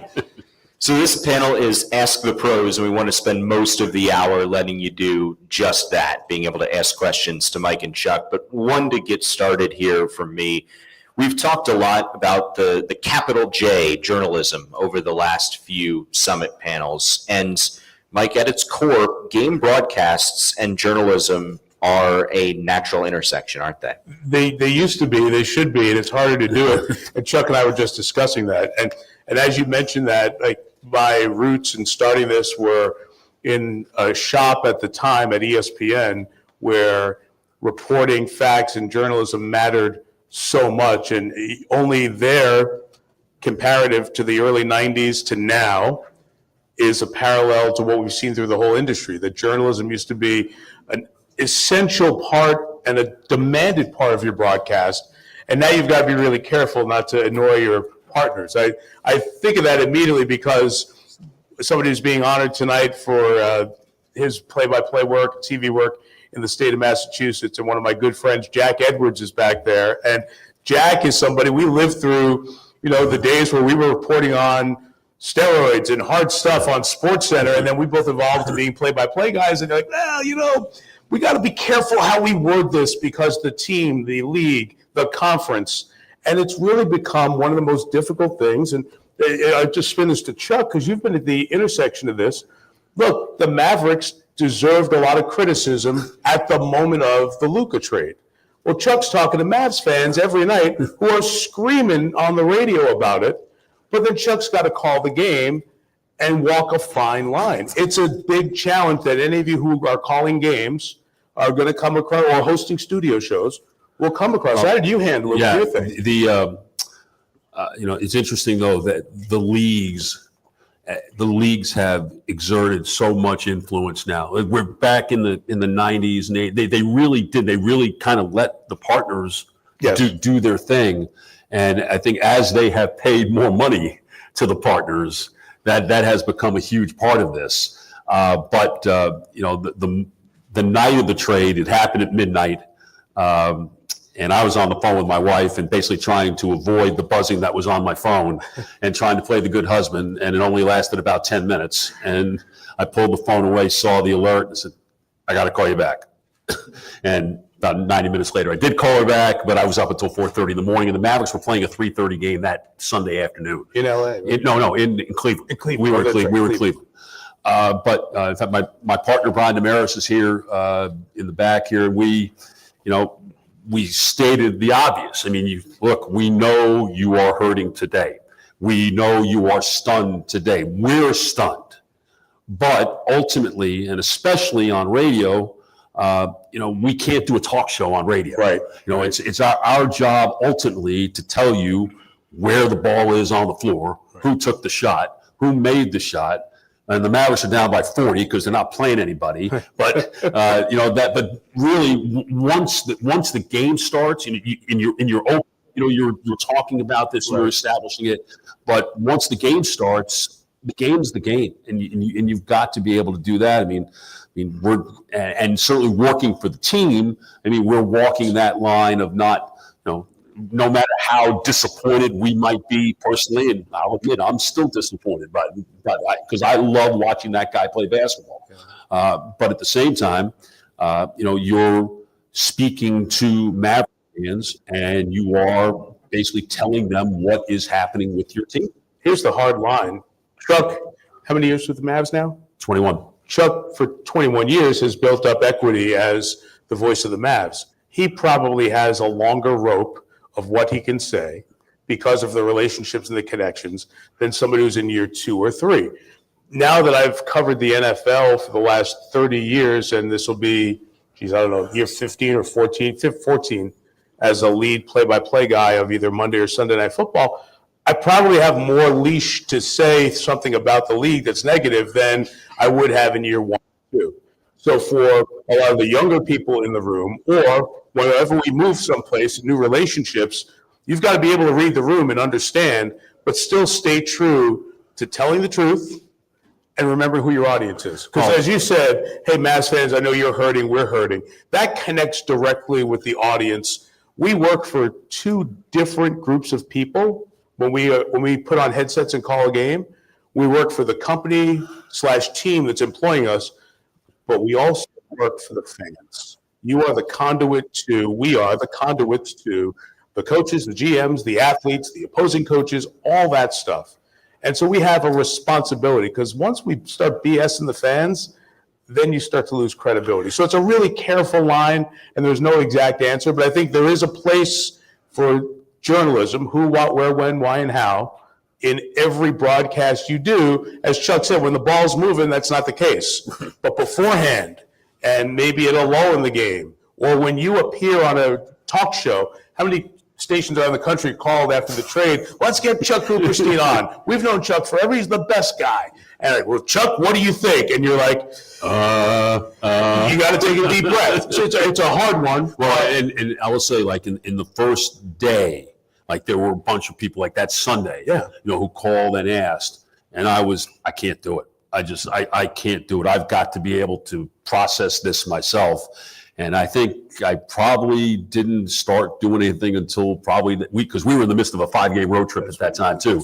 So this panel is Ask the Pros, and we want to spend most of the hour letting you do just that, being able to ask questions to Mike and Chuck. But one to get started here from me. We've talked a lot about the capital J journalism over the last few summit panels. And Mike, at its core, game broadcasts and journalism are a natural intersection, aren't they? They used to be, they should be, and it's harder to do it. And Chuck and I were just discussing that. And as you mentioned that, like, my roots in starting this were in a shop at the time at ESPN where reporting, facts, and journalism mattered so much. And only there, comparative to the early 90s to now, is a parallel to what we've seen through the whole industry. That journalism used to be an essential part and a demanded part of your broadcast. And now you've got to be really careful not to annoy your partners. I think of that immediately because somebody who's being honored tonight for his play-by-play work, TV work in the state of Massachusetts, and one of my good friends, Jack Edwards, is back there. And Jack is somebody we lived through, the days where we were reporting on steroids and hard stuff on SportsCenter, and then we both evolved to being play-by-play guys. And they're like, well, we got to be careful how we word this because the team, the league, the conference, and it's really become one of the most difficult things. And I just spin this to Chuck because you've been at the intersection of this. Look, the Mavericks deserved a lot of criticism at the moment of the Luka trade. Well, Chuck's talking to Mavs fans every night who are screaming on the radio about it, but then Chuck's got to call the game and walk a fine line. It's a big challenge that any of you who are calling games are going to come across, or hosting studio shows will come across. How did you handle it? Yeah, What do you think? it's interesting though that the leagues have exerted so much influence now. We're back in the 90s, and they really did. They really kind of let the partners do their thing. And I think as they have paid more money to the partners, that has become a huge part of this. But the night of the trade, it happened at midnight. And I was on the phone with my wife and basically trying to avoid the buzzing that was on my phone and trying to play the good husband. And it only lasted about 10 minutes. And I pulled the phone away, saw the alert, and said, I got to call you back. And about 90 minutes later, I did call her back, but I was up until 4:30 in the morning. And the Mavericks were playing a 3:30 game that Sunday afternoon. In LA? Right? In Cleveland. In Cleveland. We were in Cleveland. But in fact, my partner, Brian Damaris, is here in the back here. We stated the obvious. I mean, look, we know you are hurting today. We know you are stunned today. We're stunned. But ultimately, and especially on radio, we can't do a talk show on radio. Right. It's our job ultimately to tell you where the ball is on the floor, who took the shot, who made the shot. And the Mavericks are down by 40 because they're not playing anybody. But but really, once the game starts, and you're talking about this, you're establishing it. But once the game starts, the game's the game, and you've got to be able to do that. I mean, mean, and certainly working for the team. I mean, we're walking that line of not, no matter how disappointed we might be personally, and I'll admit I'm still disappointed, because I love watching that guy play basketball. But at the same time, you're speaking to Maverick fans, and you are basically telling them what is happening with your team. Here's the hard line. Chuck, how many years with the Mavs now? 21. Chuck, for 21 years, has built up equity as the voice of the Mavs. He probably has a longer rope of what he can say because of the relationships and the connections than somebody who's in year 2 or 3. Now that I've covered the NFL for the last 30 years, and this will be, I don't know, year 15 or 14 as a lead play-by-play guy of either Monday or Sunday Night Football, I probably have more leash to say something about the league that's negative than I would have in year 1 or 2. So for a lot of the younger people in the room, or whenever we move someplace, new relationships, you've got to be able to read the room and understand, but still stay true to telling the truth and remember who your audience is. Because as you said, hey, Mavs fans, I know you're hurting, we're hurting. That connects directly with the audience. We work for 2 different groups of people when we put on headsets and call a game. We work for the company/team that's employing us, but we also work for the fans. We are the conduit to the coaches, the GMs, the athletes, the opposing coaches, all that stuff. And so we have a responsibility, because once we start BSing the fans, then you start to lose credibility. So it's a really careful line, and there's no exact answer, but I think there is a place for journalism, who, what, where, when, why, and how, in every broadcast you do. As Chuck said, when the ball's moving, that's not the case. But beforehand, and maybe at a lull in the game, or when you appear on a talk show, how many stations around the country called after the trade, let's get Chuck Cooperstein on. We've known Chuck forever. He's the best guy. And like, well, Chuck, what do you think? And you're like, you got to take a deep breath. So it's a hard one. Well, and I will say, like in the first day, like there were a bunch of people like that Sunday, who called and asked, and I can't do it. I can't do it. I've got to be able to process this myself. And I think I probably didn't start doing anything until probably the week, because we were in the midst of a 5-game road trip at that time too.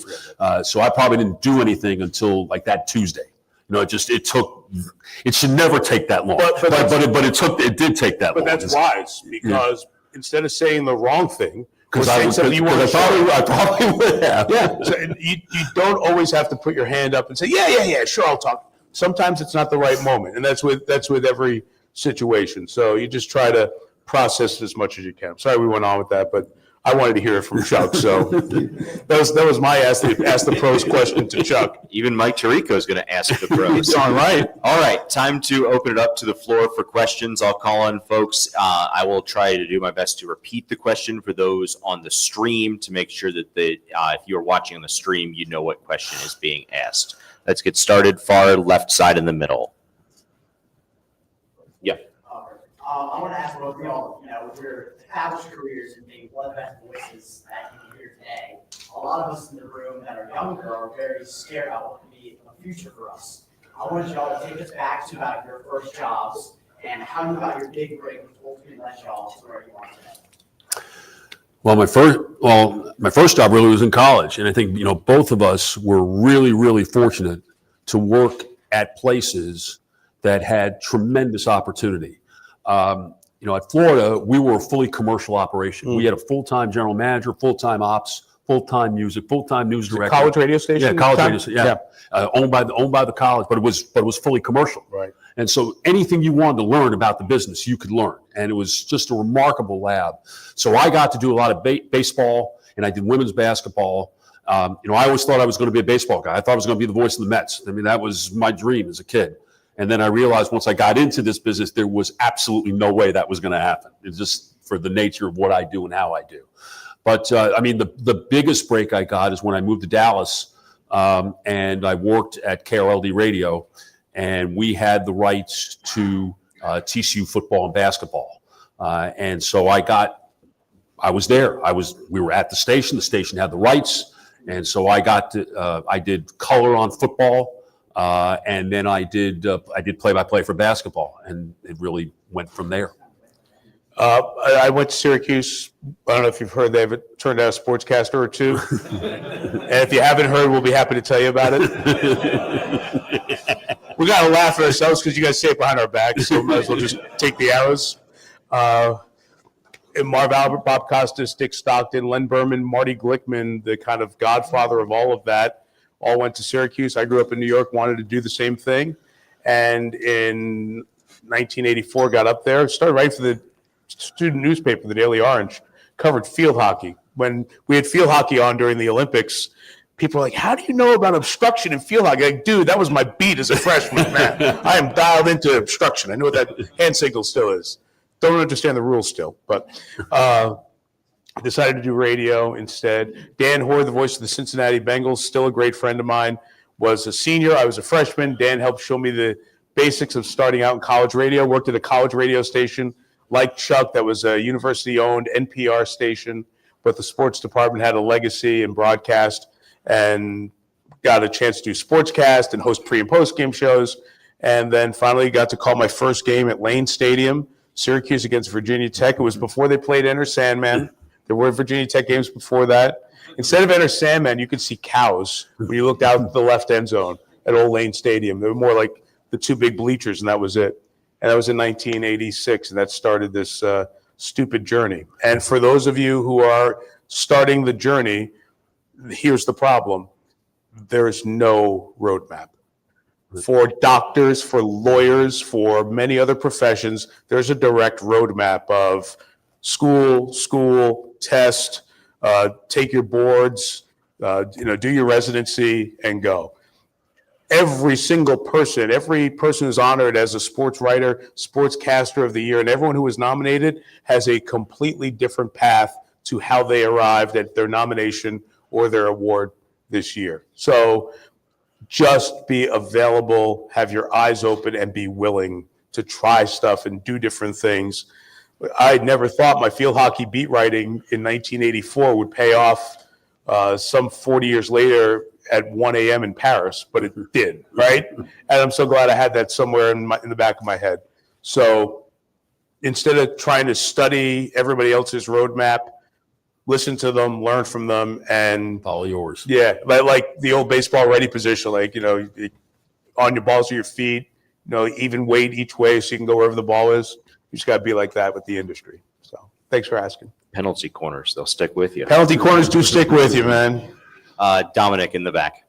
So I probably didn't do anything until like that Tuesday. It should never take that long. But it did take that long. But that's wise, because instead of saying the wrong thing, because I probably would have. Yeah. So you don't always have to put your hand up and say, yeah, sure, I'll talk. Sometimes it's not the right moment, and that's with every situation. So you just try to process it as much as you can. Sorry we went on with that, but I wanted to hear it from Chuck. So that was my ask the pros question to Chuck. Even Mike Tirico is going to ask the pros. All right. All right. Time to open it up to the floor for questions. I'll call on folks. I will try to do my best to repeat the question for those on the stream to make sure that if you're watching on the stream, you know what question is being asked. Let's get started. Far left side in the middle. Yeah. I want to ask both of y'all, with your established careers and being one of the best voices that you can hear today, a lot of us in the room that are younger are very scared about what can be a future for us. I want y'all to take us back to about your first jobs and how you got your big break, which ultimately led y'all to where you are today. Well, my first job really was in college, and I think both of us were really, really fortunate to work at places that had tremendous opportunity. At Florida, we were a fully commercial operation. We had a full-time general manager, full-time ops, full-time music, full-time news director. College radio station? Yeah, college radio station. Yeah. Owned by the college, but it was fully commercial. Right. And so anything you wanted to learn about the business, you could learn. And it was just a remarkable lab. So I got to do a lot of baseball, and I did women's basketball. I always thought I was going to be a baseball guy. I thought I was going to be the voice of the Mets. I mean, that was my dream as a kid. And then I realized once I got into this business, there was absolutely no way that was going to happen. It's just for the nature of what I do and how I do. But the biggest break I got is when I moved to Dallas, and I worked at KRLD Radio, and we had the rights to TCU football and basketball. And so I was there. We were at the station. The station had the rights. And so I did color on football. And then I did play-by-play for basketball, and it really went from there. I went to Syracuse. I don't know if you've heard, they've turned out a sportscaster or two. And if you haven't heard, we'll be happy to tell you about it. We got to laugh at ourselves because you guys say it behind our backs, so we might as well just take the arrows. And Marv Albert, Bob Costas, Dick Stockton, Len Berman, Marty Glickman, the kind of godfather of all of that, all went to Syracuse. I grew up in New York, wanted to do the same thing. And in 1984, got up there, started writing for the student newspaper, the Daily Orange, covered field hockey. When we had field hockey on during the Olympics, people were like, how do you know about obstruction in field hockey? Like, dude, that was my beat as a freshman, man. I am dialed into obstruction. I know what that hand signal still is. Don't understand the rules still, but decided to do radio instead. Dan Hoare, the voice of the Cincinnati Bengals, still a great friend of mine, was a senior. I was a freshman. Dan helped show me the basics of starting out in college radio, worked at a college radio station like Chuck that was a university-owned NPR station, but the sports department had a legacy in broadcast, and got a chance to do sportscast and host pre- and post-game shows, and then finally got to call my first game at Lane Stadium, Syracuse against Virginia Tech. It was before they played Enter Sandman. There were Virginia Tech games before that. Instead of Enter Sandman, you could see cows when you looked out the left end zone at Old Lane Stadium. They were more like the two big bleachers, and that was it. And that was in 1986, and that started this stupid journey. And for those of you who are starting the journey, here's the problem. There is no roadmap. For doctors, for lawyers, for many other professions, there's a direct roadmap of school, test, take your boards, do your residency, and go. Every single person, every person who's honored as a sports writer, sportscaster of the year, and everyone who was nominated has a completely different path to how they arrived at their nomination or their award this year. So just be available, have your eyes open, and be willing to try stuff and do different things. I never thought my field hockey beat writing in 1984 would pay off some 40 years later at 1 a.m. in Paris, but it did, right? And I'm so glad I had that somewhere in the back of my head. So instead of trying to study everybody else's roadmap, listen to them, learn from them, and follow yours. Yeah, like the old baseball ready position, on your balls or your feet, even weight each way so you can go wherever the ball is. You just got to be like that with the industry. So thanks for asking. Penalty corners, they'll stick with you. Penalty corners do stick with you, man. Dominic in the back.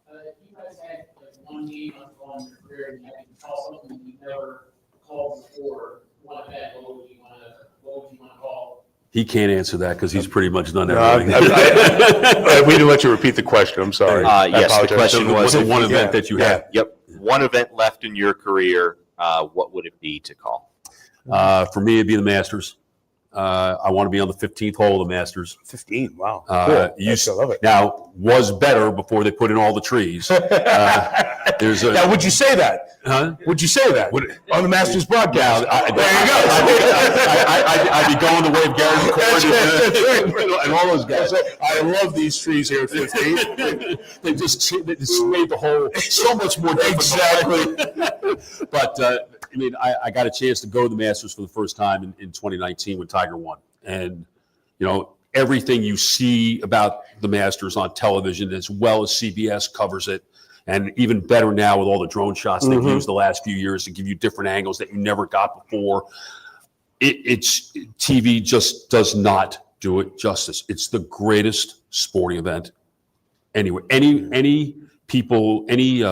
You guys had one game on your career, and you had to call something you never called before. What would you want to call? He can't answer that because he's pretty much done No, everything. we didn't let you repeat the question. I'm sorry. Yes, the question was the one event that you had. Yep. One event left in your career. What would it be to call? For me, it'd be the Masters. I want to be on the 15th hole of the Masters. 15, wow. Cool. I love it. Now, was better before they put in all the trees. Now, would you say that? Huh? Would you say that on the Masters broadcast? There you go. I'd be going the way of Gary McCord and all those guys. I love these trees here at 15. They just made the hole so much more difficult. Exactly. But I got a chance to go to the Masters for the first time in 2019 when Tiger won. And, everything you see about the Masters on television, as well as CBS covers it, and even better now with all the drone shots they've used the last few years to give you different angles that you never got before. It's TV just does not do it justice. It's the greatest sporting event anywhere. Any people, any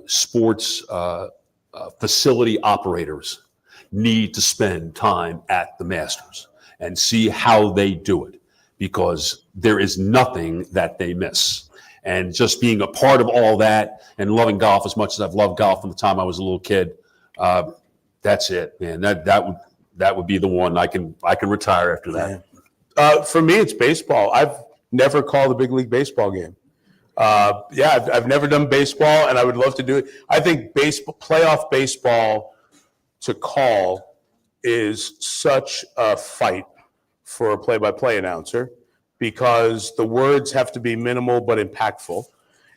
sports facility operators need to spend time at the Masters and see how they do it, because there is nothing that they miss. And just being a part of all that and loving golf as much as I've loved golf from the time I was a little kid, that's it, man. That would be the one. I can retire after that. For me, it's baseball. I've never called a big league baseball game. I've never done baseball, and I would love to do it. I think playoff baseball to call is such a fight for a play-by-play announcer, because the words have to be minimal but impactful.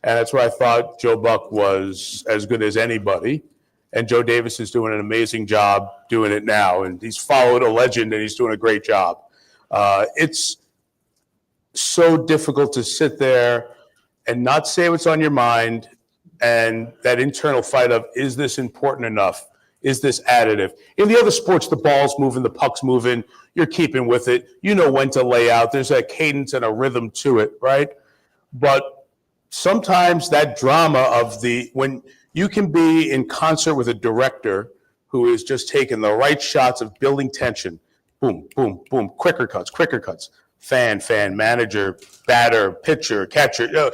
And that's where I thought Joe Buck was as good as anybody. And Joe Davis is doing an amazing job doing it now. And he's followed a legend, and he's doing a great job. It's so difficult to sit there and not say what's on your mind, and that internal fight of, is this important enough? Is this additive? In the other sports, the ball's moving, the puck's moving, you're keeping with it. You know when to lay out. There's a cadence and a rhythm to it, right? But sometimes that drama of when you can be in concert with a director who is just taking the right shots of building tension, boom, boom, boom, quicker cuts, fan, manager, batter, pitcher, catcher.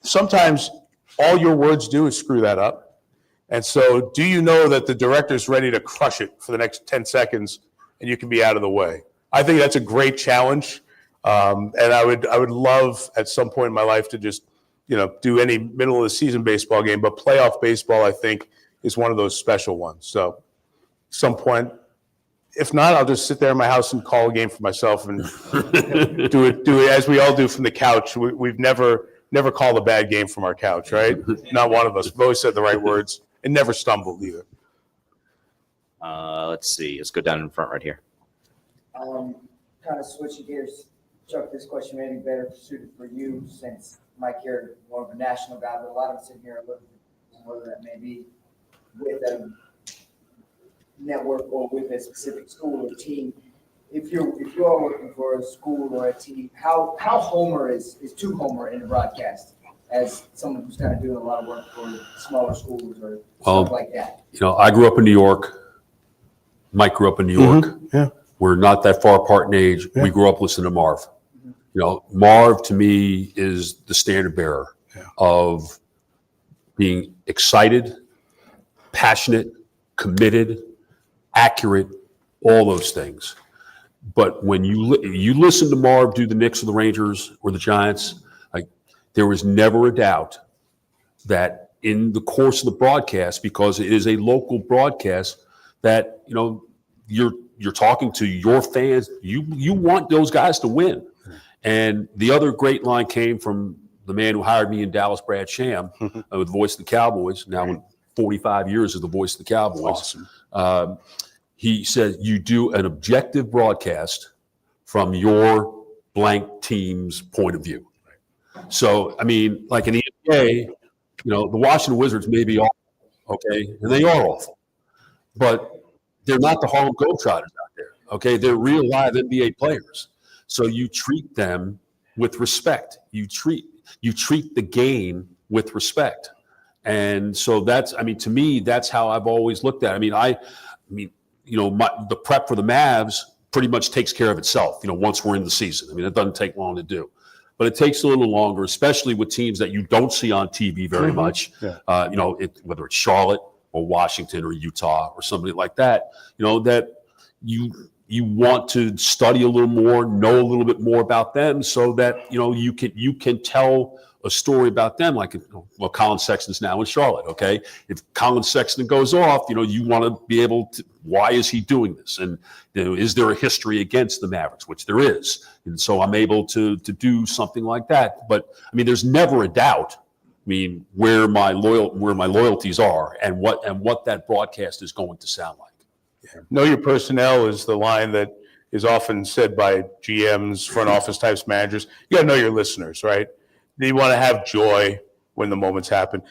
Sometimes all your words do is screw that up. And so do you know that the director's ready to crush it for the next 10 seconds and you can be out of the way? I think that's a great challenge. And I would love at some point in my life to just, do any middle of the season baseball game, but playoff baseball, I think, is one of those special ones. So some point, if not, I'll just sit there in my house and call a game for myself and do it as we all do from the couch. We've never called a bad game from our couch, right? Not one of us. We've always said the right words and never stumbled either. Let's see. Let's go down in front right here. Kind of switching gears, Chuck, this question may be better suited for you since Mike, you're more of a national guy, but a lot of us in here are looking for whether that may be with a network or with a specific school or team. If you are working for a school or a team, how Homer is to Homer in the broadcast as someone who's kind of doing a lot of work for smaller schools or stuff like that? I grew up in New York. Mike grew up in New York. Yeah. We're not that far apart in age. Yeah. We grew up listening to Marv. Marv to me is the standard bearer of being excited, passionate, committed, accurate, all those things. But when you listen to Marv do the Knicks or the Rangers or the Giants, there was never a doubt that in the course of the broadcast, because it is a local broadcast, that you're talking to your fans. You want those guys to win. And the other great line came from the man who hired me in Dallas, Brad Sham, the voice of the Cowboys, now in 45 years as the voice of the Cowboys. Awesome. He said, you do an objective broadcast from your blank team's point of view. So, like in the NBA, the Washington Wizards may be awful, okay? And they are awful. But they're not the Harlem Globetrotters out there, okay? They're real live NBA players. So you treat them with respect. You treat the game with respect. And so that's, to me, that's how I've always looked at it. The prep for the Mavs pretty much takes care of itself, once we're in the season. It doesn't take long to do. But it takes a little longer, especially with teams that you don't see on TV very much. Yeah. Whether it's Charlotte or Washington or Utah or somebody like that, that you want to study a little more, know a little bit more about them so that, you can tell a story about them. Like, Colin Sexton's now in Charlotte, okay? If Colin Sexton goes off, you want to be able to, why is he doing this? And, is there a history against the Mavericks, which there is. And so I'm able to do something like that. But, there's never a doubt, where my loyalties are and what that broadcast is going to sound like. Know your personnel is the line that is often said by GMs, front office types, managers. You got to know your listeners, right? You want to have joy when the moments happen.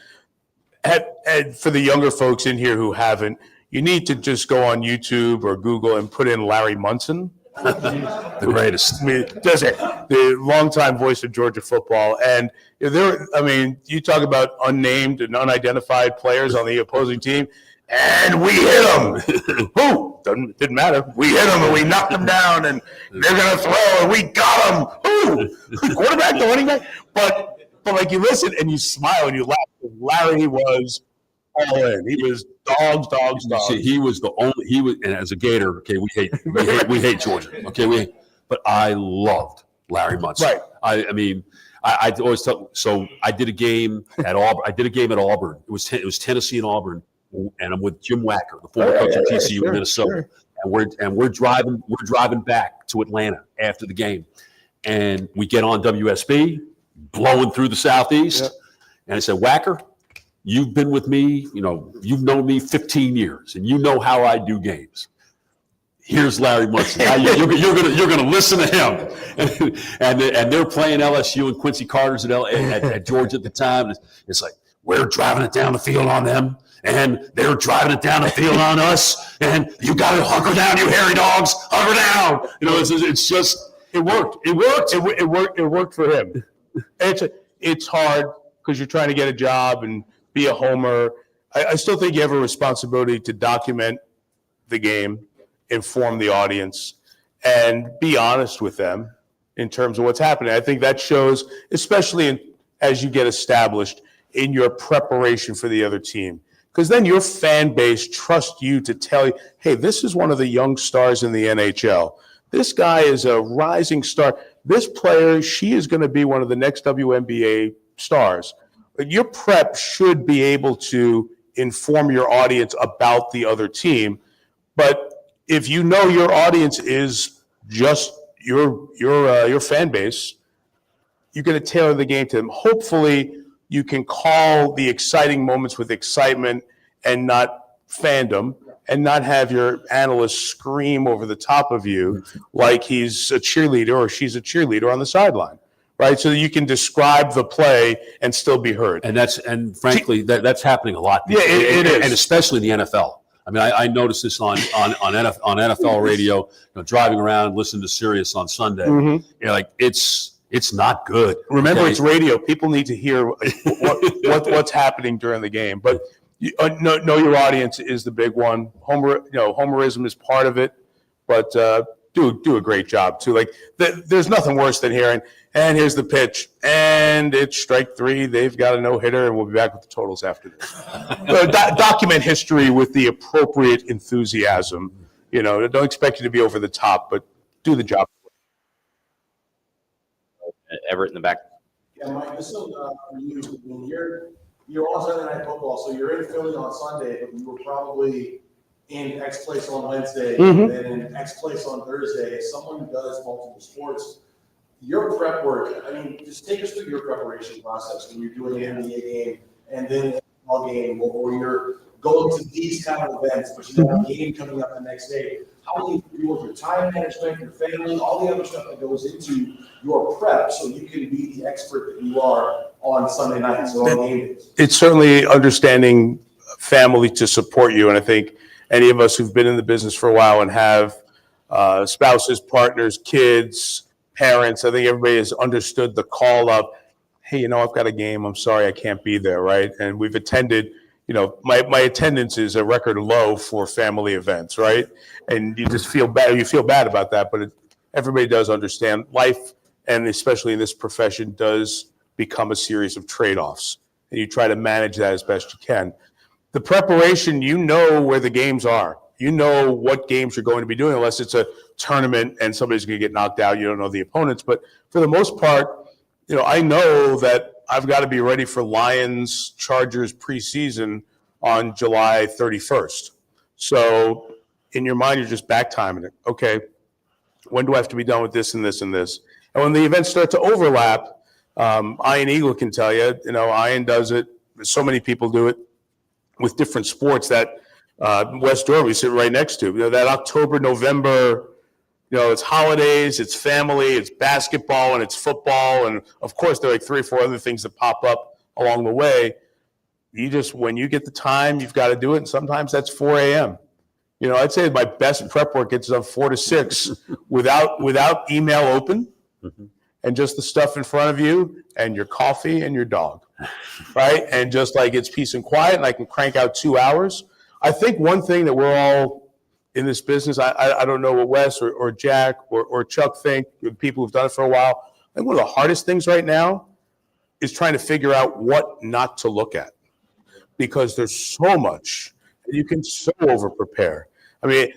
And for the younger folks in here who haven't, you need to just go on YouTube or Google and put in Larry Munson. The greatest. The longtime voice of Georgia football. And you talk about unnamed and unidentified players on the opposing team. And we hit them. Who? Didn't matter. We hit them and we knocked them down, and they're gonna throw, and we got them. Who? Quarterback, the running back. But you listen and you smile and you laugh. Larry was all in. He was dogs. See, he was the only. He was, and as a Gator, okay, we hate Georgia, okay, but I loved Larry Munson. Right. I always tell. So I did a game at Auburn. It was Tennessee and Auburn. And I'm with Jim Wacker, the former coach of TCU in Minnesota, and we're driving back to Atlanta after the game, and we get on WSB, blowing through the Southeast, And I said, Wacker, you've been with me, you've known me 15 years, and you know how I do games. Here's Larry Munson. Now you're gonna listen to him, and they're playing LSU and Quincy Carter's at Georgia at the time. It's like we're driving it down the field on them, and they're driving it down the field on us. And you got to hunker down, you hairy dogs, hunker down. It's just it worked. It worked for him. It's hard because you're trying to get a job and be a homer. I still think you have a responsibility to document the game, inform the audience, and be honest with them in terms of what's happening. I think that shows, especially as you get established in your preparation for the other team. Because then your fan base trusts you to tell you, hey, this is one of the young stars in the NHL. This guy is a rising star. This player, she is going to be one of the next WNBA stars. Your prep should be able to inform your audience about the other team. But if you know your audience is just your fan base, you're going to tailor the game to them. Hopefully, you can call the exciting moments with excitement and not fandom, and not have your analyst scream over the top of you like he's a cheerleader or she's a cheerleader on the sideline, right? So that you can describe the play and still be heard. And frankly, that's happening a lot. Yeah, it is. And especially in the NFL. I mean, I noticed this on NFL radio, driving around, listening to Sirius on Sunday. Mhm. It's not good. Remember, okay? It's radio. People need to hear what's happening during the game. But know your audience is the big one. Homerism is part of it, but do a great job too. Like there's nothing worse than hearing, and here's the pitch, and it's strike three. They've got a no hitter, and we'll be back with the totals after this. So document history with the appropriate enthusiasm. Don't expect you to be over the top, but do the job. Everett in the back. Yeah, Mike, this is for you. I mean, you're on Sunday Night Football, so you're in Philly on Sunday, but you were probably in X place on Wednesday, and then in X place on Thursday. As someone who does multiple sports, your prep work, I mean, just take us through your preparation process when you're doing an NBA game and then an NFL game, or you're going to these kind of events, but you have a game coming up the next day. How do you deal with your time management, your family, all the other stuff that goes into your prep so you can be the expert that you are on Sunday nights or on game days? It's certainly understanding family to support you. And I think any of us who've been in the business for a while and have spouses, partners, kids, parents, I think everybody has understood the call of, hey, I've got a game. I'm sorry I can't be there, right? And we've attended, my attendance is a record low for family events, right? And you just feel bad. You feel bad about that, but everybody does understand life, and especially in this profession, does become a series of trade-offs, and you try to manage that as best you can. The preparation, where the games are. You know what games you're going to be doing, unless it's a tournament and somebody's going to get knocked out. You don't know the opponents, but for the most part, I know that I've got to be ready for Lions Chargers preseason on July 31st. So in your mind, you're just back timing it. Okay, when do I have to be done with this and this and this? And when the events start to overlap, Ian Eagle can tell you, Ian does it. So many people do it with different sports that West Door, we sit right next to. That October, November, it's holidays, it's family, it's basketball, and it's football. And of course, there are like 3 or 4 other things that pop up along the way. When you get the time, you've got to do it. And sometimes that's 4 a.m. I'd say my best prep work gets done 4 to 6 without email open and just the stuff in front of you and your coffee and your dog, right? And just like it's peace and quiet, and I can crank out 2 hours. I think one thing that we're all in this business, I don't know what Wes or Jack or Chuck think, people who've done it for a while. I think one of the hardest things right now is trying to figure out what not to look at, because there's so much. You can so over-prepare. I mean,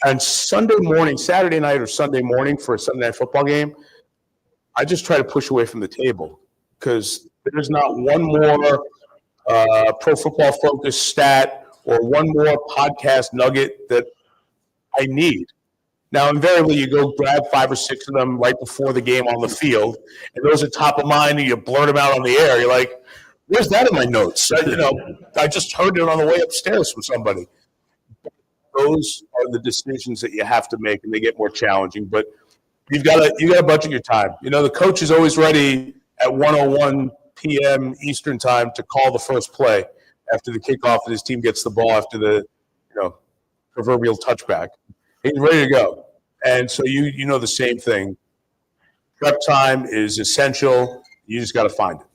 on Sunday morning, Saturday night or Sunday morning for a Sunday night football game, I just try to push away from the table, because there's not one more Pro Football Focus stat or one more podcast nugget that I need. Now, invariably, you go grab 5 or 6 of them right before the game on the field, and those are top of mind, and you blurt them out on the air. You're like, Where's that in my notes? I just heard it on the way upstairs from somebody. Those are the decisions that you have to make, and they get more challenging. But you got to budget your time. The coach is always ready at 1:01 p.m. Eastern time to call the first play after the kickoff, and his team gets the ball after the proverbial touchback. He's ready to go, and so you know the same thing. Prep time is essential. You just got to find it.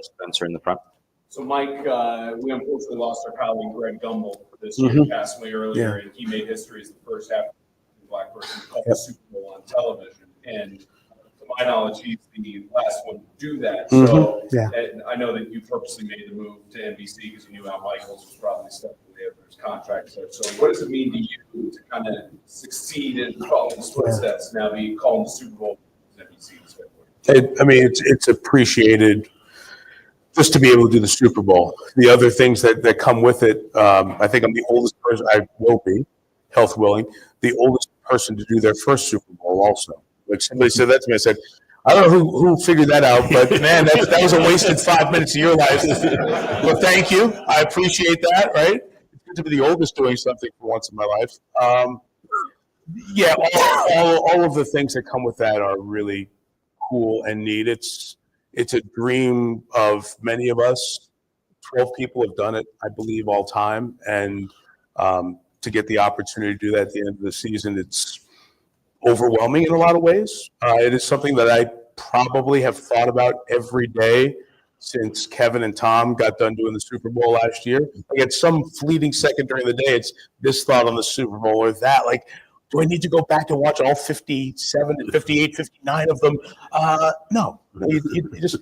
Spencer in the front. So, Mike, we unfortunately lost our colleague Greg Gumbel this year. He passed away earlier, and he made history as the first African Black person to call the Super Bowl on television. And to my knowledge, he's the last one to do that. So, and I know that you purposely made the move to NBC because you knew Al Michaels was probably stepping away after his contract there. So, what does it mean to you to kind of succeed in following his footsteps, now be calling the Super Bowl as NBC's? It's appreciated. Just to be able to do the Super Bowl. The other things that come with it, I think I'm the oldest person, I will be, health willing, the oldest person to do their first Super Bowl also. Like somebody said that to me, I said, I don't know who figured that out, but man, that was a wasted 5 minutes of your life. But thank you. I appreciate that, right? It's good to be the oldest doing something for once in my life. All of the things that come with that are really cool and neat. It's a dream of many of us. 12 people have done it, I believe, all time. And to get the opportunity to do that at the end of the season, it's overwhelming in a lot of ways. It is something that I probably have thought about every day since Kevin and Tom got done doing the Super Bowl last year. Like at some fleeting second during the day, it's this thought on the Super Bowl or that. Like, do I need to go back and watch all 57, 58, 59 of them? No. You just,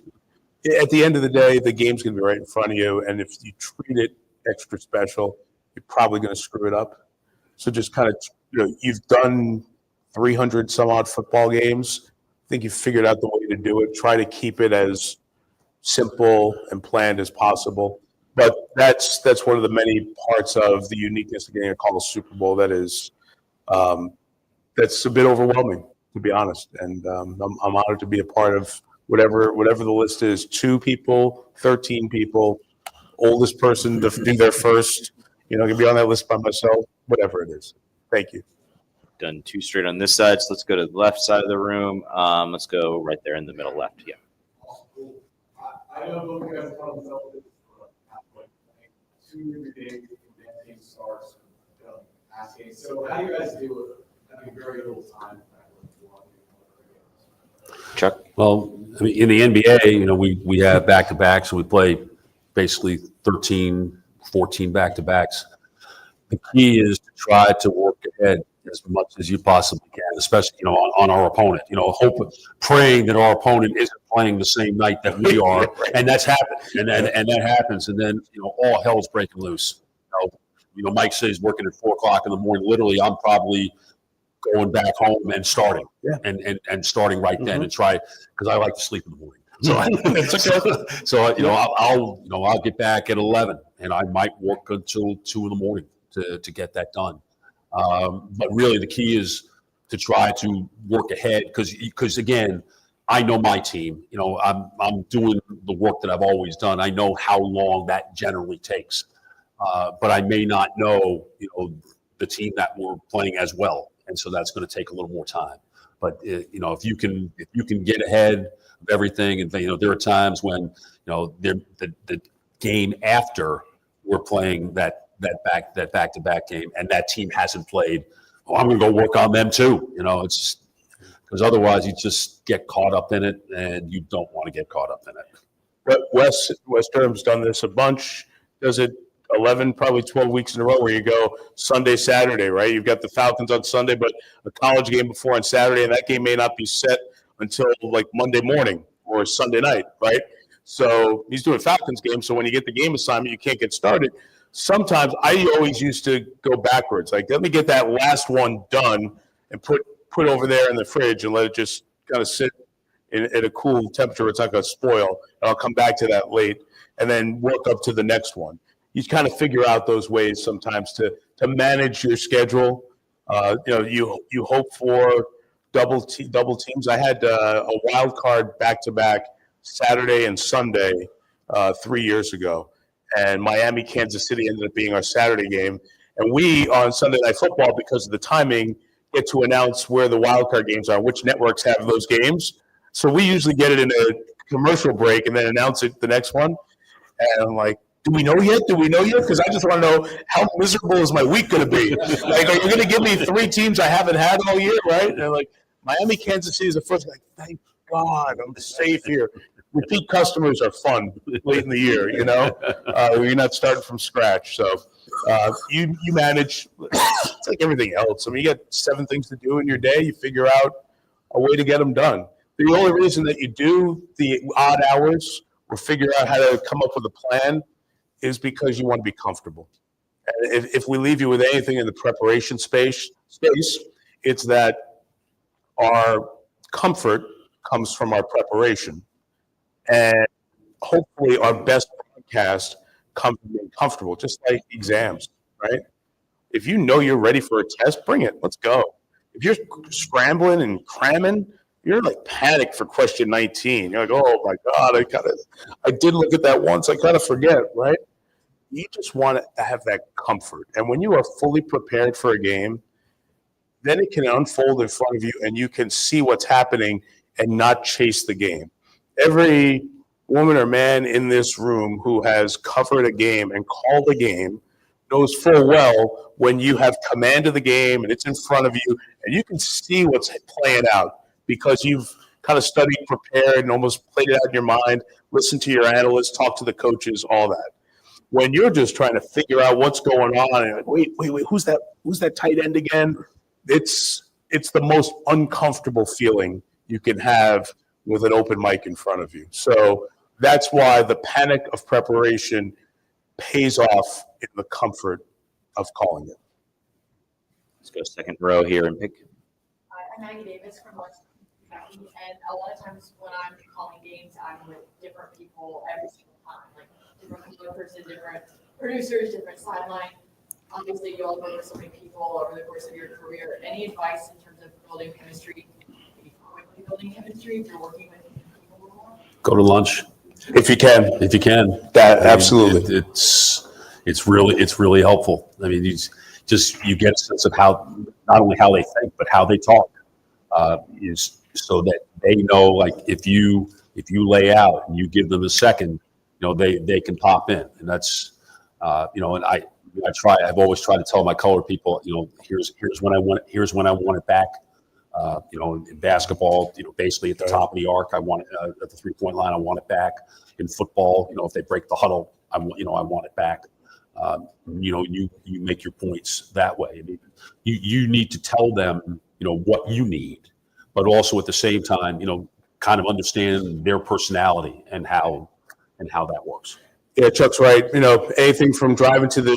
at the end of the day, the game's going to be right in front of you. And if you treat it extra special, you're probably going to screw it up. So just kind of, you've done 300 some odd football games. I think you've figured out the way to do it. Try to keep it as simple and planned as possible. But that's one of the many parts of the uniqueness of getting a call a Super Bowl that is that's a bit overwhelming, to be honest. And I'm honored to be a part of whatever the list is. 2 people, 13 people, oldest person to do their first. Gonna be on that list by myself. Whatever it is. Thank you. Done 2 straight on this side, so let's go to the left side of the room. Let's go right there in the middle left. Yeah. I know both of you guys probably felt this for 2 days before the game starts. Asking. So how do you guys deal with having very little time? Chuck? Well, in the NBA, we have back-to-backs, so we play basically 13, 14 back-to-backs. The key is to try to work ahead as much as you possibly can, especially, on our opponent. Praying that our opponent isn't playing the same night that we are, and that's happened. And that happens, and then, all hell's breaking loose. Mike says working at 4:00 in the morning. Literally, I'm probably going back home and starting, and starting right then, and try, because I like to sleep in the morning. I'll get back at 11, and I might work until 2 in the morning to get that done. But really, the key is to try to work ahead, because again, I know my team. I'm doing the work that I've always done. I know how long that generally takes. But I may not know, the team that we're playing as well, and so that's going to take a little more time. But if you can get ahead of everything, and there are times when the game after we're playing that back-to-back game, and that team hasn't played. Oh, I'm going to go work on them too. It's because otherwise you just get caught up in it, and you don't want to get caught up in it. But West Durham's done this a bunch. Does it 11, probably 12 weeks in a row where you go Sunday, Saturday, right? You've got the Falcons on Sunday, but a college game before on Saturday, and that game may not be set until like Monday morning or Sunday night, right? So he's doing Falcons game, so when you get the game assignment, you can't get started. Sometimes I always used to go backwards. Like, let me get that last one done and put over there in the fridge and let it just kind of sit at a cool temperature. It's not going to spoil. And I'll come back to that late and then work up to the next one. You kind of figure out those ways sometimes to manage your schedule. You hope for double teams. I had a wild card back-to-back Saturday and Sunday 3 years ago. And Miami, Kansas City ended up being our Saturday game. And we, on Sunday Night Football, because of the timing, get to announce where the wildcard games are, which networks have those games. So we usually get it in a commercial break and then announce it the next one. And I'm like, do we know yet? Do we know yet? Because I just want to know, how miserable is my week going to be? Like, are you going to give me 3 teams I haven't had all year, right? And like, Miami, Kansas City is the first. Like, thank God I'm safe here. Repeat customers are fun late in the year, you know? You're not starting from scratch. So you manage. It's like everything else. I mean, you got 7 things to do in your day. You figure out a way to get them done. The only reason that you do the odd hours or figure out how to come up with a plan is because you want to be comfortable. And if we leave you with anything in the preparation space, it's that our comfort comes from our preparation. And hopefully our best broadcast comes from being comfortable, just like exams, right? If you know you're ready for a test, bring it. Let's go. If you're scrambling and cramming, you're like panicked for question 19. You're like, oh my God, I did look at that once. I kind of forget, right? You just want to have that comfort. And when you are fully prepared for a game, then it can unfold in front of you and you can see what's happening and not chase the game. Every woman or man in this room who has covered a game and called a game knows full well when you have command of the game and it's in front of you and you can see what's playing out because you've kind of studied, prepared, and almost played it out in your mind, listened to your analysts, talked to the coaches, all that. When you're just trying to figure out what's going on and like, wait, who's that tight end again? It's the most uncomfortable feeling you can have with an open mic in front of you. So that's why the panic of preparation pays off in the comfort of calling it. Let's go second row here and pick. I'm Maggie Davis from West Kentucky, and a lot of times when I'm calling games, I'm with different people every single time, like different photographers and different producers, different sideline. Obviously, you all work with so many people over the course of your career. Any advice in terms of building chemistry, quickly building chemistry if you're working with people more? Go to lunch. If you can. If you can. Absolutely. It's really helpful. I mean, you get a sense of how, not only how they think, but how they talk, is so that they know, like, if you lay out and you give them a second, they can pop in. And that's, and I've always tried to tell my color people, here's when I want it back. In basketball, basically at the top of the arc, I want it at the 3-point line. I want it back. In football, if they break the huddle, I want it back. You make your points that way. I mean, you need to tell them, what you need, but also at the same time, kind of understand their personality and how that works. Yeah, Chuck's right. Anything from driving to the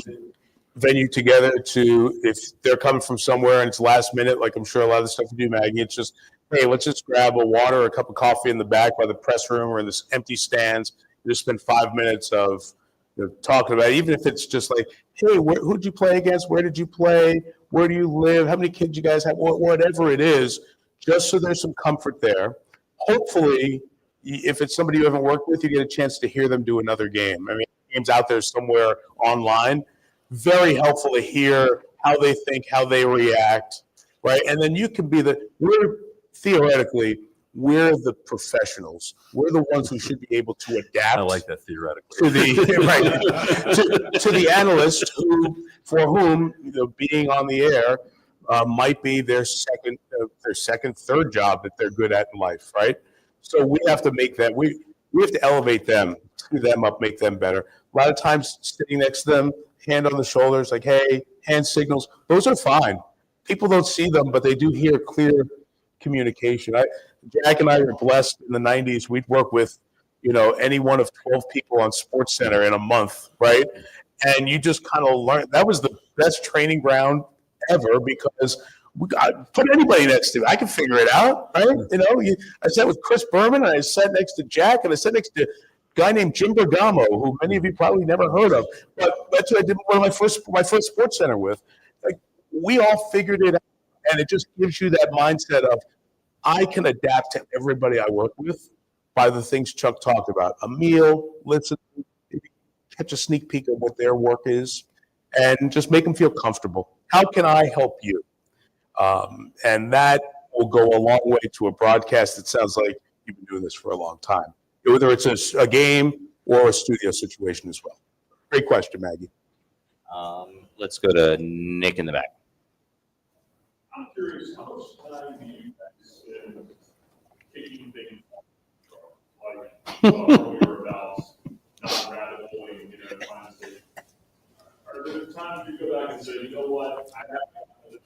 venue together to if they're coming from somewhere and it's last minute, like I'm sure a lot of the stuff you do, Maggie, it's just, hey, let's just grab a water or a cup of coffee in the back by the press room or in this empty stands. You just spend 5 minutes of talking about it, even if it's just like, hey, who'd you play against? Where did you play? Where do you live? How many kids you guys have? Whatever it is, just so there's some comfort there. Hopefully, if it's somebody you haven't worked with, you get a chance to hear them do another game. I mean, game's out there somewhere online. Very helpful to hear how they think, how they react, right? And then you can be we're the professionals. We're the ones who should be able to adapt. I like that theoretically. To the analyst for whom being on the air might be their second, third job that they're good at in life, right? So we have to make that. We have to elevate them, screw them up, make them better. A lot of times, sitting next to them, hand on the shoulders, like, hey, hand signals, those are fine. People don't see them, but they do hear clear communication. Jack and I were blessed in the 90s. We'd work with, any one of 12 people on SportsCenter in a month, right? And you just kind of learn. That was the best training ground ever because put anybody next to me. I can figure it out, right? I sat with Chris Berman, and I sat next to Jack, and I sat next to guy named Jim Bergamo, who many of you probably never heard of, but that's who I did one of my first SportsCenter with. Like, we all figured it out, and it just gives you that mindset of I can adapt to everybody I work with, by the things Chuck talked about. A meal, listen, maybe catch a sneak peek of what their work is, and just make them feel comfortable. How can I help you? And that will go a long way to a broadcast that sounds like you've been doing this for a long time, whether it's a game or a studio situation as well. Great question, Maggie. Let's go to Nick in the back. I'm curious, how much time do you guys spend taking things like earlier about not rabbit holing, trying to say, are there times you go back and say, you know what, I have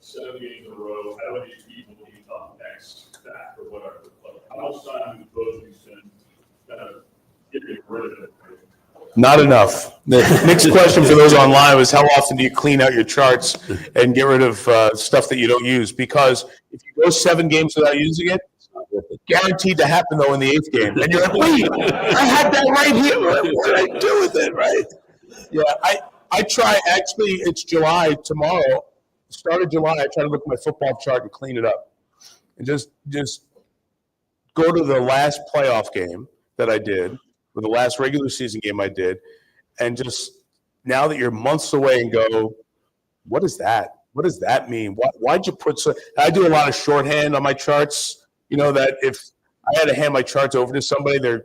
7 games in a row, how do these people need up next back or whatever? Like, how much time do both of you spend kind of getting rid of it? Not enough. The next question for those online was, how often do you clean out your charts and get rid of stuff that you don't use? Because if you go 7 games without using it, guaranteed to happen though in the 8th game. And you're like, wait, I had that right here. What did I do with it, right? Yeah, I try, actually, it's July tomorrow. Start of July, I try to look at my football chart and clean it up. And just go to the last playoff game that I did, or the last regular season game I did, and just now that you're months away and go, what is that? What does that mean? Why'd you put so? I do a lot of shorthand on my charts. You know that if I had to hand my charts over to somebody, they're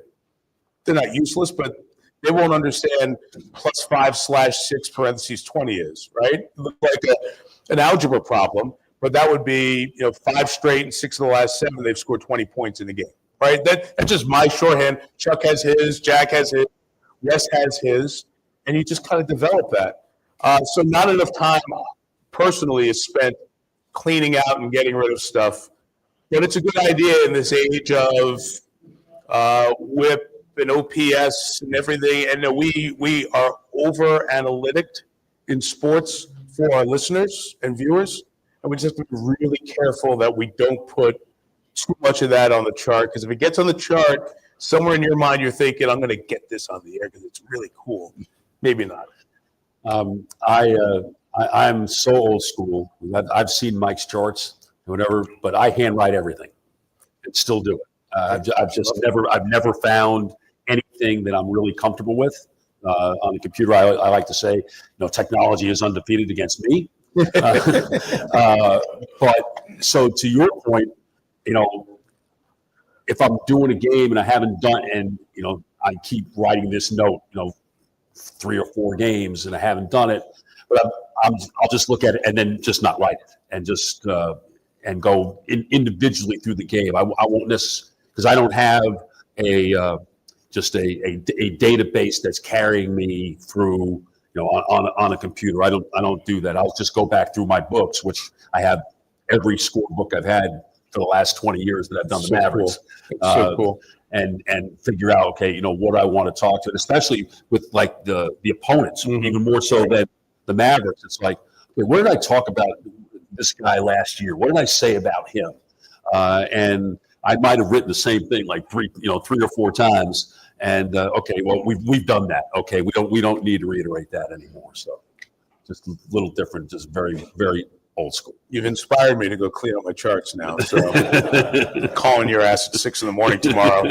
not useless, but they won't understand +5/6 parentheses 20 is, right? It looks like an algebra problem, but that would be 5 straight and 6 of the last 7. They've scored 20 points in the game. Right, that's just my shorthand. Chuck has his, Jack has his, Wes has his, and you just kind of develop that. So not enough time personally is spent cleaning out and getting rid of stuff, but it's a good idea in this age of WHIP and OPS and everything. And we are over analytic in sports for our listeners and viewers, and we just have to be really careful that we don't put too much of that on the chart, because if it gets on the chart, somewhere in your mind you're thinking, I'm going to get this on the air because it's really cool. Maybe not. I'm so old school. I've seen Mike's charts and whatever, but I handwrite everything and still do it. I've never found anything that I'm really comfortable with on the computer. I like to say, technology is undefeated against me. But so to your point, if I'm doing a game and I haven't done, and I keep writing this note, 3 or 4 games and I haven't done it, but I'll just look at it and then just not write it and just and go individually through the game. I won't because I don't have a database that's carrying me through, on a computer. I don't do that. I'll just go back through my books, which I have every scorebook I've had for the last 20 years that I've done the Mavericks. Cool. So cool. And figure out, okay, what I want to talk to, and especially with like the opponents, even more so than the Mavericks. It's like, okay, what did I talk about this guy last year? What did I say about him? And I might have written the same thing like 3 or 4 times. And okay, well, we've done that. Okay, we don't need to reiterate that anymore. So just a little different, just very, very old school. You've inspired me to go clean up my charts now. So calling your ass at 6 a.m. tomorrow.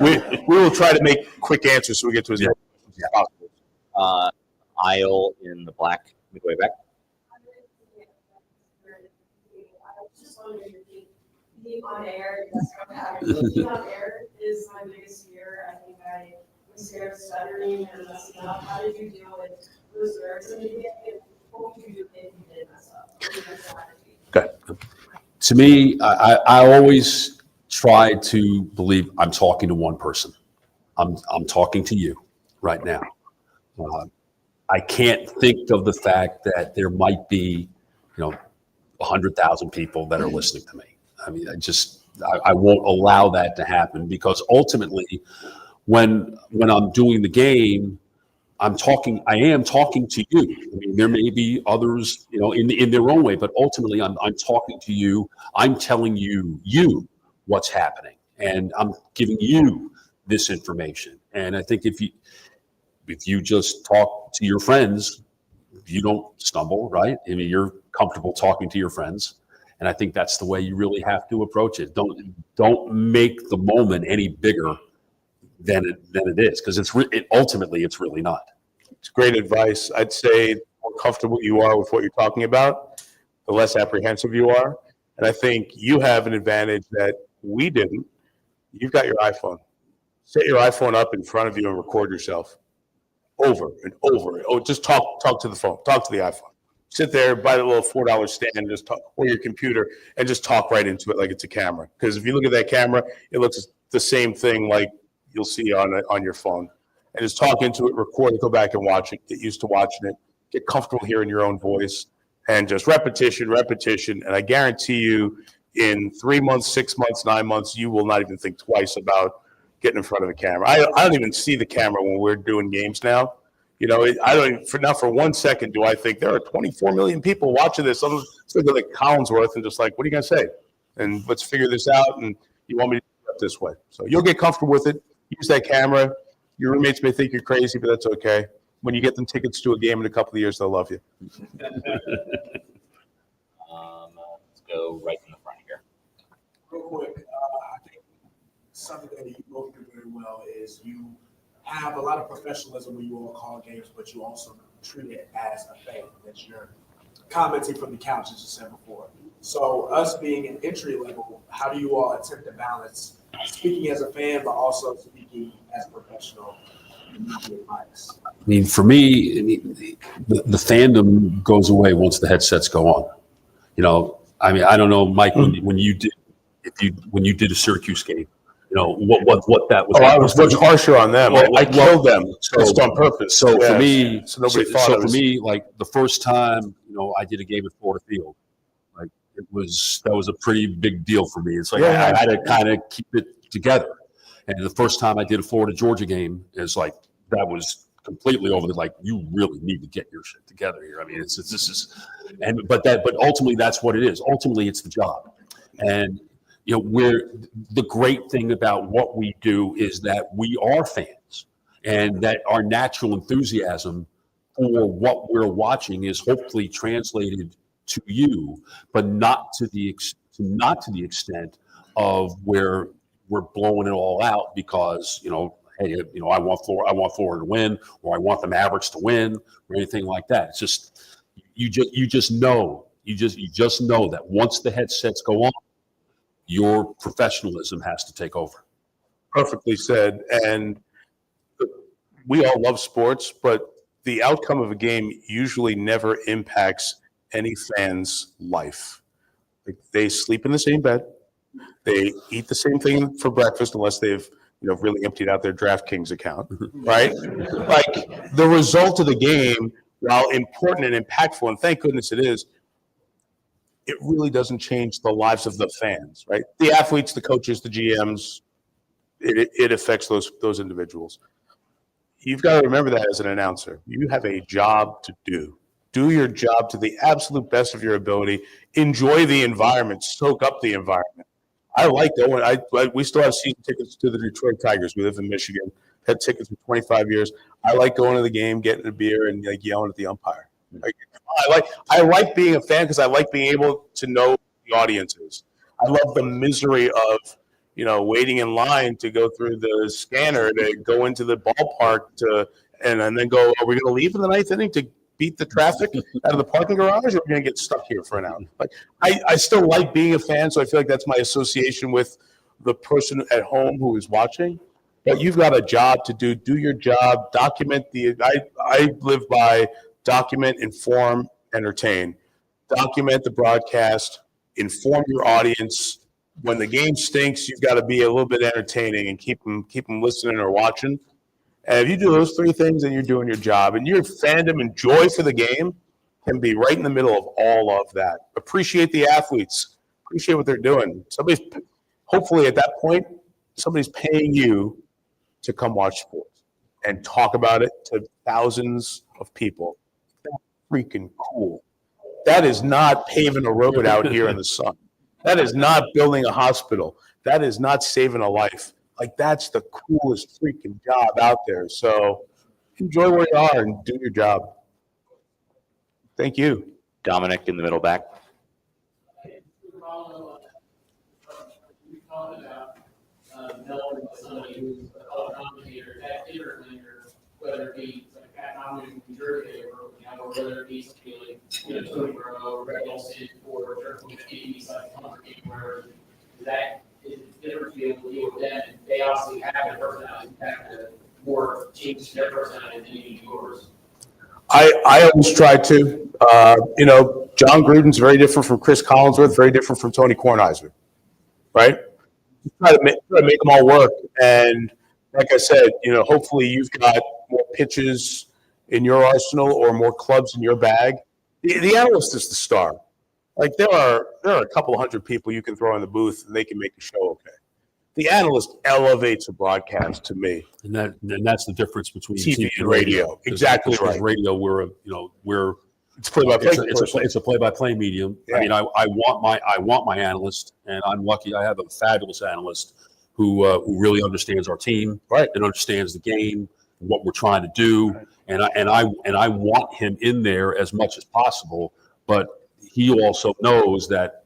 We will try to make quick answers so we get to as many questions as possible. Aisle in the black midway back. Being on air, being on air is my biggest fear. I think I was scared of stuttering and messing up. How did you deal with those nerves in the beginning? What would you do if you did mess up? Okay. To me, I always try to believe I'm talking to one person. I'm talking to you right now. I can't think of the fact that there might be, 100,000 people that are listening to me. I mean, I won't allow that to happen, because ultimately, when I'm doing the game, I am talking to you. I mean, there may be others, in their own way, but ultimately, I'm talking to you. I'm telling you what's happening, and I'm giving you this information. And I think if you just talk to your friends, you don't stumble, right? I mean, you're comfortable talking to your friends. And I think that's the way you really have to approach it. Don't make the moment any bigger than it is, because ultimately it's really not. It's great advice. I'd say the more comfortable you are with what you're talking about, the less apprehensive you are. And I think you have an advantage that we didn't. You've got your iPhone. Set your iPhone up in front of you and record yourself over and over. Oh, just talk to the phone. Talk to the iPhone. Sit there, buy the little $4 stand, and just talk, or your computer, and just talk right into it like it's a camera. Because if you look at that camera, it looks the same thing like you'll see on your phone. And just talk into it, record it, go back and watch it. Get used to watching it. Get comfortable hearing your own voice, and just repetition. And I guarantee you, in 3 months, 6 months, 9 months, you will not even think twice about getting in front of the camera. I don't even see the camera when we're doing games now. You know, I don't even, for 1 second do I think there are 24 million people watching this. I'm just looking like Collinsworth and just like, what are you going to say? And let's figure this out. And you want me to do it this way. So you'll get comfortable with it. Use that camera. Your roommates may think you're crazy, but that's okay. When you get them tickets to a game in a couple of years, they'll love you. Let's go right in the front here. Real quick, I think something that you both do very well is you have a lot of professionalism when you all call games, but you also treat it as a fan, that you're commenting from the couch, as you said before. So us being an entry level, how do you all attempt to balance speaking as a fan, but also speaking as a professional and not being biased? I mean, for me, the fandom goes away once the headsets go on. You know, I mean, I don't know, Mike, when you did a Syracuse game, you know, what that was. Oh, I was much harsher on them. I killed them just on purpose. So Yeah. for me, so nobody thought it was. For me, like the first time, you know, I did a game at Florida Field, like that was a pretty big deal for me. It's like I had to kind of keep it together. And the first time I did a Florida Georgia game, is like that was completely over the, like, you really need to get your shit together here. I mean, but ultimately that's what it is. Ultimately, it's the job. And you know, the great thing about what we do is that we are fans, and that our natural enthusiasm for what we're watching is hopefully translated to you, but not to the extent of where we're blowing it all out because, you know, hey, you know, I want Florida to win, or I want the Mavericks to win, or anything like that. It's just you just know that once the headsets go on, your professionalism has to take over. Perfectly said. And we all love sports, but the outcome of a game usually never impacts any fan's life. Like, they sleep in the same bed. They eat the same thing for breakfast, unless they've, you know, really emptied out their DraftKings account, right? Like, the result of the game, while important and impactful, and thank goodness it is, it really doesn't change the lives of the fans, right? The athletes, the coaches, the GMs, it affects those individuals. You've got to remember that as an announcer. You have a job to do. Do your job to the absolute best of your ability. Enjoy the environment. Soak up the environment. I like going. We still have season tickets to the Detroit Tigers. We live in Michigan. Had tickets for 25 years. I like going to the game, getting a beer, and like yelling at the umpire. I like being a fan because I like being able to know the audience is. I love the misery of, you know, waiting in line to go through the scanner to go into the ballpark and then go, are we going to leave in the ninth inning to beat the traffic out of the parking garage, or are we going to get stuck here for an hour? Like, I still like being a fan, so I feel like that's my association with the person at home who is watching. But you've got a job to do. Do your job. Document I live by document, inform, entertain. Document the broadcast. Inform your audience. When the game stinks, you've got to be a little bit entertaining and keep them listening or watching. And if you do those three things, then you're doing your job. And your fandom and joy for the game can be right in the middle of all of that. Appreciate the athletes. Appreciate what they're doing. Hopefully at that point, somebody's paying you to come watch sports and talk about it to thousands of people. That's freaking cool. That is not paving a road out here in the sun. That is not building a hospital. That is not saving a life. Like, that's the coolest freaking job out there. So enjoy where you are and do your job. Thank you. Dominic in the middle back. with somebody who's a color commentator, that different linear, whether it be like Pat Conway from New Jersey, or whether it be something like, Tony Burrow, or Greg Olson, or Dirk Nowitzki, where that is different to be able to deal with them, and they obviously have their personality, have to more change their personality than you do yours. I always try to. John Gruden's very different from Chris Collinsworth, very different from Tony Kornheiser, right? Try to make them all work. And like I said, hopefully you've got more pitches in your arsenal or more clubs in your bag. The analyst is the star. Like there are a couple of hundred people you can throw in the booth and they can make the show okay. The analyst elevates a broadcast to me. And that's the difference between TV and radio. Exactly right. Radio, we're it's play-by-play. It's a play-by-play medium. Yeah. I mean, I want my analyst, and I'm lucky. I have a fabulous analyst who really understands our team, right, and understands the game, what we're trying to do, right. and I want him in there as much as possible. But he also knows that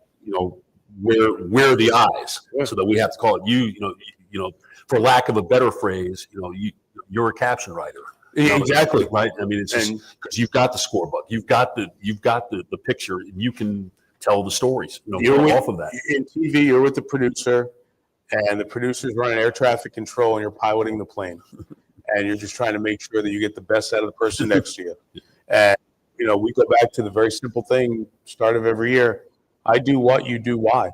we're the eyes, so that we have to call it for lack of a better phrase, you're a caption writer. Exactly. Right. I mean, it's because you've got the scorebook, you've got the picture, and you can tell the stories. Off of that. In TV, you're with the producer, and the producer's running air traffic control, and you're piloting the plane, and you're just trying to make sure that you get the best out of the person next to you. And we go back to the very simple thing, start of every year. I do what, you do why,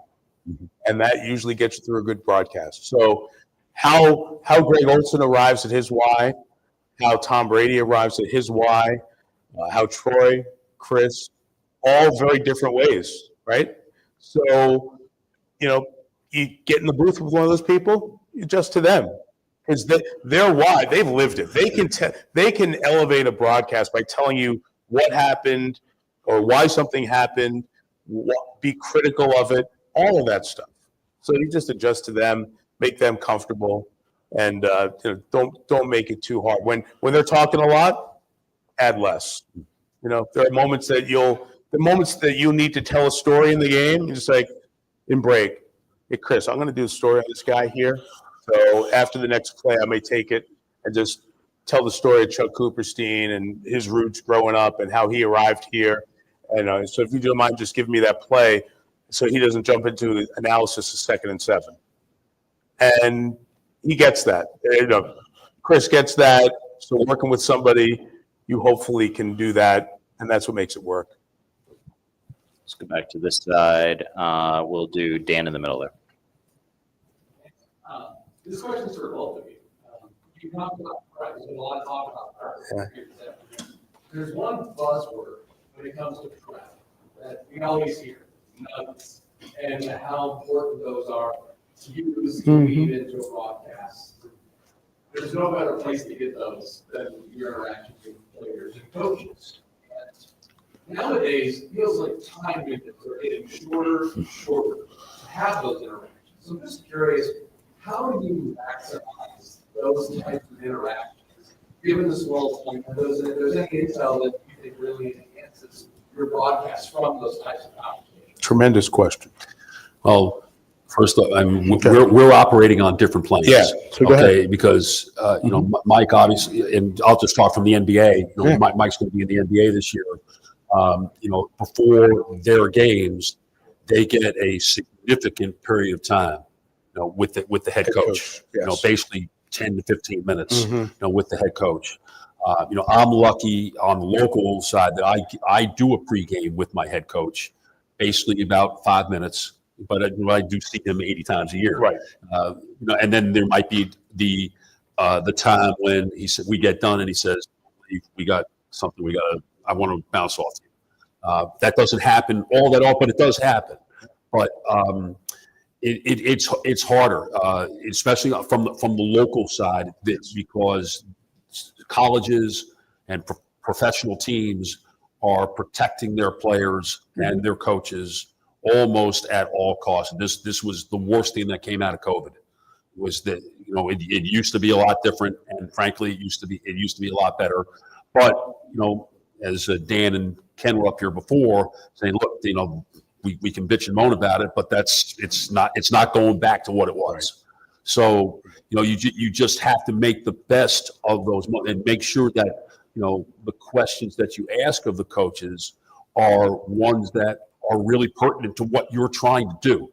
and that usually gets you through a good broadcast. So, how Greg Olson arrives at his why, how Tom Brady arrives at his why, how Troy, Chris, all very different ways, right? So, you get in the booth with one of those people, you adjust to them, because their why, they've lived it. They can elevate a broadcast by telling you what happened or why something happened, be critical of it, all of that stuff. So you just adjust to them, make them comfortable, and don't make it too hard. When they're talking a lot, add less. There are moments that you need to tell a story in the game. You're just like, in break, hey Chris, I'm going to do a story on this guy here. So after the next play, I may take it and just tell the story of Chuck Cooperstein and his roots growing up and how he arrived here. And so if you don't mind just giving me that play so he doesn't jump into the analysis of 2nd and 7. And he gets that. Chris gets that. So working with somebody, you hopefully can do that, and that's what makes it work. Let's go back to this side. We'll do Dan in the middle there. This question is for both of you. You talked about prep. There's been a lot of talk about prep. Yeah. There's one buzzword when it comes to prep that we always hear, nuggets, and how important those are to use to feed into a broadcast. There's no better place to get those than your interactions with players and coaches. And nowadays, it feels like time windows are getting shorter and shorter to have those interactions. So I'm just curious, how do you maximize those types of interactions, given the swell point, if there's any intel that you think really enhances your broadcast from those types of conversations? Tremendous question. Well, first off, we're operating on different planes. Yeah. So go ahead. Because Mike obviously, and I'll just talk from the NBA. Mike's going to be in the NBA this year. Before their games, they get a significant period of time, with the head coach. Yes. Basically 10 to 15 minutes, with the head coach. I'm lucky on the local side that I do a pregame with my head coach, basically about 5 minutes. But I do see him 80 times a year, right? And then there might be the time when he said we get done and he says we got something I want to bounce off you. That doesn't happen all that often, but it does happen. But it's harder, especially from the local side, because colleges and professional teams are protecting their players and their coaches almost at all costs. This was the worst thing that came out of COVID. Was that it used to be a lot different, and frankly, it used to be a lot better. But as Dan and Ken were up here before saying, look, we can bitch and moan about it, but it's not going back to what it was. So, you just have to make the best of those and make sure that, the questions that you ask of the coaches are ones that are really pertinent to what you're trying to do.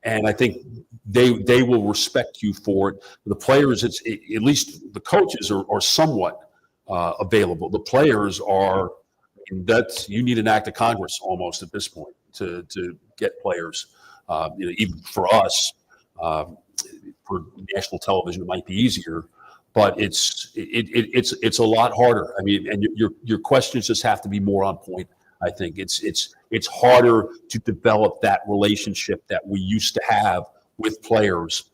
And I think they will respect you for it. The players, at least the coaches are somewhat available. The players are, you need an act of Congress almost at this point to get players. Even for us, for national television, it might be easier, but it's a lot harder. I mean, and your questions just have to be more on point. I think it's harder to develop that relationship that we used to have with players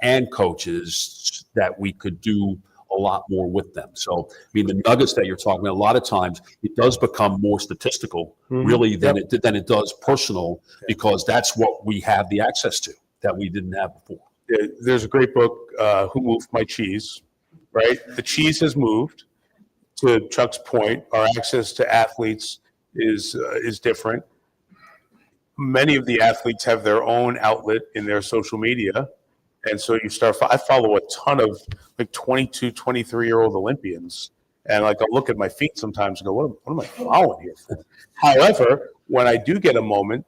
and coaches, that we could do a lot more with them. So, I mean, the nuggets that you're talking about, a lot of times it does become more statistical, really, than it does personal, because that's what we have the access to that we didn't have before. There's a great book, Who Moved My Cheese, right? The cheese has moved. To Chuck's point, our access to athletes is different. Many of the athletes have their own outlet in their social media. And so I follow a ton of like 22, 23-year-old Olympians. And like, I'll look at my feet sometimes and go, what am I following here for? However, when I do get a moment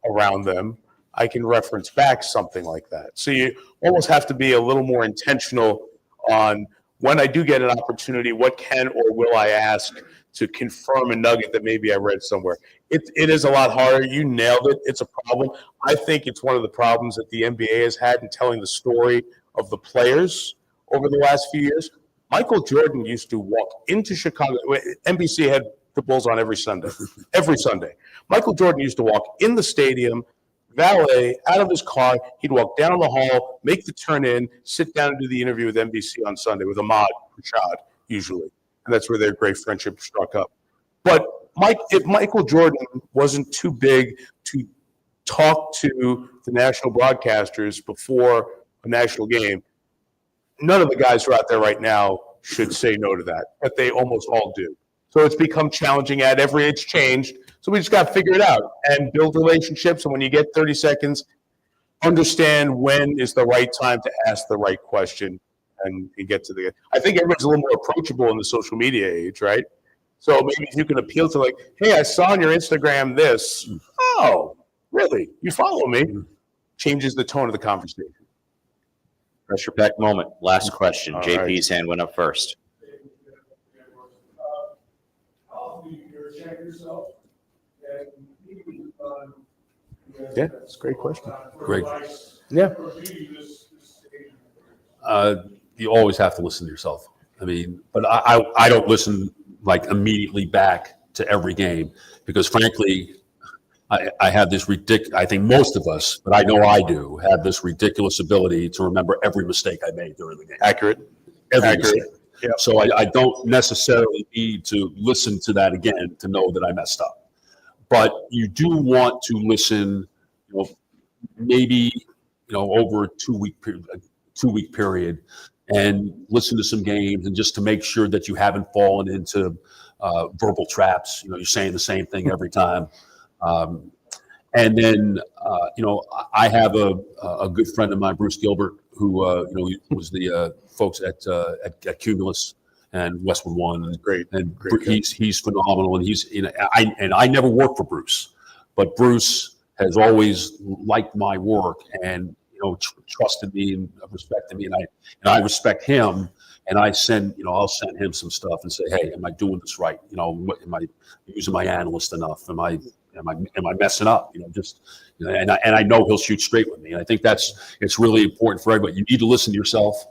around them, I can reference back something like that. So you almost have to be a little more intentional on, when I do get an opportunity, what can or will I ask to confirm a nugget that maybe I read somewhere. It is a lot harder. You nailed it. It's a problem. I think it's one of the problems that the NBA has had in telling the story of the players over the last few years. Michael Jordan used to walk into Chicago. NBC had the Bulls on every Sunday. Every Sunday. Michael Jordan used to walk in the stadium, valet, out of his car. He'd walk down the hall, make the turn in, sit down and do the interview with NBC on Sunday with Ahmad Rashad, usually. And that's where their great friendship struck up. But if Michael Jordan wasn't too big to talk to the national broadcasters before a national game, none of the guys who are out there right now should say no to that, but they almost all do. So it's become challenging it's changed. So we just got to figure it out and build relationships. And when you get 30 seconds, understand when is the right time to ask the right question and get to the. I think everyone's a little more approachable in the social media age, right? So maybe if you can appeal to like, hey, I saw on your Instagram this. Oh, really? You follow me? Changes the tone of the conversation. Pressure pack moment. Last question. All JP's hand went up first. Yeah, it's a great question. Great. Yeah. You always have to listen to yourself. I mean, but I don't listen like immediately back to every game because frankly, I have this I think most of us, but I know I do, have this ridiculous ability to remember every mistake I made during the game. Accurate. Every mistake. Yep. So I don't necessarily need to listen to that again to know that I messed up. But you do want to listen, maybe, over a 2-week period and listen to some games and just to make sure that you haven't fallen into verbal traps. You're saying the same thing every time. And then, I have a good friend of mine, Bruce Gilbert, who, was the folks at Cumulus and Westwood One. And great. And he's phenomenal. And I never worked for Bruce, but Bruce has always liked my work and, trusted me and respected me. And I respect him. And I'll send him some stuff and say, hey, am I doing this right? Am I using my analyst enough? Am I messing up? And I know he'll shoot straight with me. And I think it's really important for everybody. You need to listen to yourself,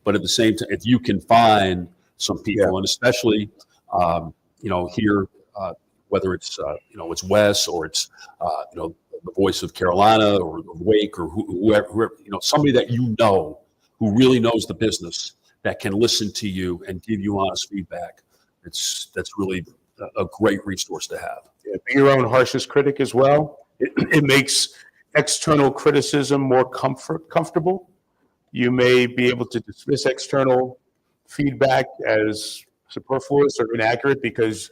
but at the same time, if you can find some people, and especially, here, whether it's, it's Wes or it's, the voice of Carolina or Wake or whoever, somebody that who really knows the business that can listen to you and give you honest feedback. That's really a great resource to have. Yeah, be your own harshest critic as well. It makes external criticism more comfortable. You may be able to dismiss external feedback as superfluous or inaccurate because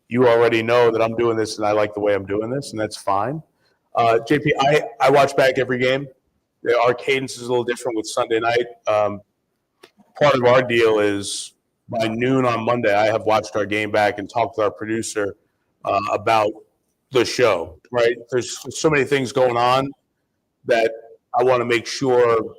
you already know that I'm doing this and I like the way I'm doing this, and that's fine. JP, I watch back every game. Our cadence is a little different with Sunday night. Part of our deal is by noon on Monday, I have watched our game back and talked with our producer about the show, right? There's so many things going on that I want to make sure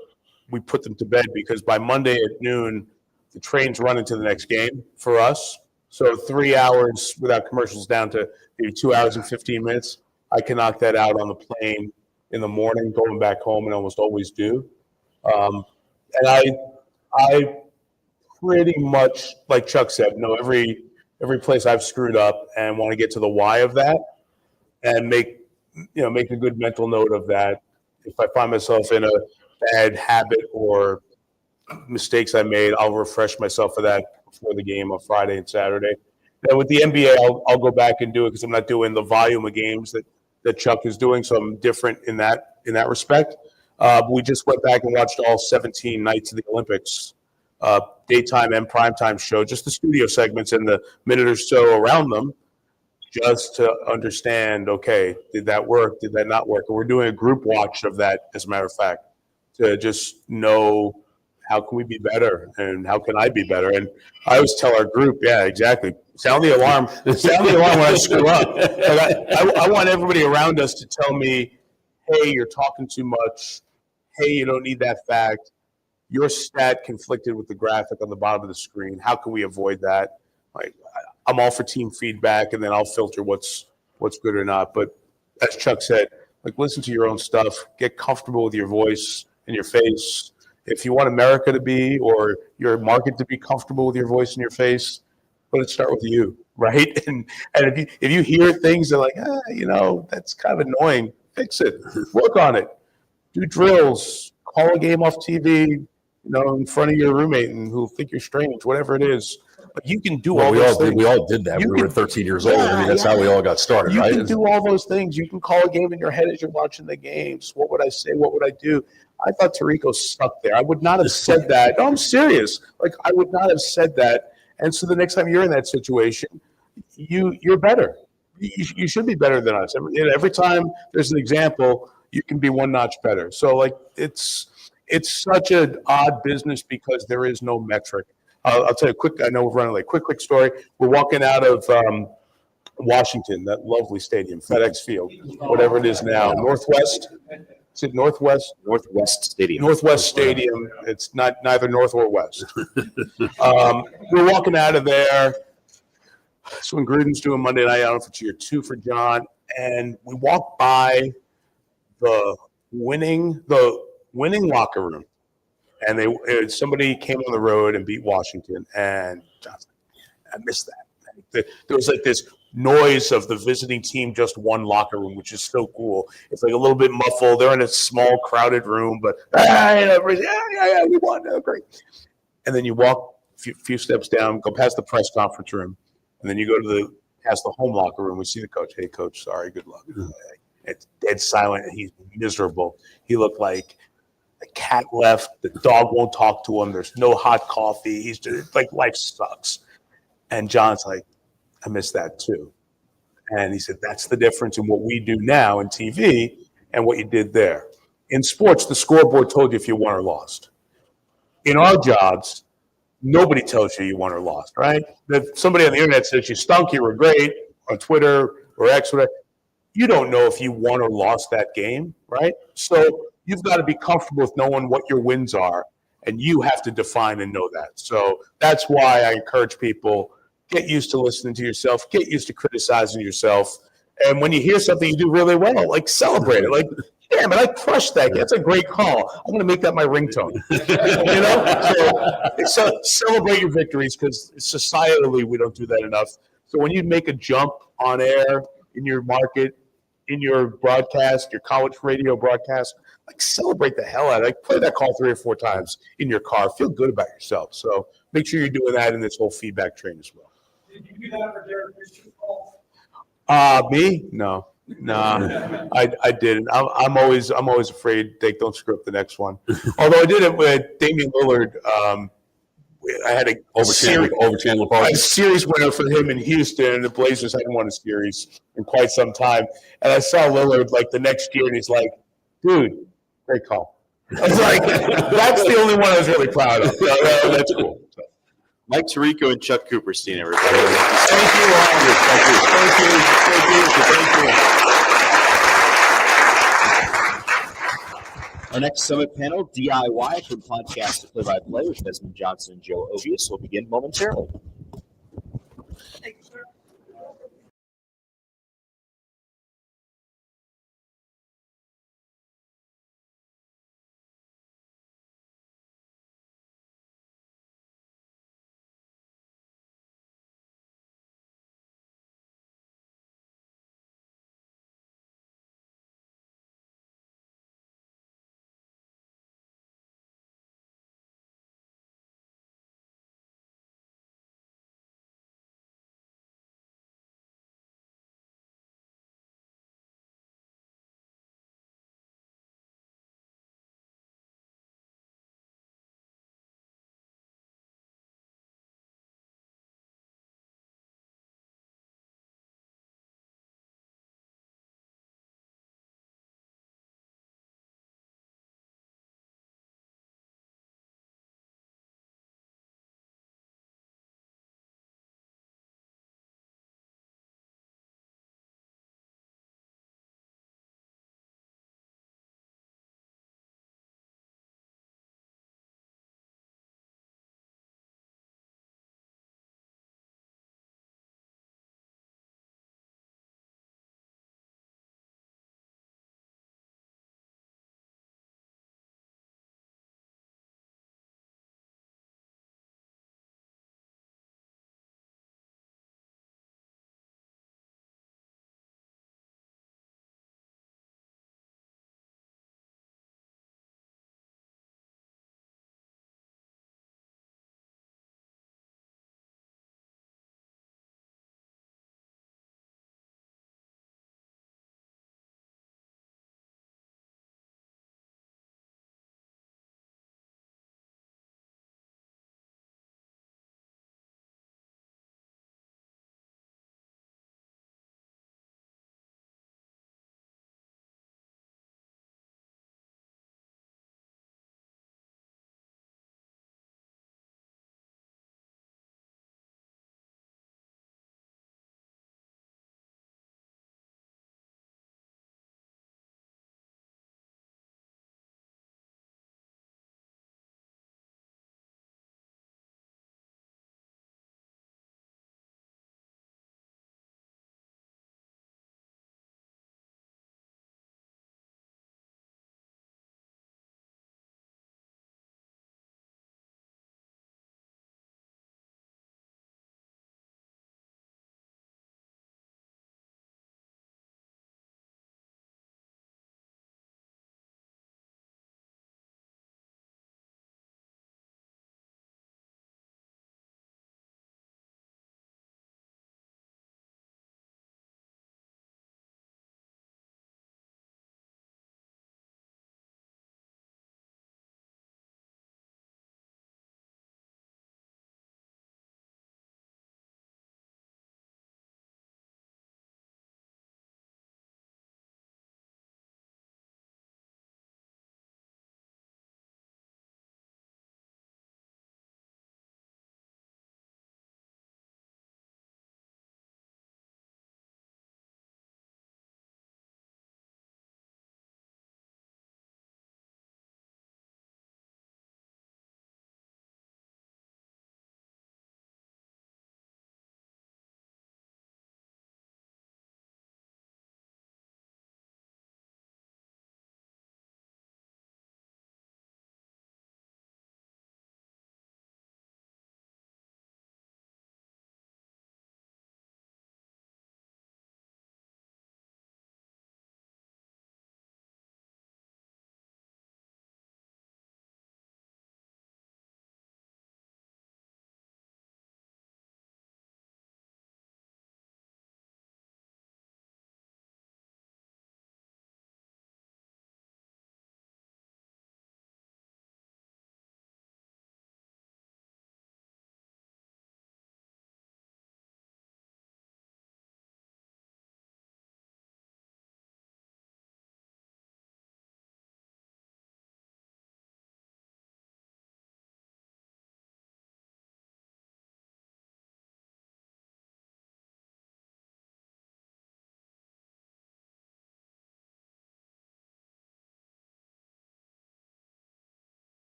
we put them to bed, because by Monday at noon, the train's running to the next game for us. So 3 hours without commercials down to maybe 2 hours and 15 minutes. I can knock that out on the plane in the morning, going back home, and almost always do. And I pretty much, like Chuck said, know every place I've screwed up and want to get to the why of that, and make a good mental note of that. If I find myself in a bad habit or mistakes I made, I'll refresh myself for that before the game on Friday and Saturday. Now with the NBA, I'll go back and do it because I'm not doing the volume of games that Chuck is doing, so I'm different in that respect. We just went back and watched all 17 nights of the Olympics, daytime and primetime show, just the studio segments and the minute or so around them, just to understand, okay, did that work? Did that not work? And we're doing a group watch of that, as a matter of fact, to just know how can we be better and how can I be better. And I always tell our group, yeah, exactly. Sound the alarm. Sound the alarm when I screw up. Like I want everybody around us to tell me, hey, you're talking too much. Hey, you don't need that fact. Your stat conflicted with the graphic on the bottom of the screen. How can we avoid that? Like, I'm all for team feedback, and then I'll filter what's good or not. But as Chuck said, like, listen to your own stuff. Get comfortable with your voice and your face. If you want America to be, or your market to be comfortable with your voice and your face, let it start with you, right? And if you hear things that are like, that's kind of annoying, fix it. Work on it. Do drills. Call a game off TV, in front of your roommate and who'll think you're strange, whatever it is. But you can do all those things. We all did that when we were 13 years old. I mean, that's how we all got started, right? You can do all those things. You can call a game in your head as you're watching the games. What would I say? What would I do? I thought Tirico stuck there. I would not have said that. No, I'm serious. Like, I would not have said that. And so the next time you're in that situation, you're better. You should be better than us. Every time there's an example, you can be one notch better. So, like, it's such an odd business because there is no metric. I'll tell you I know we're running late. Quick story. We're walking out of Washington, that lovely stadium, FedEx Field, whatever it is now. Northwest. Is it Northwest? Northwest Stadium. Northwest Stadium. It's neither north or west. We're walking out of there. So when Gruden's doing Monday night, I don't know if it's year 2 for John, and we walk by the winning locker room, and somebody came on the road and beat Washington, and John's like, I missed that. There was like this noise of the visiting team just won locker room, which is so cool. It's like a little bit muffled. They're in a small, crowded room, but we won. Oh, great. And then you walk a few steps down, go past the press conference room, and then you go past the home locker room. We see the coach. Hey, coach, sorry, good luck. It's dead silent, and he's miserable. He looked like the cat left. The dog won't talk to him. There's no hot coffee. He's just like, life sucks. And John's like, I miss that too. And he said, that's the difference in what we do now in TV and what you did there. In sports, the scoreboard told you if you won or lost. In our jobs, nobody tells you won or lost, right? If somebody on the internet says you stunk, you were great, on Twitter or X, whatever, you don't know if you won or lost that game, right? So you've got to be comfortable with knowing what your wins are, and you have to define and know that. So that's why I encourage people, get used to listening to yourself, get used to criticizing yourself. And when you hear something you do really well, like, celebrate it. Like, damn it, I crushed that. That's a great call. I'm going to make that my ringtone. So celebrate your victories, because societally we don't do that enough. So when you make a jump on air in your market, in your broadcast, your college radio broadcast, like, celebrate the hell out of it. Like, play that call 3 or 4 times in your car. Feel good about yourself. So make sure you're doing that in this whole feedback train as well. Did you do that for Derek Fisher's call? Me? No, I didn't. I'm always afraid they don't screw up the next one. Although I did it with Damian Lillard. I had a series winner for him in Houston, and the Blazers hadn't won a series in quite some time. And I saw Lillard like the next year, and he's like, "Dude, great call. It's like, that's the only one I was really proud of. That's cool. Mike Tirico and Chuck Cooperstein, everybody. Thank you all. Thank you. Thank you. Our next summit panel, DIY from podcast to play-by-play with Desmond Johnson and Joe Ovius, will begin momentarily.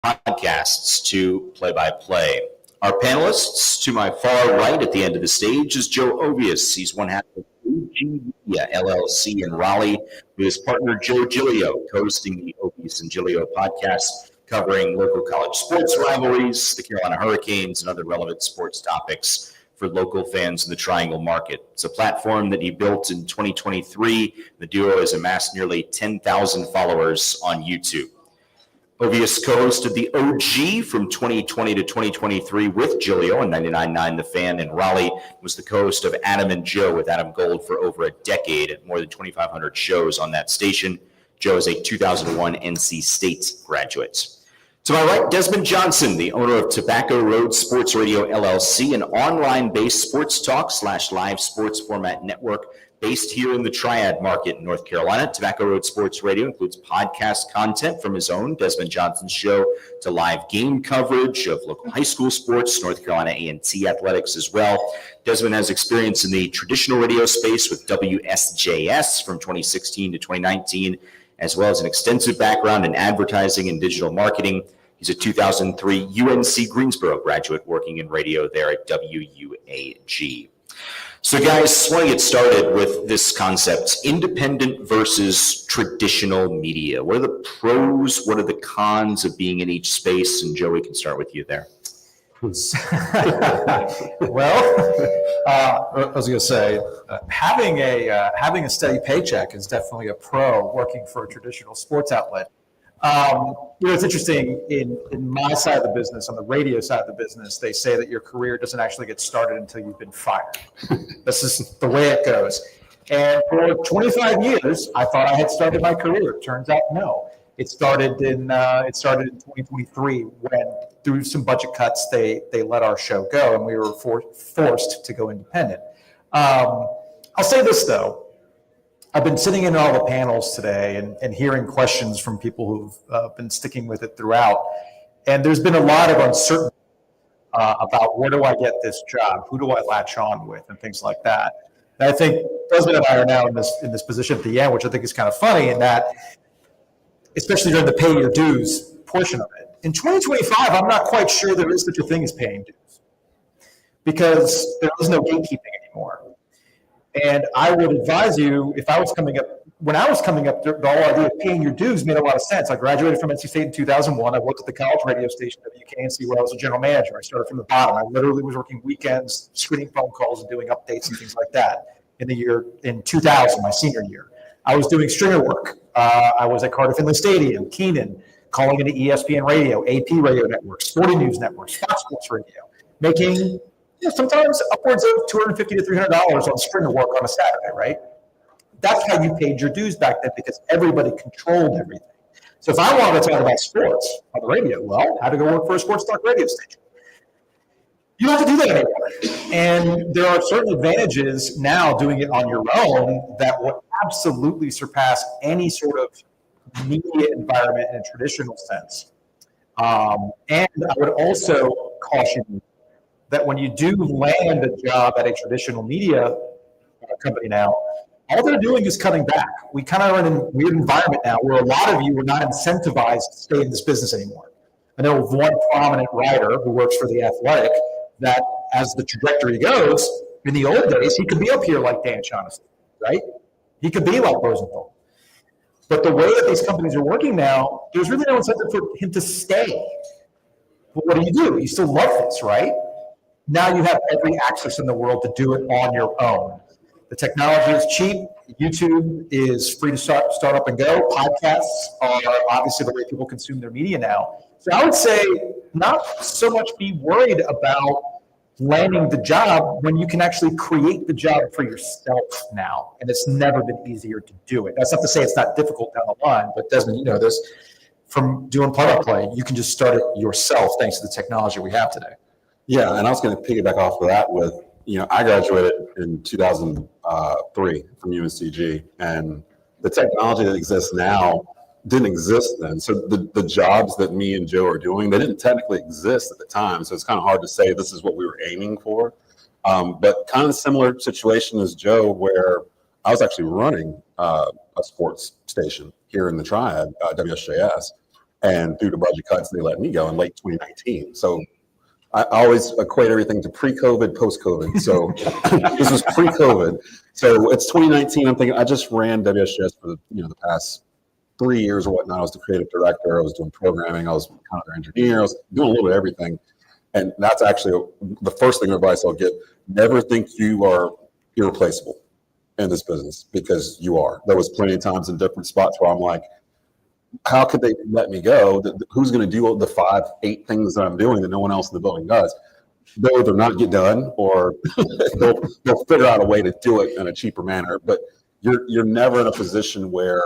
podcasts to play-by-play. Our panelists, to my far right at the end of the stage, is Joe Ovius. He's one half of OG Media LLC in Raleigh, with his partner Joe Giglio, hosting the Ovius and Giglio podcast, covering local college sports rivalries, the Carolina Hurricanes, and other relevant sports topics for local fans in the Triangle market. It's a platform that he built in 2023. The duo has amassed nearly 10,000 followers on YouTube. Ovius co-hosted the OG from 2020 to 2023 with Giglio on 99.9 The Fan in Raleigh, was the co-host of Adam and Joe with Adam Gold for over a decade at more than 2,500 shows on that station. Joe is a 2001 NC State graduate. To my right, Desmond Johnson, the owner of Tobacco Road Sports Radio LLC, an online-based sports talk / live sports format network based here in the Triad market in North Carolina. Tobacco Road Sports Radio includes podcast content from his own Desmond Johnson show to live game coverage of local high school sports, North Carolina A&T athletics as well. Desmond has experience in the traditional radio space with WSJS from 2016 to 2019, as well as an extensive background in advertising and digital marketing. He's a 2003 UNC Greensboro graduate working in radio there at WUAG. So guys, I want to get started with this concept, independent versus traditional media. What are the pros? What are the cons of being in each space? And Joe, we can start with you there. I was going to say, having a steady paycheck is definitely a pro working for a traditional sports outlet. It's interesting in my side of the business, on the radio side of the business, they say that your career doesn't actually get started until you've been fired. This is the way it goes. And for 25 years, I thought I had started my career. Turns out, no. It started in 2023 when, through some budget cuts, they let our show go, and we were forced to go independent. I'll say this though. I've been sitting in all the panels today and hearing questions from people who've been sticking with it throughout. And there's been a lot of uncertainty about where do I get this job? Who do I latch on with? And things like that. And I think Desmond and I are now in this position at the end, which I think is kind of funny in that, especially during the pay your dues portion of it. In 2025, I'm not quite sure there is such a thing as paying dues because there is no gatekeeping anymore. And I would advise you, if I was coming up, when I was coming up, the whole idea of paying your dues made a lot of sense. I graduated from NC State in 2001. I worked at the college radio station WKNC where I was a general manager. I started from the bottom. I literally was working weekends, screening phone calls and doing updates and things like that in 2000, my senior year. I was doing stringer work. I was at Carter Finley Stadium, Keenan, calling into ESPN Radio, AP Radio Network, Sporting News Network, Fox Sports Radio, making sometimes upwards of $250 to $300 on stringer work on a Saturday, right? That's how you paid your dues back then because everybody controlled everything. So if I wanted to talk about sports on the radio, well, I had to go work for a sports talk radio station. You don't have to do that anymore. And there are certain advantages now doing it on your own that would absolutely surpass any sort of media environment in a traditional sense. And I would also caution you that when you do land a job at a traditional media company now, all they're doing is cutting back. We kind of are in a weird environment now where a lot of you are not incentivized to stay in this business anymore. I know of one prominent writer who works for The Athletic that as the trajectory goes, in the old days, he could be up here like Dan Shaughnessy, right? He could be like Rosenthal. But the way that these companies are working now, there's really no incentive for him to stay. But what do? You still love this, right? Now you have every access in the world to do it on your own. The technology is cheap. YouTube is free to start up and go. Podcasts are obviously the way people consume their media now. So I would say not so much be worried about landing the job when you can actually create the job for yourself now. And it's never been easier to do it. That's not to say it's not difficult down the line, but Desmond, you know this, from doing play-by-play, you can just start it yourself thanks to the technology we have today. Yeah, and I was going to piggyback off of that with, I graduated in 2003 from UNCG, and the technology that exists now didn't exist then. So the jobs that me and Joe are doing, they didn't technically exist at the time. So it's kind of hard to say this is what we were aiming for. But kind of a similar situation as Joe, where I was actually running a sports station here in the Triad, WSJS. And due to budget cuts, they let me go in late 2019. So I always equate everything to pre-COVID, post-COVID. So this was pre-COVID. So it's 2019. I'm thinking I just ran WSJS for the past 3 years or whatnot. I was the creative director. I was doing programming. I was kind of their engineer. I was doing a little bit of everything. And that's actually the first thing of advice I'll get. Never think you are irreplaceable in this business, because you are. There was plenty of times in different spots where I'm like, how could they let me go? Who's going to do the 5, 8 things that I'm doing that no one else in the building does? They'll either not get done, or they'll figure out a way to do it in a cheaper manner. But you're never in a position where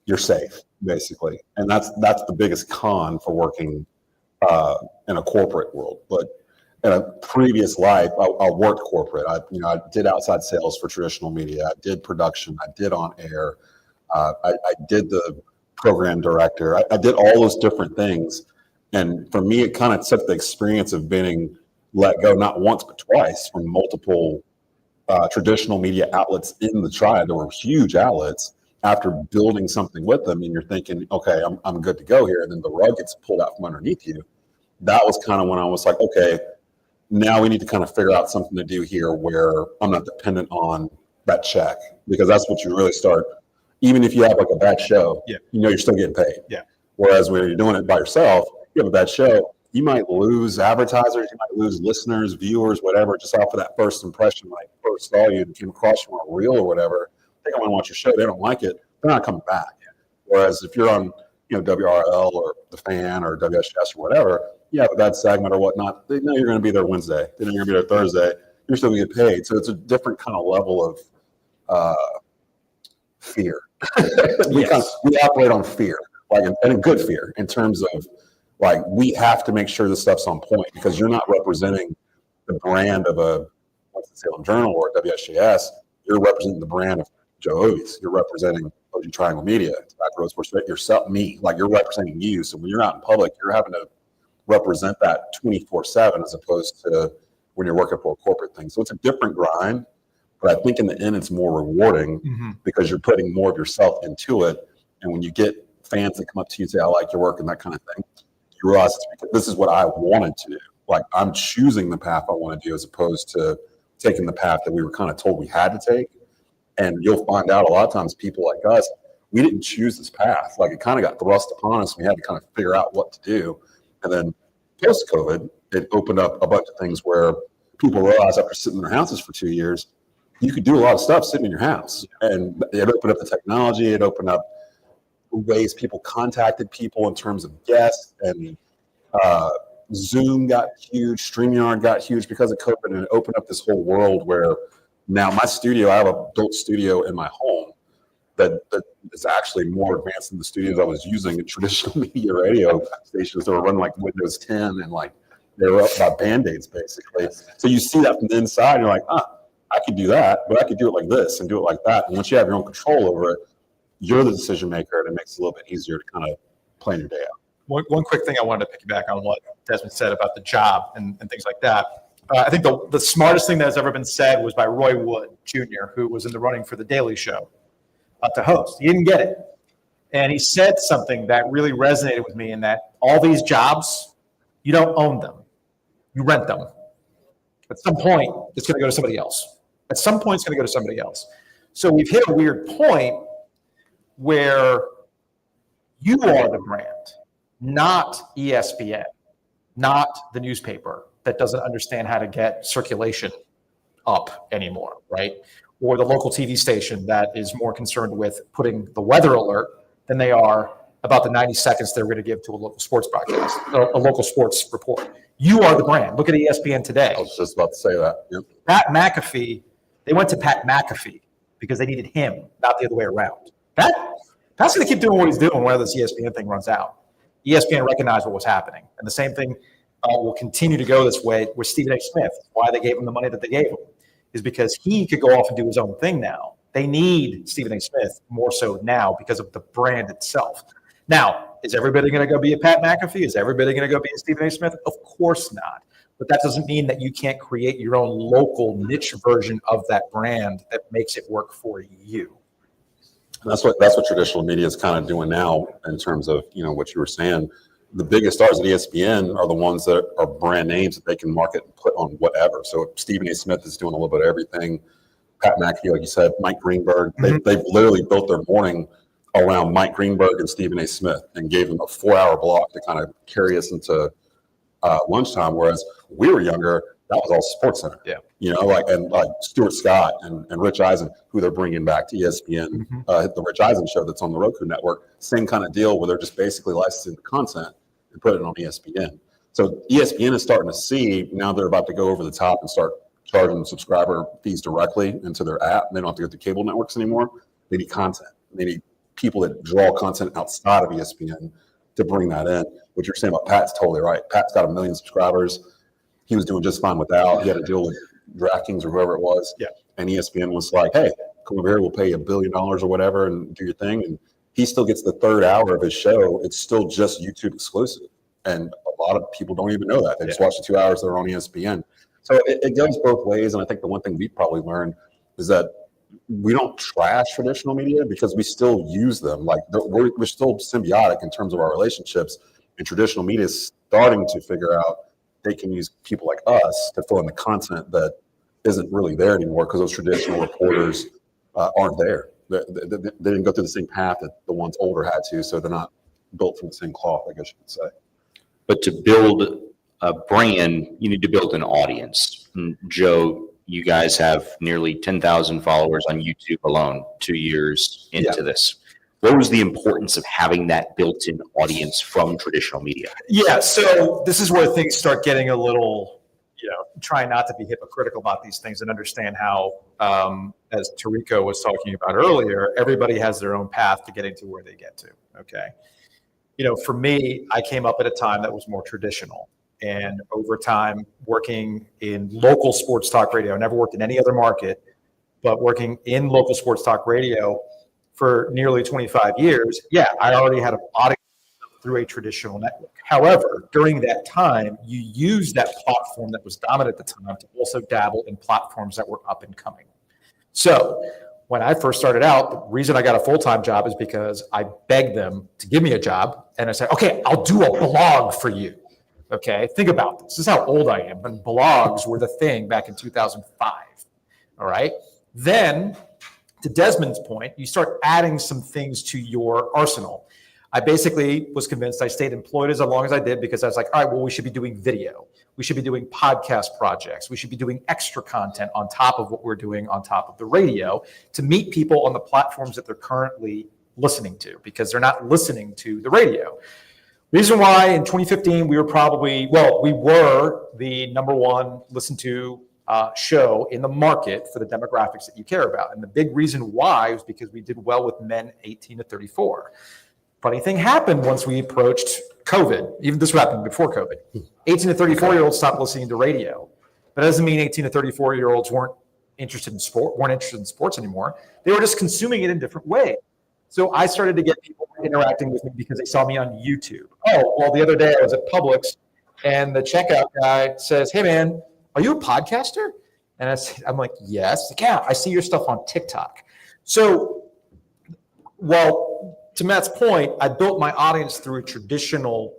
you're safe, basically, and that's the biggest con for working in a corporate world. But in a previous life, I worked corporate. I did outside sales for traditional media. I did production. I did on air. I did the program director. I did all those different things. And for me, it kind of took the experience of being let go, not once, but twice, from multiple traditional media outlets in the triad. There were huge outlets. After building something with them, and you're thinking, okay, I'm good to go here. And then the rug gets pulled out from underneath you. That was kind of when I was like, okay, now we need to kind of figure out something to do here where I'm not dependent on that check, because that's what you really start. Even if you have like a bad show, you're still getting paid. Yeah. Whereas when you're doing it by yourself, you have a bad show, you might lose advertisers, you might lose listeners, viewers, whatever, just off of that first impression. Like, first saw you and came across you on a reel or whatever, they want to watch your show, they don't like it, they're not coming back. Whereas if you're on, WRL or The Fan or WSS or whatever, you have a bad segment or whatnot, they know you're going to be there Wednesday, they know you're going to be there Thursday, you're still going to get paid. So it's a different kind of level of fear. we operate on fear, like, and a good fear, in terms of, like, we have to make sure this stuff's on point, because you're not representing the brand of a Salem Journal or WSJS. You're representing the brand of Joe Ovies. You're representing OG Triangle Media, Tobacco Road Sports, yourself, me. Like, you're representing you. So when you're out in public, you're having to represent that 24/7, as opposed to when you're working for a corporate thing. So it's a different grind. But I think in the end, it's more rewarding, because you're putting more of yourself into it. And when you get fans that come up to you and say, I like your work and that kind of thing, you realize it's because this is what I wanted to do. Like, I'm choosing the path I want to do, as opposed to taking the path that we were kind of told we had to take. And you'll find out a lot of times people like us, we didn't choose this path. Like, it kind of got thrust upon us. We had to kind of figure out what to do. And then post-COVID, it opened up a bunch of things where people realized, after sitting in their houses for 2 years, you could do a lot of stuff sitting in your house. And it opened up the technology. It opened up ways people contacted people in terms of guests. And Zoom got huge. StreamYard got huge because of COVID. And it opened up this whole world where now my studio, I have a built studio in my home that is actually more advanced than the studios I was using in traditional media radio stations that were running like Windows 10, and like they were up by Band-Aids, basically. So you see that from the inside, and you're like, I could do that, but I could do it like this and do it like that. And once you have your own control over it, you're the decision maker, and it makes it a little bit easier to kind of plan your day out. One quick thing I wanted to piggyback on what Desmond said about the job and things like that. I think the smartest thing that has ever been said was by Roy Wood Jr., who was in the running for The Daily Show to host. He didn't get it. And he said something that really resonated with me, in that all these jobs, you don't own them. You rent them. At some point, it's going to go to somebody else. At some point, it's going to go to somebody else. So we've hit a weird point where you are the brand, not ESPN, not the newspaper that doesn't understand how to get circulation up anymore, right? Or the local TV station that is more concerned with putting the weather alert than they are about the 90 seconds they're going to give to a local sports broadcast, a local sports report. You are the brand. Look at ESPN today. I was just about to say that. Yep. Pat McAfee, they went to Pat McAfee because they needed him, not the other way around. Pat's going to keep doing what he's doing whether this ESPN thing runs out. ESPN recognized what was happening. And the same thing will continue to go this way with Stephen A. Smith. Why they gave him the money that they gave him is because he could go off and do his own thing now. They need Stephen A. Smith more so now because of the brand itself. Now, is everybody going to go be a Pat McAfee? Is everybody going to go be a Stephen A. Smith? Of course not. But that doesn't mean that you can't create your own local niche version of that brand that makes it work for you. And that's what traditional media is kind of doing now in terms of, what you were saying. The biggest stars at ESPN are the ones that are brand names that they can market and put on whatever. So Stephen A. Smith is doing a little bit of everything. Pat McAfee, like you said, Mike Greenberg. They've literally built their morning around Mike Greenberg and Stephen A. Smith and gave them a 4-hour block to kind of carry us into lunchtime. Whereas we were younger, that was all Sports Center. Yeah. Like Stuart Scott and Rich Eisen, who they're bringing back to ESPN, the Rich Eisen show that's on the Roku network, same kind of deal where they're just basically licensing the content and put it on ESPN. So ESPN is starting to see, now they're about to go over the top and start charging subscriber fees directly into their app. They don't have to go through cable networks anymore. They need content. They need people that draw content outside of ESPN to bring that in. What you're saying about Pat's totally right. Pat's got 1 million subscribers. He was doing just fine without. He had to deal with DraftKings or whoever it was. Yeah. And ESPN was like, hey, come over here, we'll pay you $1 billion or whatever and do your thing. And he still gets the third hour of his show. It's still just YouTube exclusive. And a lot of people don't even know that. They just watch the 2 hours that are on ESPN. So it goes both ways. And I think the one thing we've probably learned is that we don't trash traditional media because we still use them. Like we're still symbiotic in terms of our relationships. And traditional media is starting to figure out they can use people like us to fill in the content that isn't really there anymore because those traditional reporters aren't there. They didn't go through the same path that the ones older had to, so they're not built from the same cloth, I guess you could say. But to build a brand, you need to build an audience. And Joe, you guys have nearly 10,000 followers on YouTube alone, 2 years into this. What was the importance of having that built-in audience from traditional media? Yeah, so this is where things start getting a little, trying not to be hypocritical about these things and understand how, as Tarico was talking about earlier, everybody has their own path to getting to where they get to, okay? For me, I came up at a time that was more traditional. And over time, working in local sports talk radio, I never worked in any other market, but working in local sports talk radio for nearly 25 years, I already had an audience through a traditional network. However, during that time, you used that platform that was dominant at the time to also dabble in platforms that were up and coming. So when I first started out, the reason I got a full-time job is because I begged them to give me a job. And I said, okay, I'll do a blog for you. Okay, think about this. This is how old I am. But blogs were the thing back in 2005. All right. Then, to Desmond's point, you start adding some things to your arsenal. I basically was convinced I stayed employed as long as I did because I was like, all right, well, we should be doing video. We should be doing podcast projects. We should be doing extra content on top of what we're doing on top of the radio to meet people on the platforms that they're currently listening to because they're not listening to the radio. Reason why in 2015 we were the number one listened to show in the market for the demographics that you care about. And the big reason why was because we did well with men 18 to 34. Funny thing happened once we approached COVID. Even this happened before COVID. 18 to 34-year-olds stopped listening to radio. But that doesn't mean 18 to 34-year-olds weren't interested in sports anymore. They were just consuming it in different ways. So I started to get people interacting with me because they saw me on YouTube. Oh, well, the other day I was at Publix and the checkout guy says, hey, man, are you a podcaster? And I'm like, yes. Yeah, I see your stuff on TikTok. So, well, to Matt's point, I built my audience through a traditional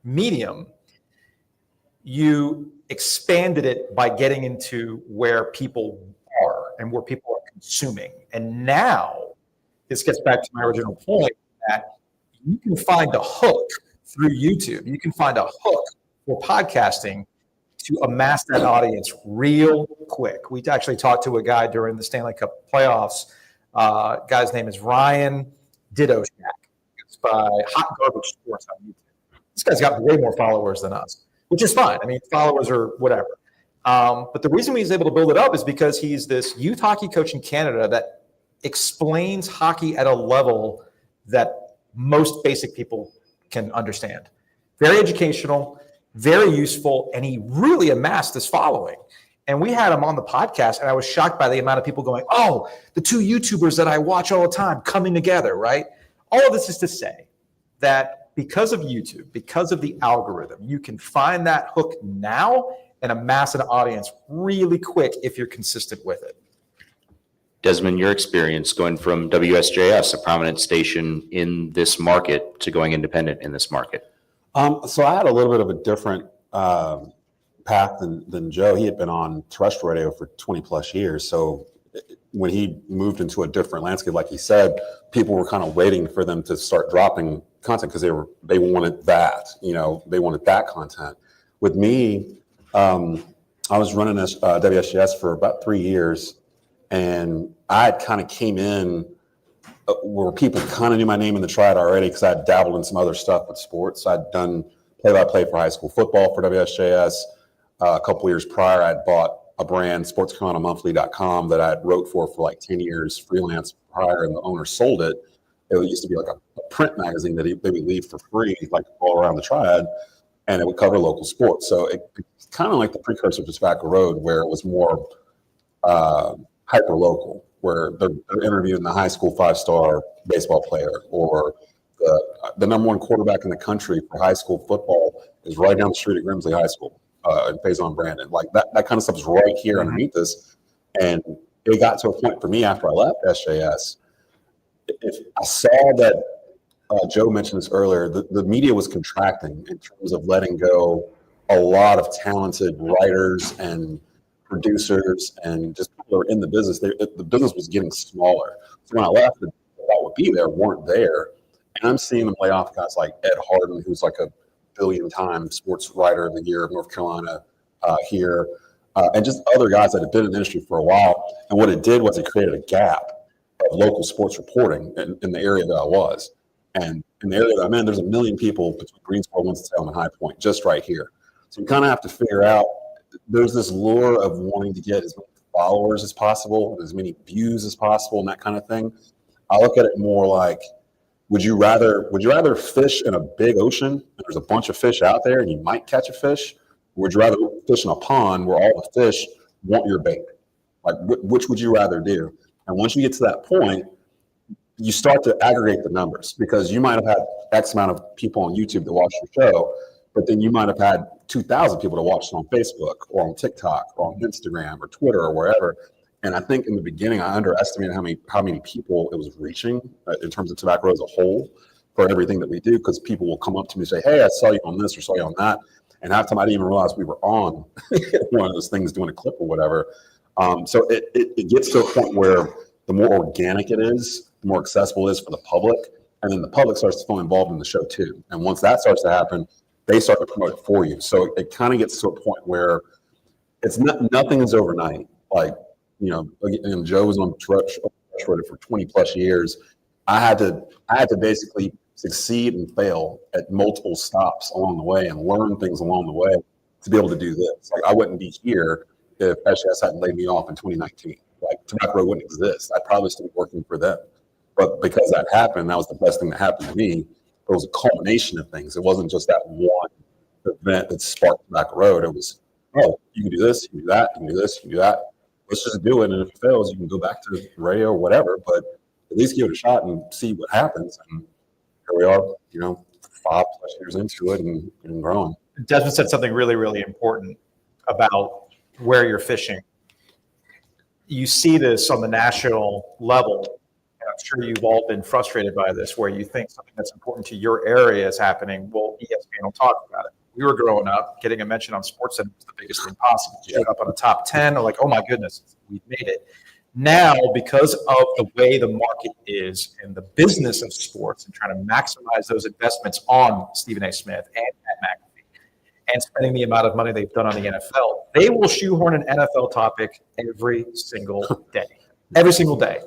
medium. You expanded it by getting into where people are and where people are consuming. And now, this gets back to my original point that you can find a hook through YouTube. You can find a hook for podcasting to amass that audience real quick. We actually talked to a guy during the Stanley Cup playoffs. Guy's name is Ryan Ditto Shack. It's by Hot Garbage Sports on YouTube. This guy's got way more followers than us, which is fine. I mean, followers are whatever. But the reason he's able to build it up is because he's this youth hockey coach in Canada that explains hockey at a level that most basic people can understand. Very educational, very useful, and he really amassed this following. And we had him on the podcast, and I was shocked by the amount of people going, oh, the two YouTubers that I watch all the time coming together, right? All of this is to say that because of YouTube, because of the algorithm, you can find that hook now and amass an audience really quick if you're consistent with it. Desmond, your experience going from WSJS, a prominent station in this market, to going independent in this market? So I had a little bit of a different path than Joe. He had been on terrestrial radio for 20 plus years. So when he moved into a different landscape, like he said, people were kind of waiting for them to start dropping content because they wanted that, they wanted that content. With me, I was running this WSGS for about 3 years, and I kind of came in where people kind of knew my name in the triad already because I had dabbled in some other stuff with sports. I'd done play-by-play for high school football for WSJS. A couple years prior, I'd bought a brand, sportscarolinamonthly.com, that I wrote for like 10 years freelance prior, and the owner sold it. It used to be like a print magazine that they would leave for free, like all around the triad, and it would cover local sports. So it's kind of like the precursor to Tobacco Road, where it was more hyper-local, where they're interviewing the high school 5-star baseball player, or the number one quarterback in the country for high school football is right down the street at Grimsley High School in Faison, Brandon. Like that kind of stuff is right here underneath this. And it got to a point for me after I left SJS. If I saw that Joe mentioned this earlier, the media was contracting in terms of letting go a lot of talented writers and producers and just people who are in the business. The business was getting smaller. So when I left, the people that would be there weren't there. And I'm seeing them lay off guys like Ed Harden, who's like a billion-time sports writer of the year of North Carolina here, and just other guys that have been in the industry for a while. And what it did was it created a gap of local sports reporting in the area that I was. And in the area that I'm in, there's 1 million people between Greensboro, Winston-Salem, and High Point, just right here. So you kind of have to figure out, there's this lure of wanting to get as many followers as possible, as many views as possible, and that kind of thing. I look at it more like, would you rather fish in a big ocean and there's a bunch of fish out there and you might catch a fish? Or would you rather fish in a pond where all the fish want your bait? Like, which would you rather do? And once you get to that point, you start to aggregate the numbers, because you might have had X amount of people on YouTube that watch your show, but then you might have had 2,000 people to watch it on Facebook or on TikTok or on Instagram or Twitter or wherever. And I think in the beginning, I underestimated how many people it was reaching in terms of Tobacco Road as a whole for everything that we do, because people will come up to me and say, hey, I saw you on this or saw you on that. And half the time I didn't even realize we were on one of those things doing a clip or whatever. So it gets to a point where the more organic it is, the more accessible it is for the public. And then the public starts to feel involved in the show too. And once that starts to happen, they start to promote it for you. So it kind of gets to a point where nothing is overnight. Like, and Joe was on terrestrial for 20 plus years. I had to basically succeed and fail at multiple stops along the way and learn things along the way to be able to do this. Like, I wouldn't be here if SJS hadn't laid me off in 2019. Like, Tobacco Road wouldn't exist. I'd probably still be working for them. But because that happened, that was the best thing that happened to me. It was a culmination of things. It wasn't just that one event that sparked Tobacco Road. It was, oh, you can do this, you can do that, you can do this, you can do that. Let's just do it. And if it fails, you can go back to radio or whatever, but at least give it a shot and see what happens. And here we are, 5+ years into it and growing. Desmond said something really, really important about where you're fishing. You see this on the national level, and I'm sure you've all been frustrated by this, where you think something that's important to your area is happening. Well, ESPN will talk about it. We were growing up, getting a mention on SportsCenter was the biggest thing possible. Showed up on the top 10, or like, oh my goodness, we've made it. Now, because of the way the market is and the business of sports and trying to maximize those investments on Stephen A. Smith and Pat McAfee and spending the amount of money they've done on the NFL, they will shoehorn an NFL topic every single day. Every single day.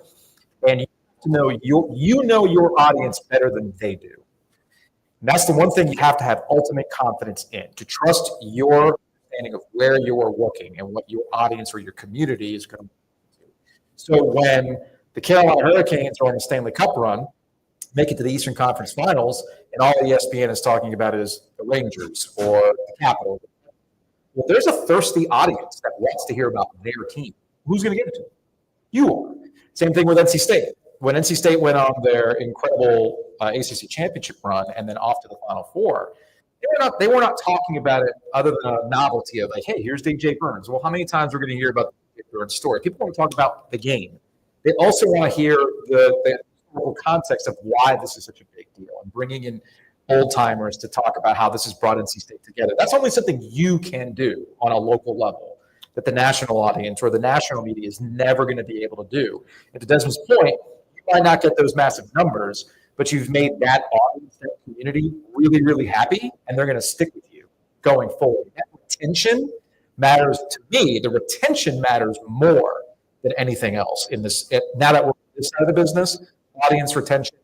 And you know your audience better than they do. And that's the one thing you have to have ultimate confidence in, to trust your understanding of where you're looking and what your audience or your community is going to do. So when the Carolina Hurricanes are on the Stanley Cup run, make it to the Eastern Conference Finals, and all ESPN is talking about is the Rangers or the Capitals, well, there's a thirsty audience that wants to hear about their team. Who's going to give it to them? You are. Same thing with NC State. When NC State went on their incredible ACC championship run and then off to the Final Four, they were not talking about it other than a novelty of like, hey, here's DJ Burns. Well, how many times we're going to hear about the DJ Burns story? People want to talk about the game. They also want to hear the historical context of why this is such a big deal and bringing in old timers to talk about how this has brought NC State together. That's only something you can do on a local level that the national audience or the national media is never going to be able to do. And to Desmond's point, you might not get those massive numbers, but you've made that audience, that community really, really happy, and they're going to stick with you going forward. That retention matters to me. The retention matters more than anything else in this. Now that we're on this side of the business, audience retention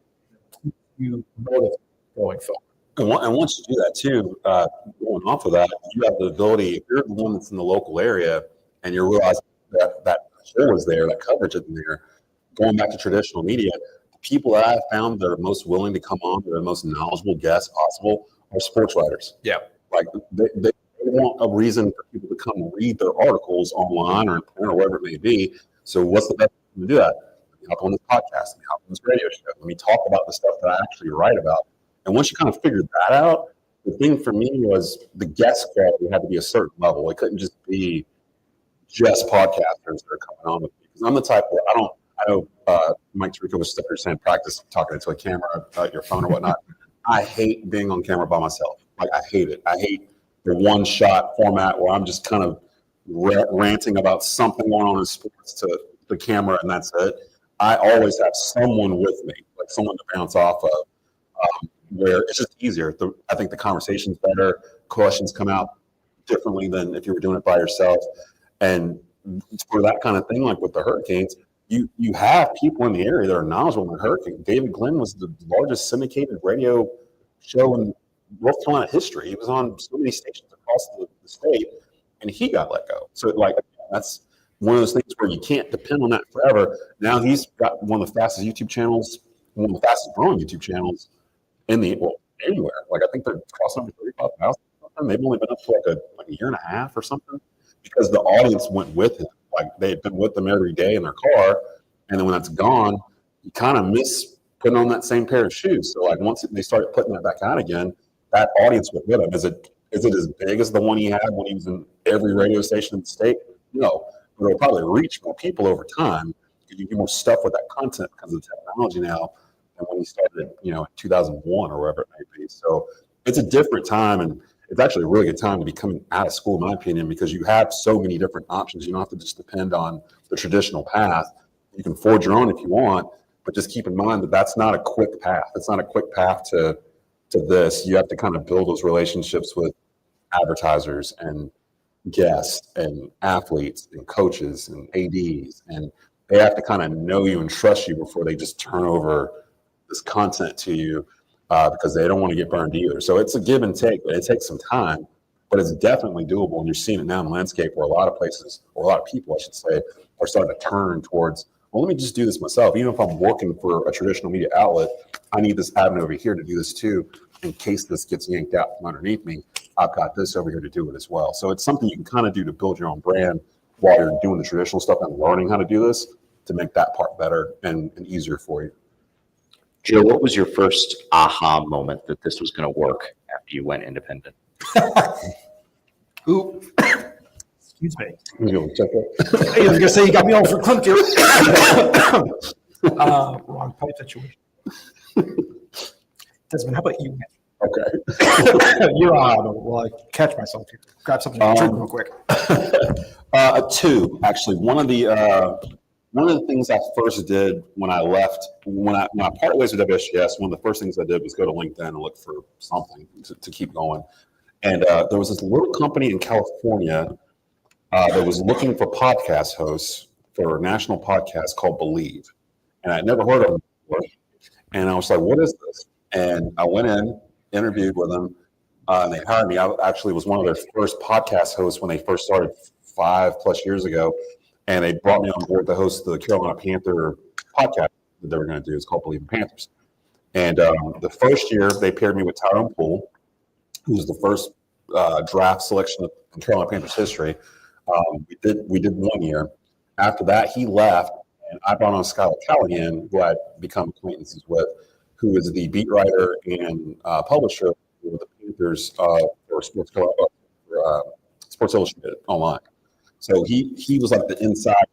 keeps you motivated going forward. And once you do that too, going off of that, you have the ability, if you're the one that's in the local area and you're realizing that show is there, that coverage is there, going back to traditional media, the people that I've found that are most willing to come on, that are the most knowledgeable guests possible, are sports writers. Yeah. Like they want a reason for people to come read their articles online or in print or wherever it may be. So what's the best way to do that? Let me hop on this podcast, let me hop on this radio show, let me talk about the stuff that I actually write about. And once you kind of figured that out, the thing for me was the guest quality had to be a certain level. It couldn't just be just podcasters that are coming on with me. Because I'm the type where I know Mike Tirico was stuck here saying practice talking into a camera, your phone or whatnot. I hate being on camera by myself. Like, I hate it. I hate the one-shot format where I'm just kind of ranting about something going on in sports to the camera and that's it. I always have someone with me, like someone to bounce off of. Where it's just easier. I think the conversation's better. Questions come out differently than if you were doing it by yourself. And for that kind of thing, like with the Hurricanes, you have people in the area that are knowledgeable in the Hurricane. David Glenn was the largest syndicated radio show in North Carolina history. He was on so many stations across the state, and he got let go. So, like, that's one of those things where you can't depend on that forever. Now he's got one of the fastest YouTube channels, one of the fastest growing YouTube channels anywhere. Like, I think they're crossing over 35,000 or something. They've only been up for like a year and a half or something because the audience went with him. Like, they've been with them every day in their car. And then when that's gone, you kind of miss putting on that same pair of shoes. So, like, once they started putting that back out again, that audience went with him. Is it as big as the one he had when he was in every radio station in the state? No, but it'll probably reach more people over time because you do more stuff with that content because of the technology now. When he started, in 2001 or wherever it may be. So it's a different time, and it's actually a really good time to be coming out of school, in my opinion, because you have so many different options. You don't have to just depend on the traditional path. You can forge your own if you want, but just keep in mind that that's not a quick path. It's not a quick path to this. You have to kind of build those relationships with advertisers and guests and athletes and coaches and ADs, and they have to kind of know you and trust you before they just turn over this content to you because they don't want to get burned either. So it's a give and take, but it takes some time, but it's definitely doable. And you're seeing it now in the landscape where a lot of places, or a lot of people, I should say, are starting to turn towards, well, let me just do this myself. Even if I'm working for a traditional media outlet, I need this avenue over here to do this too. In case this gets yanked out from underneath me, I've got this over here to do it as well. So it's something you can kind of do to build your own brand while you're doing the traditional stuff and learning how to do this to make that part better and easier for you. Joe, what was your first aha moment that this was going to work after you went independent? Ooh. Excuse me. You check I was going to say you got me all for clump here. Wrong pipe situation. Desmond, how about you? Okay. You're on while I catch myself here. Grab something to drink real quick. Two, actually. One of the things I first did when I left, when I parted ways with WSGS, one of the first things I did was go to LinkedIn and look for something to keep going. And there was this little company in California that was looking for podcast hosts for a national podcast called Believe. And I'd never heard of them before. And I was like, what is this? And I went in, interviewed with them, and they hired me. I actually was one of their first podcast hosts when they first started 5+ years ago. And they brought me on board to host the Carolina Panther podcast that they were going to do. It's called Believe in Panthers. And the first year, they paired me with Tyrone Poole, who was the first draft selection in Carolina Panthers history. We did 1 year. After that, he left, and I brought on Skylar Callahan, who I'd become acquaintances with, who is the beat writer and publisher for the Panthers for Sports Illustrated online. So he was like the inside.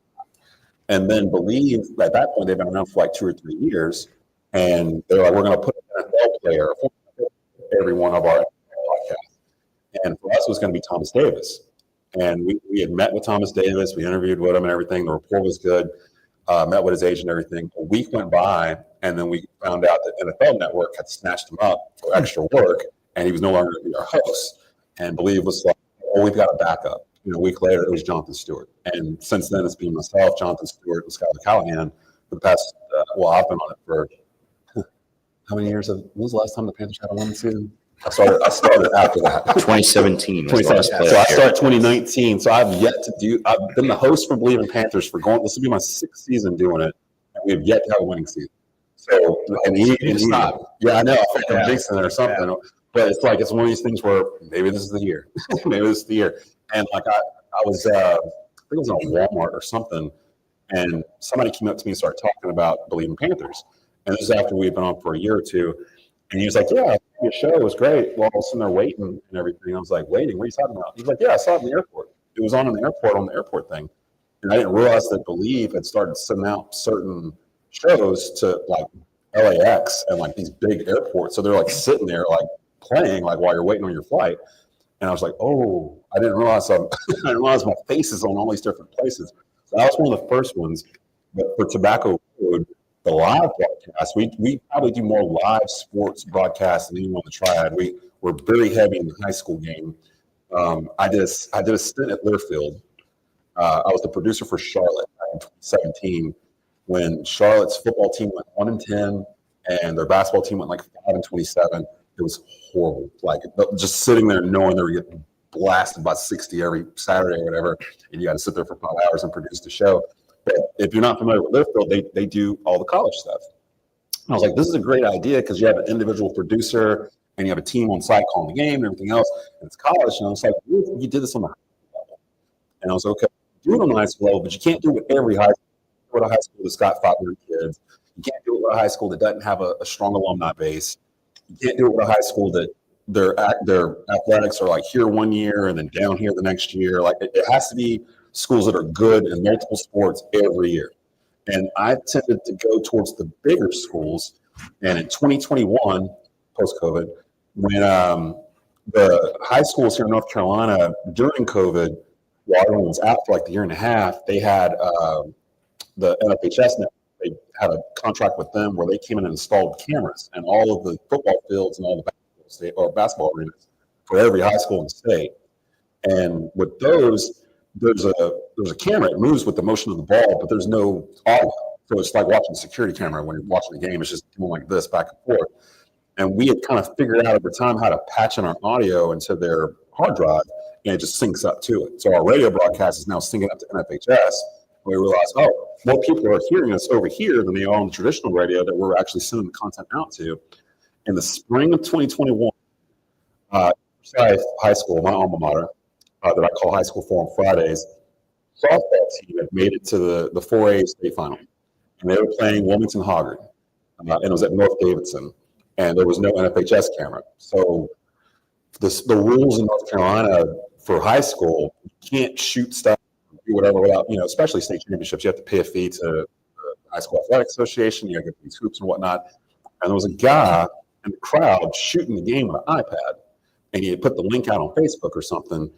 And then Believe, at that point, they've been around for like 2 or 3 years. And they're like, we're going to put an NFL player every one of our podcasts. And for us, it was going to be Thomas Davis. And we had met with Thomas Davis. We interviewed with him and everything. The rapport was good. Met with his agent and everything. A week went by, and then we found out that NFL Network had snatched him up for extra work, and he was no longer going to be our host. And Believe was like, oh, we've got a backup. A week later, it was Jonathan Stewart. And since then, it's been myself, Jonathan Stewart, and Skylar Callahan for the past, I've been on it for how many years? When was the last time the Panthers had a winning season? I started after that. 2017 was the last So playoff I year. started 2019. So I've been the host for Believe in Panthers for this will be my 6th season doing it. And we have yet to have a winning season. So, yeah, I know. I think I'm jinxing it or something. Yeah. But it's like, it's one of these things where maybe this is the year. Maybe this is the year. And like I was, I think it was on Walmart or something. And somebody came up to me and started talking about Believe in Panthers. And this is after we had been on for a year or two. And he was like, yeah, your show was great. Well, I was sitting there waiting and everything. I was like, waiting? What are you talking about? He was like, yeah, I saw it in the airport. It was on the airport thing. And I didn't realize that Believe had started sending out certain shows to like LAX and like these big airports. So they're like sitting there like playing like while you're waiting on your flight. And I was like, oh, I didn't realize my face is on all these different places. So that was one of the first ones. But for Tobacco Road, the live broadcast, we probably do more live sports broadcasts than anyone in the Triad. We're very heavy in the high school game. I did a stint at Learfield. I was the producer for Charlotte back in 2017 when Charlotte's football team went 1-10 and their basketball team went like 5-27. It was horrible. Like just sitting there knowing they were getting blasted by 60 every Saturday or whatever, and you got to sit there for 5 hours and produce the show. But if you're not familiar with Learfield, they do all the college stuff. And I was like, this is a great idea because you have an individual producer and you have a team on site calling the game and everything else. And it's college. And I was like, you did this on the high school level. And I was like, okay, do it on the high school level, but you can't do it with every high school. Go to a high school that's got 500 kids. You can't do it with a high school that doesn't have a strong alumni base. You can't do it with a high school that their athletics are like here one year and then down here the next year. Like it has to be schools that are good in multiple sports every year. And I tended to go towards the bigger schools. And in 2021, post-COVID, when the high schools here in North Carolina during COVID, while everyone was out for like the year and a half, they had the NFHS network. They had a contract with them where they came in and installed cameras in all of the football fields and all the basketball arenas for every high school in the state. And with those, there's a camera. It moves with the motion of the ball, but there's no audio. So it's like watching a security camera when you're watching the game. It's just going like this back and forth. And we had kind of figured out over time how to patch in our audio into their hard drive, and it just syncs up to it. So our radio broadcast is now syncing up to NFHS. We realized, oh, more people are hearing us over here than they are on the traditional radio that we're actually sending the content out to. In the spring of 2021, High School, my alma mater, that I call High School Forum Fridays, softball team had made it to the 4A state final. And they were playing Wilmington Hoggard. And it was at North Davidson. And there was no NFHS camera. So the rules in North Carolina for high school, you can't shoot stuff, do whatever without, especially state championships, you have to pay a fee to the High School Athletic Association, you have to get these hoops and whatnot. And there was a guy in the crowd shooting the game with an iPad. And he had put the link out on Facebook or something.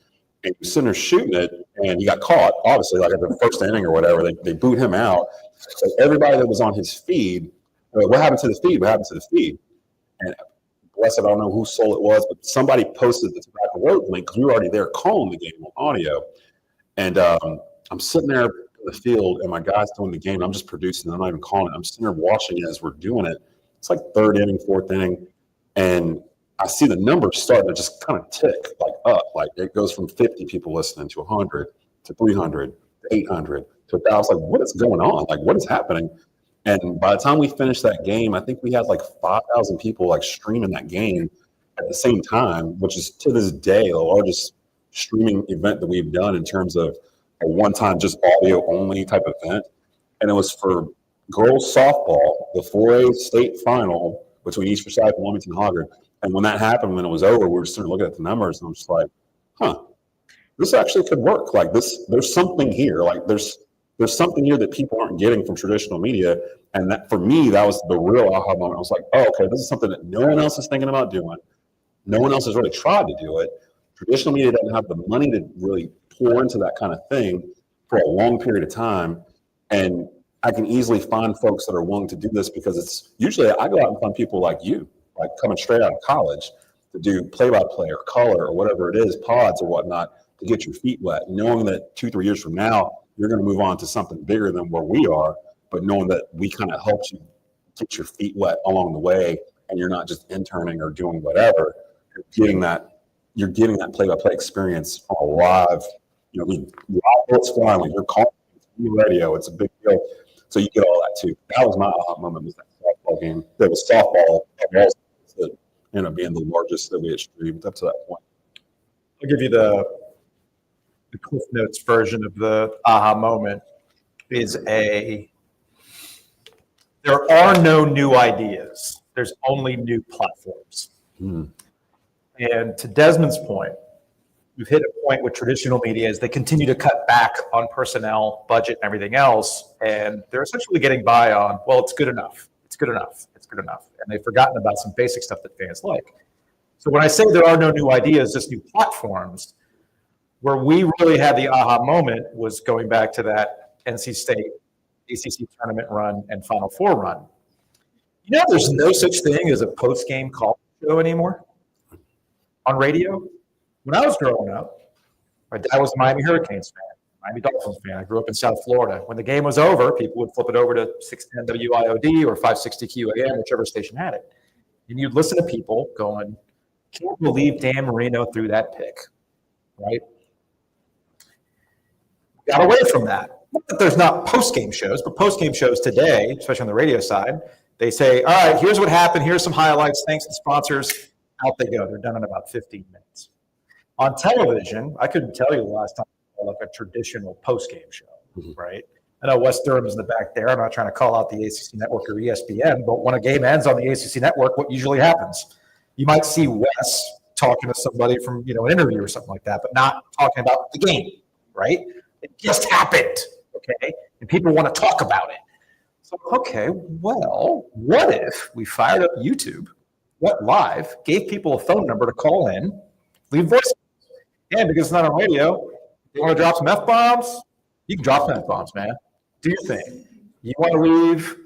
And he was sitting there shooting it, and he got caught, obviously, like at the first inning or whatever. They boot him out. So everybody that was on his feed, what happened to the feed? What happened to the feed? And blessed, I don't know whose soul it was, but somebody posted the Tobacco Road link because we were already there calling the game on audio. And I'm sitting there in the field, and my guy's doing the game. I'm just producing. I'm not even calling it. I'm sitting there watching it as we're doing it. It's like third inning, fourth inning. And I see the numbers starting to just kind of tick like up. Like it goes from 50 people listening to 100 to 300 to 800 to 1,000. I was like, what is going on? Like, what is happening? And by the time we finished that game, I think we had like 5,000 people like streaming that game at the same time, which is to this day the largest streaming event that we've done in terms of a one-time just audio only type event. And it was for girls softball, the 4A state final between East Forsyth and Wilmington Hoggard. And when that happened, when it was over, we were just sort of looking at the numbers, and I'm just like, this actually could work. Like this, there's something here. Like there's there's something here that people aren't getting from traditional media. And that, for me, that was the real aha moment. I was like, oh, okay, this is something that no one else is thinking about doing. No one else has really tried to do it. Traditional media doesn't have the money to really pour into that kind of thing for a long period of time. And I can easily find folks that are willing to do this because it's usually I go out and find people like you, like coming straight out of college to do play-by-play or color or whatever it is, pods or whatnot, to get your feet wet, knowing that 2-3 years from now, you're going to move on to something bigger than where we are, but knowing that we kind of helped you get your feet wet along the way and you're not just interning or doing whatever, you're getting that play-by-play experience on a live, live bullets flying, like you're calling radio, it's a big deal. So you get all that too. That was my aha moment, was that softball game. There was softball that ended up being the largest that we had streamed up to that point. I'll give you the Cliff Notes version of the aha moment. There are no new ideas. There's only new platforms. And to Desmond's point, we've hit a point with traditional media as they continue to cut back on personnel, budget, and everything else. And they're essentially getting by on, well, it's good enough. It's good enough. It's good enough. And they've forgotten about some basic stuff that fans like. So when I say there are no new ideas, just new platforms, where we really had the aha moment was going back to that NC State ACC tournament run and Final Four run. There's no such thing as a post-game call show anymore on radio. When I was growing up, my dad was a Miami Hurricanes fan, Miami Dolphins fan. I grew up in South Florida. When the game was over, people would flip it over to 610 WIOD or 560 QAM, whichever station had it. And you'd listen to people going, can't believe Dan Marino threw that pick, right? Got away from that. Not that there's not post-game shows, but post-game shows today, especially on the radio side, they say, all right, here's what happened. Here's some highlights. Thanks to sponsors. Out they go. They're done in about 15 minutes. On television, I couldn't tell you the last time I saw like a traditional post-game show, right? I know Wes Durham's in the back there. I'm not trying to call out the ACC network or ESPN, but when a game ends on the ACC network, what usually happens? You might see Wes talking to somebody from, an interview or something like that, but not talking about the game, right? It just happened, okay? And people want to talk about it. So, okay, well, what if we fired up YouTube, went live, gave people a phone number to call in, leave voice, and because it's not on radio, you want to drop some F-bombs? You can drop some F-bombs, man. Do your thing. You want to leave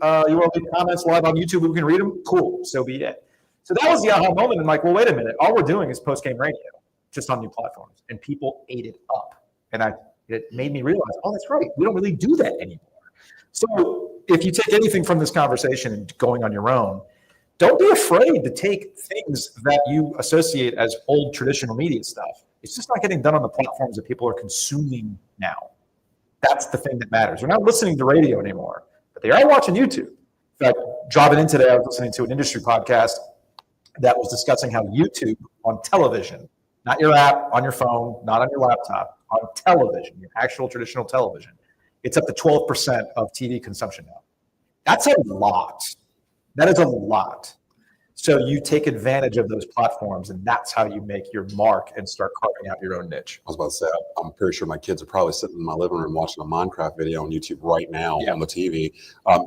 comments live on YouTube, we can read them? Cool, so be it. So that was the aha moment. I'm like, well, wait a minute. All we're doing is post-game radio, just on new platforms. And people ate it up. And it made me realize, oh, that's right. We don't really do that anymore. So if you take anything from this conversation and going on your own, don't be afraid to take things that you associate as old traditional media stuff. It's just not getting done on the platforms that people are consuming now. That's the thing that matters. They're not listening to radio anymore, but they are watching YouTube. In fact, driving in today, I was listening to an industry podcast that was discussing how YouTube on television, not your app, on your phone, not on your laptop, on television, your actual traditional television, it's up to 12% of TV consumption now. That's a lot. That is a lot. So you take advantage of those platforms, and that's how you make your mark and start carving out your own niche. I was about to say, I'm pretty sure my kids are probably sitting in my living room watching a Minecraft video on YouTube right now on the TV.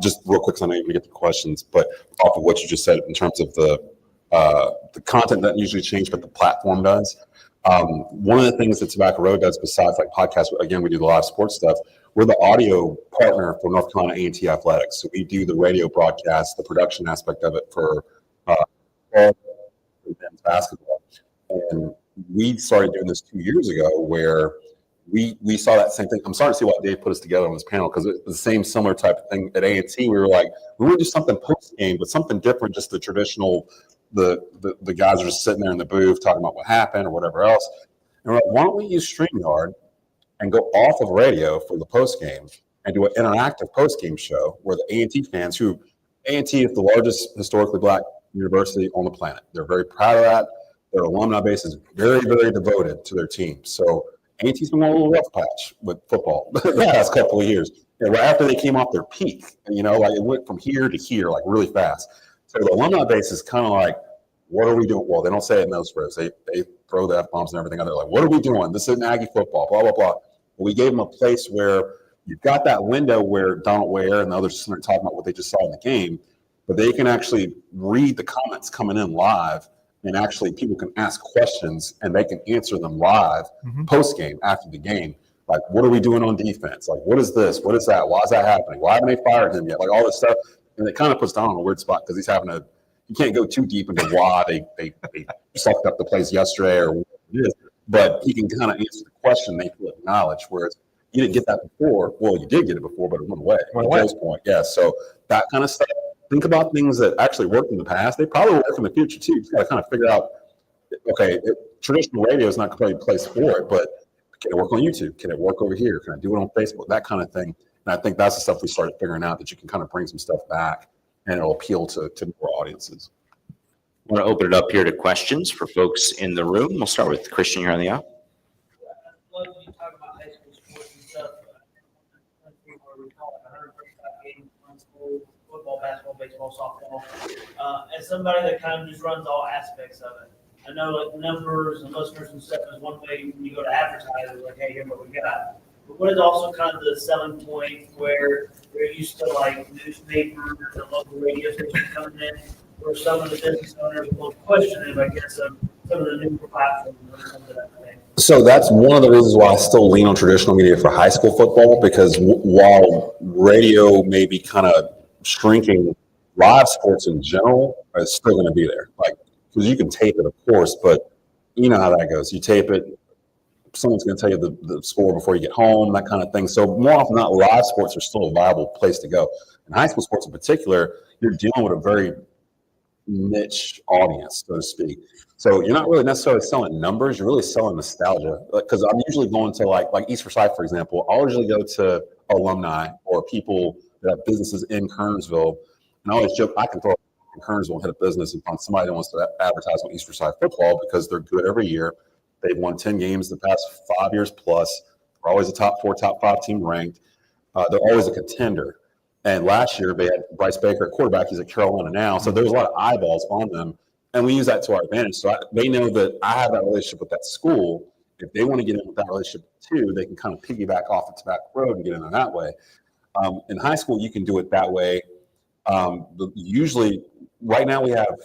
Just real quick, because I know you're going to get the questions, but off of what you just said in terms of the content doesn't usually change, but the platform does. One of the things that Tobacco Road does besides like podcasts, again, we do a lot of sports stuff. We're the audio partner for North Carolina A&T Athletics. So we do the radio broadcast, the production aspect of it for men's basketball. And we started doing this 2 years ago where we saw that same thing. I'm starting to see why Dave put us together on this panel, because it's the same similar type of thing at A&T. We were like, we want to do something post-game, but something different, just the traditional, the guys are just sitting there in the booth talking about what happened or whatever else. And we're like, why don't we use StreamYard and go off of radio for the post-game and do an interactive post-game show where the A&T fans, who A&T is the largest historically black university on the planet. They're very proud of that. Their alumni base is very, very devoted to their team. So A&T's been on a little rough patch with football the past couple of years. And right after they came off their peak, like it went from here to here, like really fast. So the alumni base is kind of like, what are we doing? Well, they don't say it in those words. They throw the F-bombs and everything out there. Like, what are we doing? This isn't Aggie football, blah, blah, blah. But we gave them a place where you've got that window where Donald Ware and the others are talking about what they just saw in the game, but they can actually read the comments coming in live, and actually people can ask questions and they can answer them live post game after the game. Like, what are we doing on defense? Like, what is this? What is that? Why is that happening? Why haven't they fired him yet? Like all this stuff. And it kind of puts Donald in a weird spot because you can't go too deep into why they sucked up the place yesterday or what it is, but he can kind of answer the question they feel acknowledged, whereas you didn't get that before. Well, you did get it before, but it went away. To Joe's point, yeah. So that kind of stuff. Think about things that actually worked in the past. They probably will work in the future too. You just got to kind of figure out, okay, traditional radio is not completely placed for it, but can it work on YouTube? Can it work over here? Can I do it on Facebook? That kind of thing. And I think that's the stuff we started figuring out, that you can kind of bring some stuff back and it'll appeal to more audiences. I want to open it up here to questions for folks in the room. We'll start with Christian here on the aisle. Love you talk about high school sports and stuff. We call it 135 games, one school, football, basketball, baseball, softball. As somebody that kind of just runs all aspects of it, I know like numbers and listeners and stuff is one way when you go to advertise, like, hey, here's what we got. But what is also kind of the selling point where they're used to like newspapers and local radio stations coming in, where some of the business owners will question it, I guess, of some of the new platforms when it comes to that thing. So that's one of the reasons why I still lean on traditional media for high school football, because while radio may be kind of shrinking, live sports in general is still going to be there. Like, because you can tape it, of course, but you know how that goes. You tape it, someone's going to tell you the score before you get home, that kind of thing. So more often than not, live sports are still a viable place to go. In high school sports in particular, you're dealing with a very niche audience, so to speak. So you're not really necessarily selling numbers, you're really selling nostalgia. Because I'm usually going to like East Forsyth, for example, I'll usually go to alumni or people that have businesses in Kernersville. And I always joke, I can throw in Kernersville and hit a business and find somebody that wants to advertise on East Forsyth football because they're good every year. They've won 10 games the past 5 years plus. They're always a top 4, top 5 team ranked. They're always a contender. And last year they had Bryce Baker at quarterback. He's at Carolina now. So there's a lot of eyeballs on them. And we use that to our advantage. So they know that I have that relationship with that school. If they want to get in with that relationship too, they can kind of piggyback off the tobacco road and get in there that way. In high school, you can do it that way. Usually, right now we have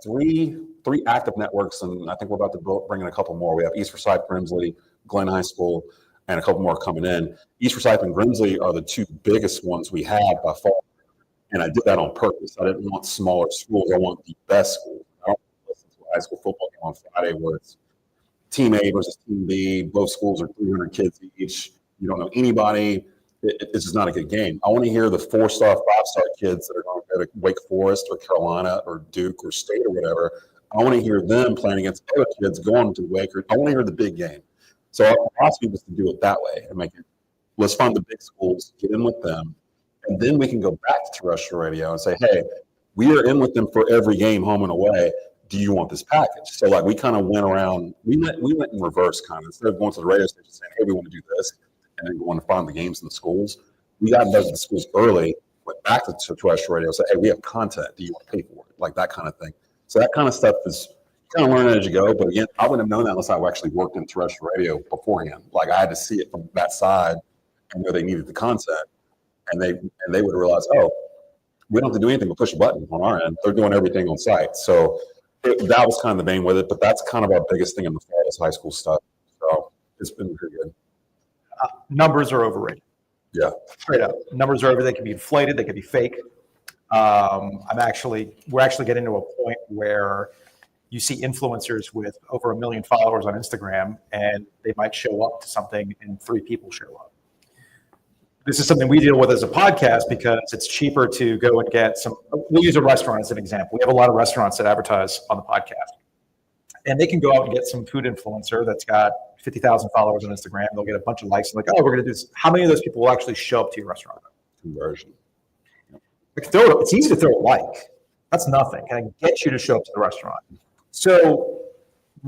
three active networks, and I think we're about to bring in a couple more. We have East Forsyth, Grimsley, Glen High School, and a couple more coming in. East Forsyth and Grimsley are the two biggest ones we have by far. And I did that on purpose. I didn't want smaller schools. I want the best schools. I don't listen to a high school football game on Friday where it's Team A versus Team B. Both schools are 300 kids each. You don't know anybody. It's just not a good game. I want to hear the 4-star, 5-star kids that are going to go to Wake Forest or Carolina or Duke or State or whatever. I want to hear them playing against other kids going to Wake. I want to hear the big game. So our philosophy was to do it that way and make it. Let's find the big schools, get in with them, and then we can go back to terrestrial radio and say, hey, we are in with them for every game, home and away. Do you want this package? So like we kind of went around, we went in reverse kind of. Instead of going to the radio station saying, hey, we want to do this, and then going to find the games in the schools, we got in those in the schools early, went back to terrestrial radio and said, hey, we have content. Do you want to pay for it? Like that kind of thing. So that kind of stuff is kind of learning as you go. But again, I wouldn't have known that unless I actually worked in terrestrial radio beforehand. Like I had to see it from that side and know they needed the content. And they would realize, oh, we don't have to do anything but push a button on our end. They're doing everything on site. So that was kind of the main with it. But that's kind of our biggest thing in the fall is high school stuff. So it's been pretty good. Numbers are overrated. Yeah. Straight up. Numbers are overrated. They can be inflated. They can be fake. We're actually getting to a point where you see influencers with over 1 million followers on Instagram, and they might show up to something and 3 people show up. This is something we deal with as a podcast because it's cheaper to go and get some. We'll use a restaurant as an example. We have a lot of restaurants that advertise on the podcast, and they can go out and get some food influencer that's got 50,000 followers on Instagram. They'll get a bunch of likes and like, oh, we're going to do this. How many of those people will actually show up to your restaurant? Conversion. It's easy to throw a like. That's nothing. Can I get you to show up to the restaurant? So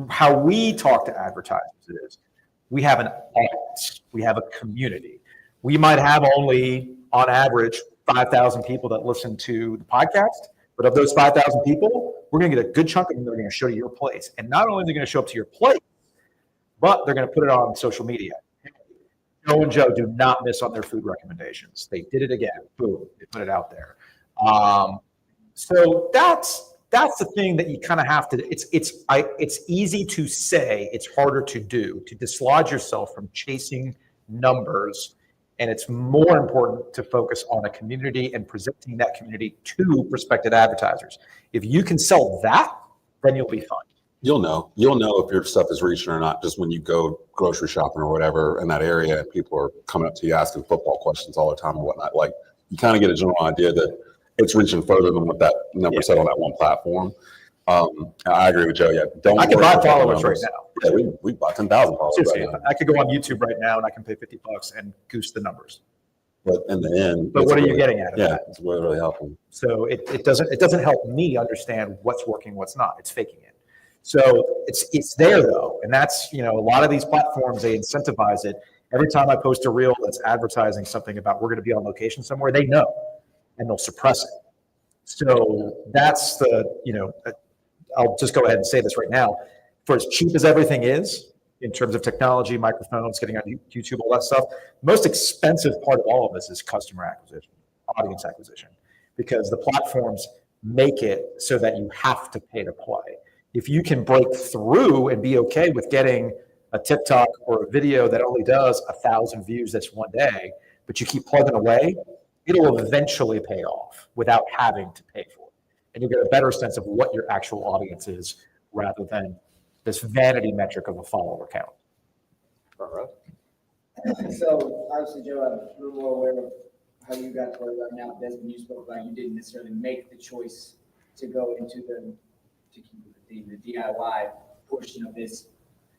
how we talk to advertisers is we have an audience. We have a community. We might have only, on average, 5,000 people that listen to the podcast. But of those 5,000 people, we're going to get a good chunk of them that are going to show to your place. And not only are they going to show up to your place, but they're going to put it on social media. Joe and Joe do not miss on their food recommendations. They did it again. Boom, they put it out there. So that's the thing that you kind of have to. It's easy to say. It's harder to do. To dislodge yourself from chasing numbers, and it's more important to focus on a community and presenting that community to prospective advertisers. If you can sell that, then you'll be fine. You'll know if your stuff is reaching or not just when you go grocery shopping or whatever in that area and people are coming up to you asking football questions all the time and whatnot. Like, you kind of get a general idea that it's reaching further than what that number said on that one platform. I agree with Joe. Yeah, I can buy followers right now. Yeah, we bought 10,000 followers. Seriously, right now. I could go on YouTube right now and I can pay $50 and goose the numbers. But in the end, But what are you getting out of that? It's really helpful. So it doesn't help me understand what's working, what's not. It's faking it. So it's there though, and that's, a lot of these platforms, they incentivize it. Every time I post a reel that's advertising something about we're going to be on location somewhere, they know, and they'll suppress it. So that's I'll just go ahead and say this right now. For as cheap as everything is in terms of technology, microphones, getting on YouTube, all that stuff, the most expensive part of all of this is customer acquisition, audience acquisition, because the platforms make it so that you have to pay to play. If you can break through and be okay with getting a TikTok or a video that only does 1,000 views this one day, but you keep plugging away, it'll eventually pay off without having to pay for it. And you'll get a better sense of what your actual audience is rather than this vanity metric of a follower count. So obviously, Joe, I'm a little more aware of how you got where you are now. Desmond, you spoke about you didn't necessarily make the choice to go into the DIY portion of this.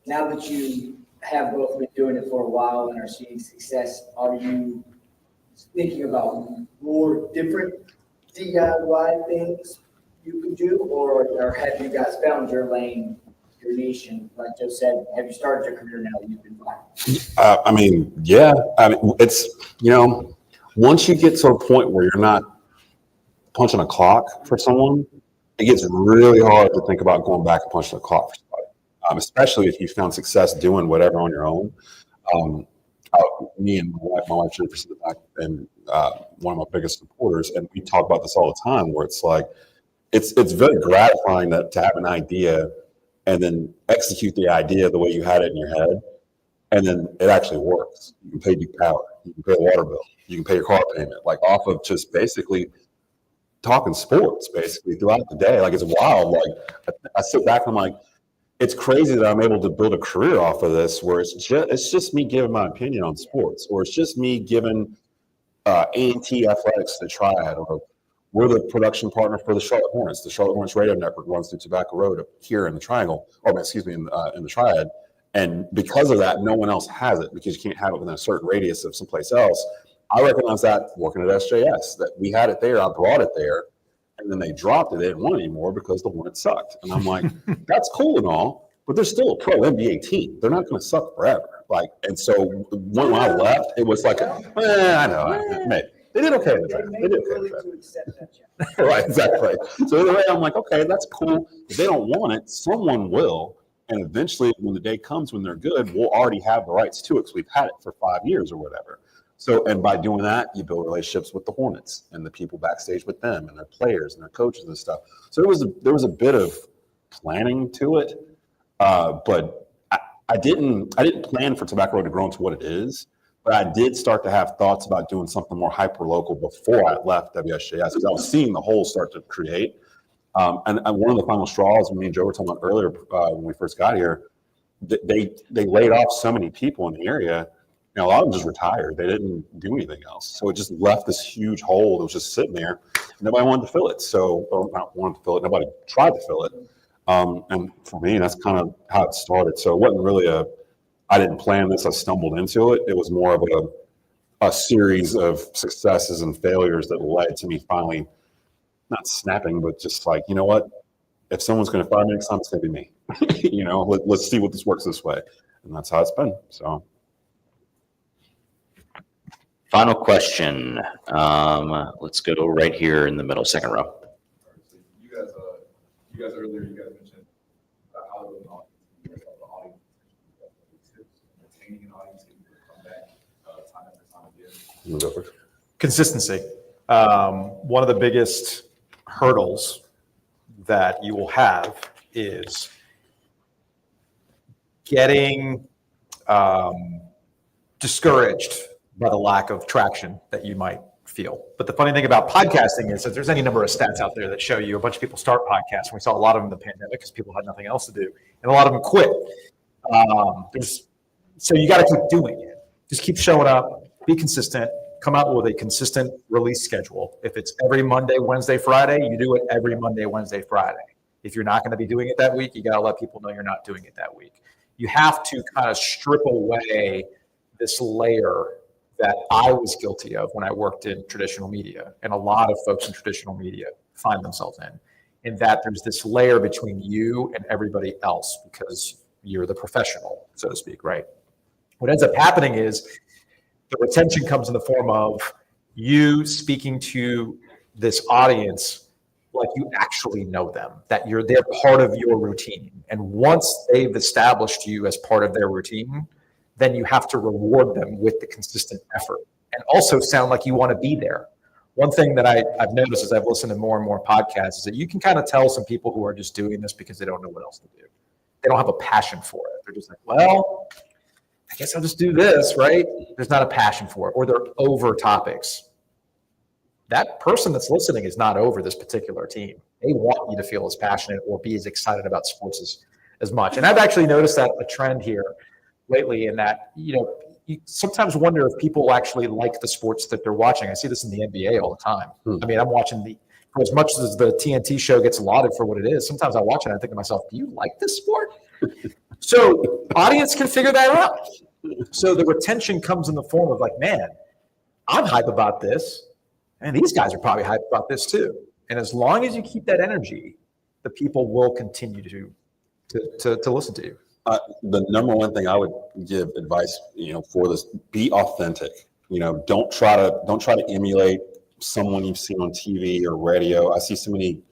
Now that you have both been doing it for a while and are seeing success, are you thinking about more different DIY things you could do, or have you guys found your lane, your niche, and like Joe said, have you started your career now that you've been fine? Yeah. It's, once you get to a point where you're not punching a clock for someone, it gets really hard to think about going back and punching a clock for somebody, especially if you found success doing whatever on your own. Me and my wife Jennifer sit back and one of my biggest supporters, and we talk about this all the time, where it's like, it's very gratifying to have an idea and then execute the idea the way you had it in your head, and then it actually works. You can pay your power, you can pay a water bill, you can pay your car payment, like off of just basically talking sports basically throughout the day. Like, it's wild. Like, I sit back and I'm like, it's crazy that I'm able to build a career off of this, where it's just me giving my opinion on sports, or it's just me giving A&T Athletics the Triad, or we're the production partner for the Charlotte Hornets. The Charlotte Hornets radio network runs through Tobacco Road up here in the Triangle, or excuse me, in the Triad. And because of that, no one else has it, because you can't have it within a certain radius of someplace else. I recognize that working at SJS, that we had it there, I brought it there, and then they dropped it. They didn't want it anymore because the Hornets sucked. And I'm like, that's cool and all, but they're still a pro NBA team. They're not going to suck forever. Like, and so when I left, it was like, I know, maybe. They did okay in the draft. They did okay in the draft. Right, exactly. So either way, I'm like, okay, that's cool. If they don't want it, someone will. And eventually, when the day comes when they're good, we'll already have the rights to it, because we've had it for 5 years or whatever. So, and by doing that, you build relationships with the Hornets and the people backstage with them and their players and their coaches and stuff. So there was a bit of planning to it, but I didn't plan for Tobacco Road to grow into what it is. But I did start to have thoughts about doing something more hyper local before I left WSJS, because I was seeing the whole start to create. And one of the final straws, me and Joe were talking about earlier when we first got here, they laid off so many people in the area. A lot of them just retired. They didn't do anything else. So it just left this huge hole that was just sitting there. Nobody wanted to fill it. Or not wanted to fill it. Nobody tried to fill it. And for me, that's kind of how it started. So it wasn't really I didn't plan this. I stumbled into it. It was more of a series of successes and failures that led to me finally not snapping, but just like, you know what? If someone's going to fire me next time, it's going to be me. Let's see what this works this way. And that's how it's been. So. Final question. Let's go to right here in the middle, second row. You guys earlier, you guys mentioned how the audience, retaining an audience, come back. Consistency. One of the biggest hurdles that you will have is getting discouraged by the lack of traction that you might feel. But the funny thing about podcasting is that there's any number of stats out there that show you a bunch of people start podcasts. And we saw a lot of them in the pandemic because people had nothing else to do, and a lot of them quit. So you got to keep doing it. Just keep showing up, be consistent, come out with a consistent release schedule. If it's every Monday, Wednesday, Friday, you do it every Monday, Wednesday, Friday. If you're not going to be doing it that week, you got to let people know you're not doing it that week. You have to kind of strip away this layer that I was guilty of when I worked in traditional media, and a lot of folks in traditional media find themselves in that there's this layer between you and everybody else because you're the professional, so to speak, right? What ends up happening is the retention comes in the form of you speaking to this audience like you actually know them, that they're part of your routine. And once they've established you as part of their routine, then you have to reward them with the consistent effort and also sound like you want to be there. One thing that I've noticed as I've listened to more and more podcasts is that you can kind of tell some people who are just doing this because they don't know what else to do. They don't have a passion for it. They're just like, well, I guess I'll just do this, right? There's not a passion for it, or they're over topics. That person that's listening is not over this particular team. They want you to feel as passionate or be as excited about sports as much. And I've actually noticed that a trend here lately in that, you sometimes wonder if people actually like the sports that they're watching. I see this in the NBA all the time. I mean, I'm watching for as much as the TNT show gets lauded for what it is, sometimes I watch it and I think to myself, do you like this sport? So audience can figure that out. So the retention comes in the form of like, man, I'm hype about this, and these guys are probably hype about this too. And as long as you keep that energy, the people will continue to listen to you. The number one thing I would give advice, for this, be authentic. Don't try to emulate someone you've seen on TV or radio. I see so many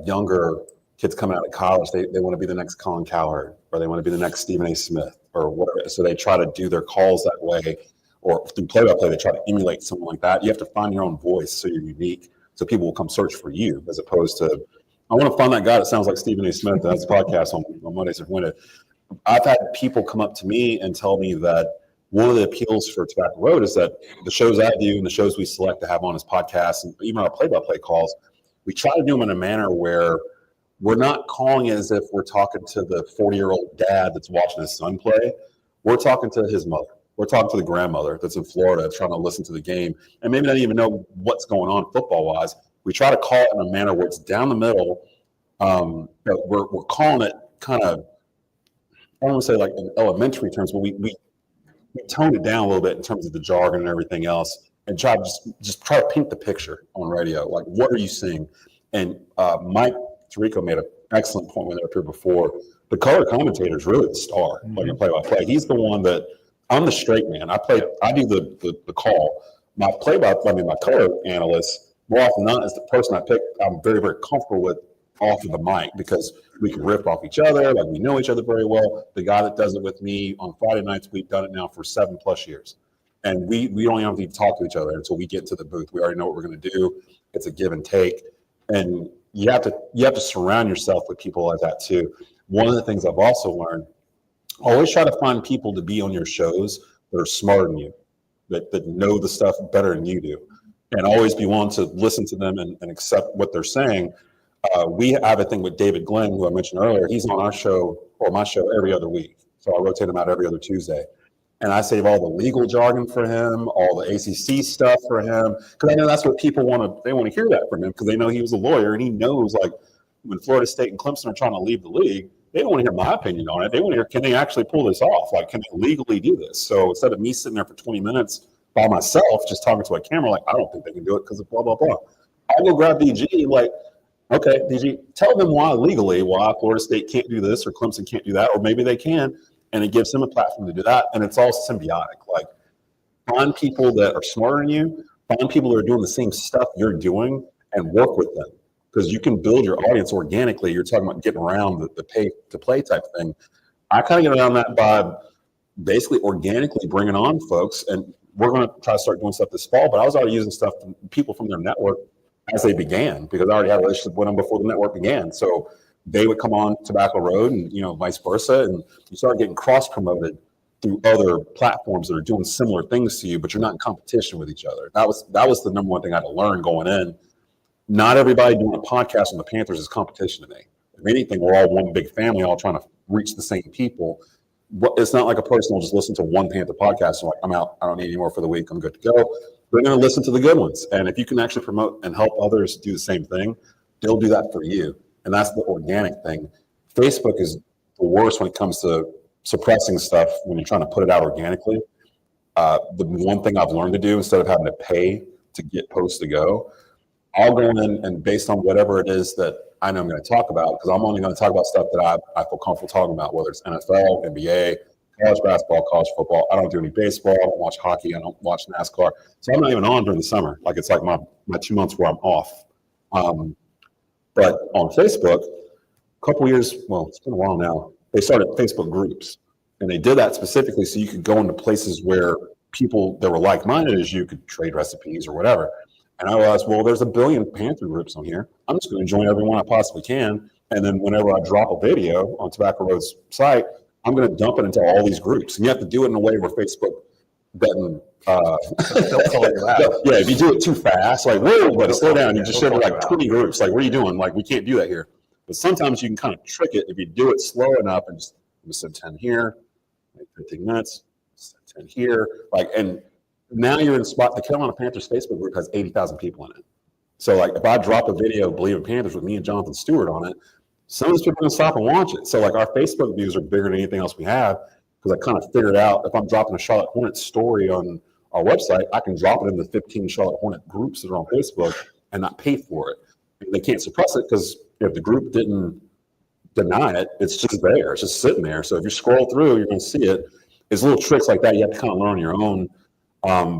younger kids coming out of college. They want to be the next Colin Cowherd, or they want to be the next Stephen A. Smith, or whatever. So they try to do their calls that way, or through play-by-play, they try to emulate someone like that. You have to find your own voice so you're unique, so people will come search for you, as opposed to, I want to find that guy that sounds like Stephen A. Smith that has a podcast on Mondays or Wednesdays. I've had people come up to me and tell me that one of the appeals for Tobacco Road is that the shows I do and the shows we select to have on as podcasts and even our play-by-play calls, we try to do them in a manner where we're not calling it as if we're talking to the 40-year-old dad that's watching his son play. We're talking to his mother. We're talking to the grandmother that's in Florida trying to listen to the game and maybe not even know what's going on football-wise. We try to call it in a manner where it's down the middle. But we're calling it kind of, I don't want to say like in elementary terms, but we tone it down a little bit in terms of the jargon and everything else, and try to just try to paint the picture on radio. Like, what are you seeing? And Mike Tirico made an excellent point when they were up here before. The color commentator is really the star, like in play-by-play. He's the one that, I'm the straight man. I do the call. My my color analyst, more often than not, is the person I pick. I'm very, very comfortable with off of the mic because we can riff off each other, like we know each other very well. The guy that does it with me on Friday nights, we've done it now for 7+ years. And we don't even have to talk to each other until we get to the booth. We already know what we're going to do. It's a give and take. And you have to surround yourself with people like that too. One of the things I've also learned, always try to find people to be on your shows that are smarter than you, that know the stuff better than you do. And always be willing to listen to them and accept what they're saying. We have a thing with David Glenn, who I mentioned earlier. He's on our show, or my show, every other week. So I rotate him out every other Tuesday. And I save all the legal jargon for him, all the ACC stuff for him, because I know that's what people want to hear that from him, because they know he was a lawyer and he knows, like, when Florida State and Clemson are trying to leave the league, they don't want to hear my opinion on it. They want to hear, can they actually pull this off? Like, can they legally do this? So instead of me sitting there for 20 minutes by myself, just talking to a camera, like, I don't think they can do it because of blah, blah, blah. I go grab DG, like, okay, DG, tell them why Florida State can't do this or Clemson can't do that, or maybe they can, and it gives them a platform to do that, and it's all symbiotic. Like, find people that are smarter than you, find people that are doing the same stuff you're doing, and work with them, because you can build your audience organically. You're talking about getting around the pay-to-play type thing. I kind of get around that by basically organically bringing on folks, and we're going to try to start doing stuff this fall, but I was already using stuff from people from their network as they began, because I already had a relationship with them before the network began. So they would come on Tobacco Road and, vice versa. And you start getting cross promoted through other platforms that are doing similar things to you, but you're not in competition with each other. That was the number one thing I had to learn going in. Not everybody doing a podcast on the Panthers is competition to me. If anything, we're all one big family, all trying to reach the same people. It's not like a person will just listen to one Panther podcast and like, I'm out, I don't need any more for the week, I'm good to go. They're going to listen to the good ones. And if you can actually promote and help others do the same thing, they'll do that for you. And that's the organic thing. Facebook is the worst when it comes to suppressing stuff when you're trying to put it out organically. The one thing I've learned to do, instead of having to pay to get posts to go, I'll go in and based on whatever it is that I know I'm going to talk about, because I'm only going to talk about stuff that I feel comfortable talking about, whether it's NFL, NBA, college basketball, college football. I don't do any baseball. I don't watch hockey. I don't watch NASCAR. So I'm not even on during the summer. Like it's like my 2 months where I'm off. But on Facebook, a couple years, well, it's been a while now, they started Facebook groups. And they did that specifically so you could go into places where people that were like-minded as you could trade recipes or whatever. And I realized, well, there's a billion Panther groups on here. I'm just going to join every one I possibly can. And then whenever I drop a video on Tobacco Road's site, I'm going to dump it into all these groups. And you have to do it in a way where Facebook doesn't. Yeah, if you do it too fast, like, whoa, but slow down. You just share like 20 groups. Like, what are you doing? Like, we can't do that here. But sometimes you can kind of trick it if you do it slow enough and just send 10 here, 15 minutes, send 10 here. Like, and now you're in a spot. The Carolina Panthers Facebook group has 80,000 people in it. So, like, if I drop a video of Believe in Panthers with me and Jonathan Stewart on it, some of those people are going to stop and watch it. So, like, our Facebook views are bigger than anything else we have, because I kind of figured out if I'm dropping a Charlotte Hornets story on our website, I can drop it in the 15 Charlotte Hornet groups that are on Facebook and not pay for it. And they can't suppress it because if the group didn't deny it, it's just there. It's just sitting there. So if you scroll through, you're going to see it. There's little tricks like that you have to kind of learn on your own.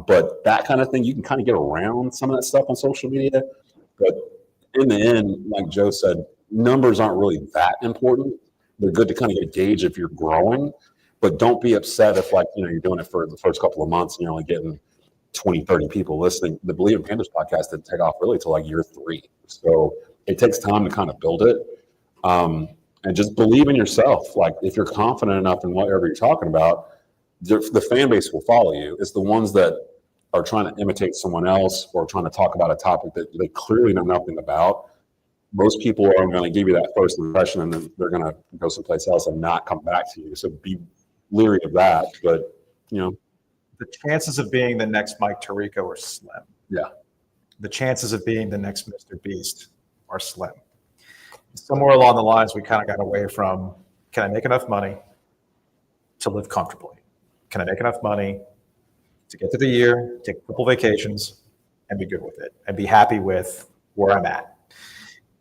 But that kind of thing, you can kind of get around some of that stuff on social media. But in the end, like Joe said, numbers aren't really that important. They're good to kind of get a gauge if you're growing. But don't be upset if, like, you're doing it for the first couple of months and you're only getting 20, 30 people listening. The Believe in Panthers podcast didn't take off really till like year 3. So it takes time to kind of build it. And just believe in yourself. Like, if you're confident enough in whatever you're talking about, the fan base will follow you. It's the ones that are trying to imitate someone else or trying to talk about a topic that they clearly know nothing about. Most people are going to give you that first impression and then they're going to go someplace else and not come back to you. So be leery of that. But, the chances of being the next Mike Tirico are slim. Yeah. The chances of being the next Mr. Beast are slim. Somewhere along the lines, we kind of got away from, can I make enough money to live comfortably? Can I make enough money to get through the year, take a couple vacations, and be good with it, and be happy with where I'm at?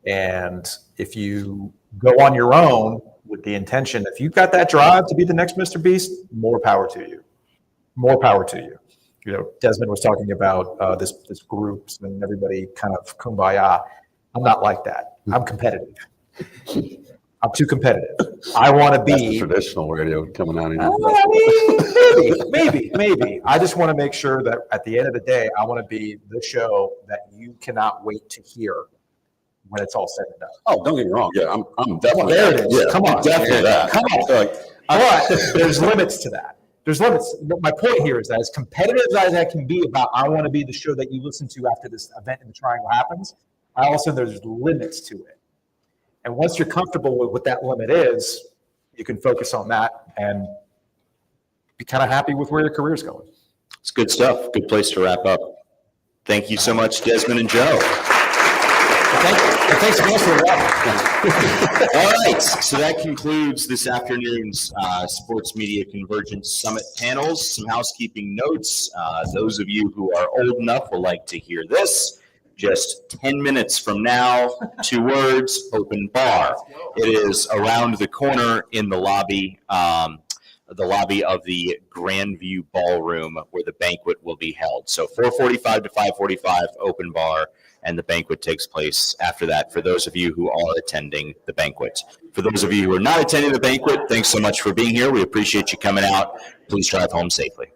And if you go on your own with the intention, if you've got that drive to be the next Mr. Beast, more power to you. More power to you. Desmond was talking about this groups and everybody kind of kumbaya. I'm not like that. I'm competitive. I'm too competitive. I want to be. That's the traditional radio coming out of you. Maybe. I just want to make sure that at the end of the day, I want to be the show that you cannot wait to hear when it's all said and done. Oh, don't get me wrong. Yeah, I'm definitely. There it is. Yeah, Come on. Definitely that. Come on. But there's limits to that. There's limits. My point here is that as competitive as I can be about, I want to be the show that you listen to after this event in the Triangle happens, I also, there's limits to it. And once you're comfortable with what that limit is, you can focus on that and be kind of happy with where your career is going. It's good stuff. Good place to wrap up. Thank you so much, Desmond and Joe. Thanks so much for that. All right, so that concludes this afternoon's Sports Media Convergence Summit panels. Some housekeeping notes. Those of you who are old enough will like to hear this. Just 10 minutes from now, 2 words, open bar. It is around the corner in the lobby of the Grandview Ballroom where the banquet will be held. So 4:45 to 5:45, open bar, and the banquet takes place after that for those of you who are attending the banquet. For those of you who are not attending the banquet, thanks so much for being here. We appreciate you coming out. Please drive home safely.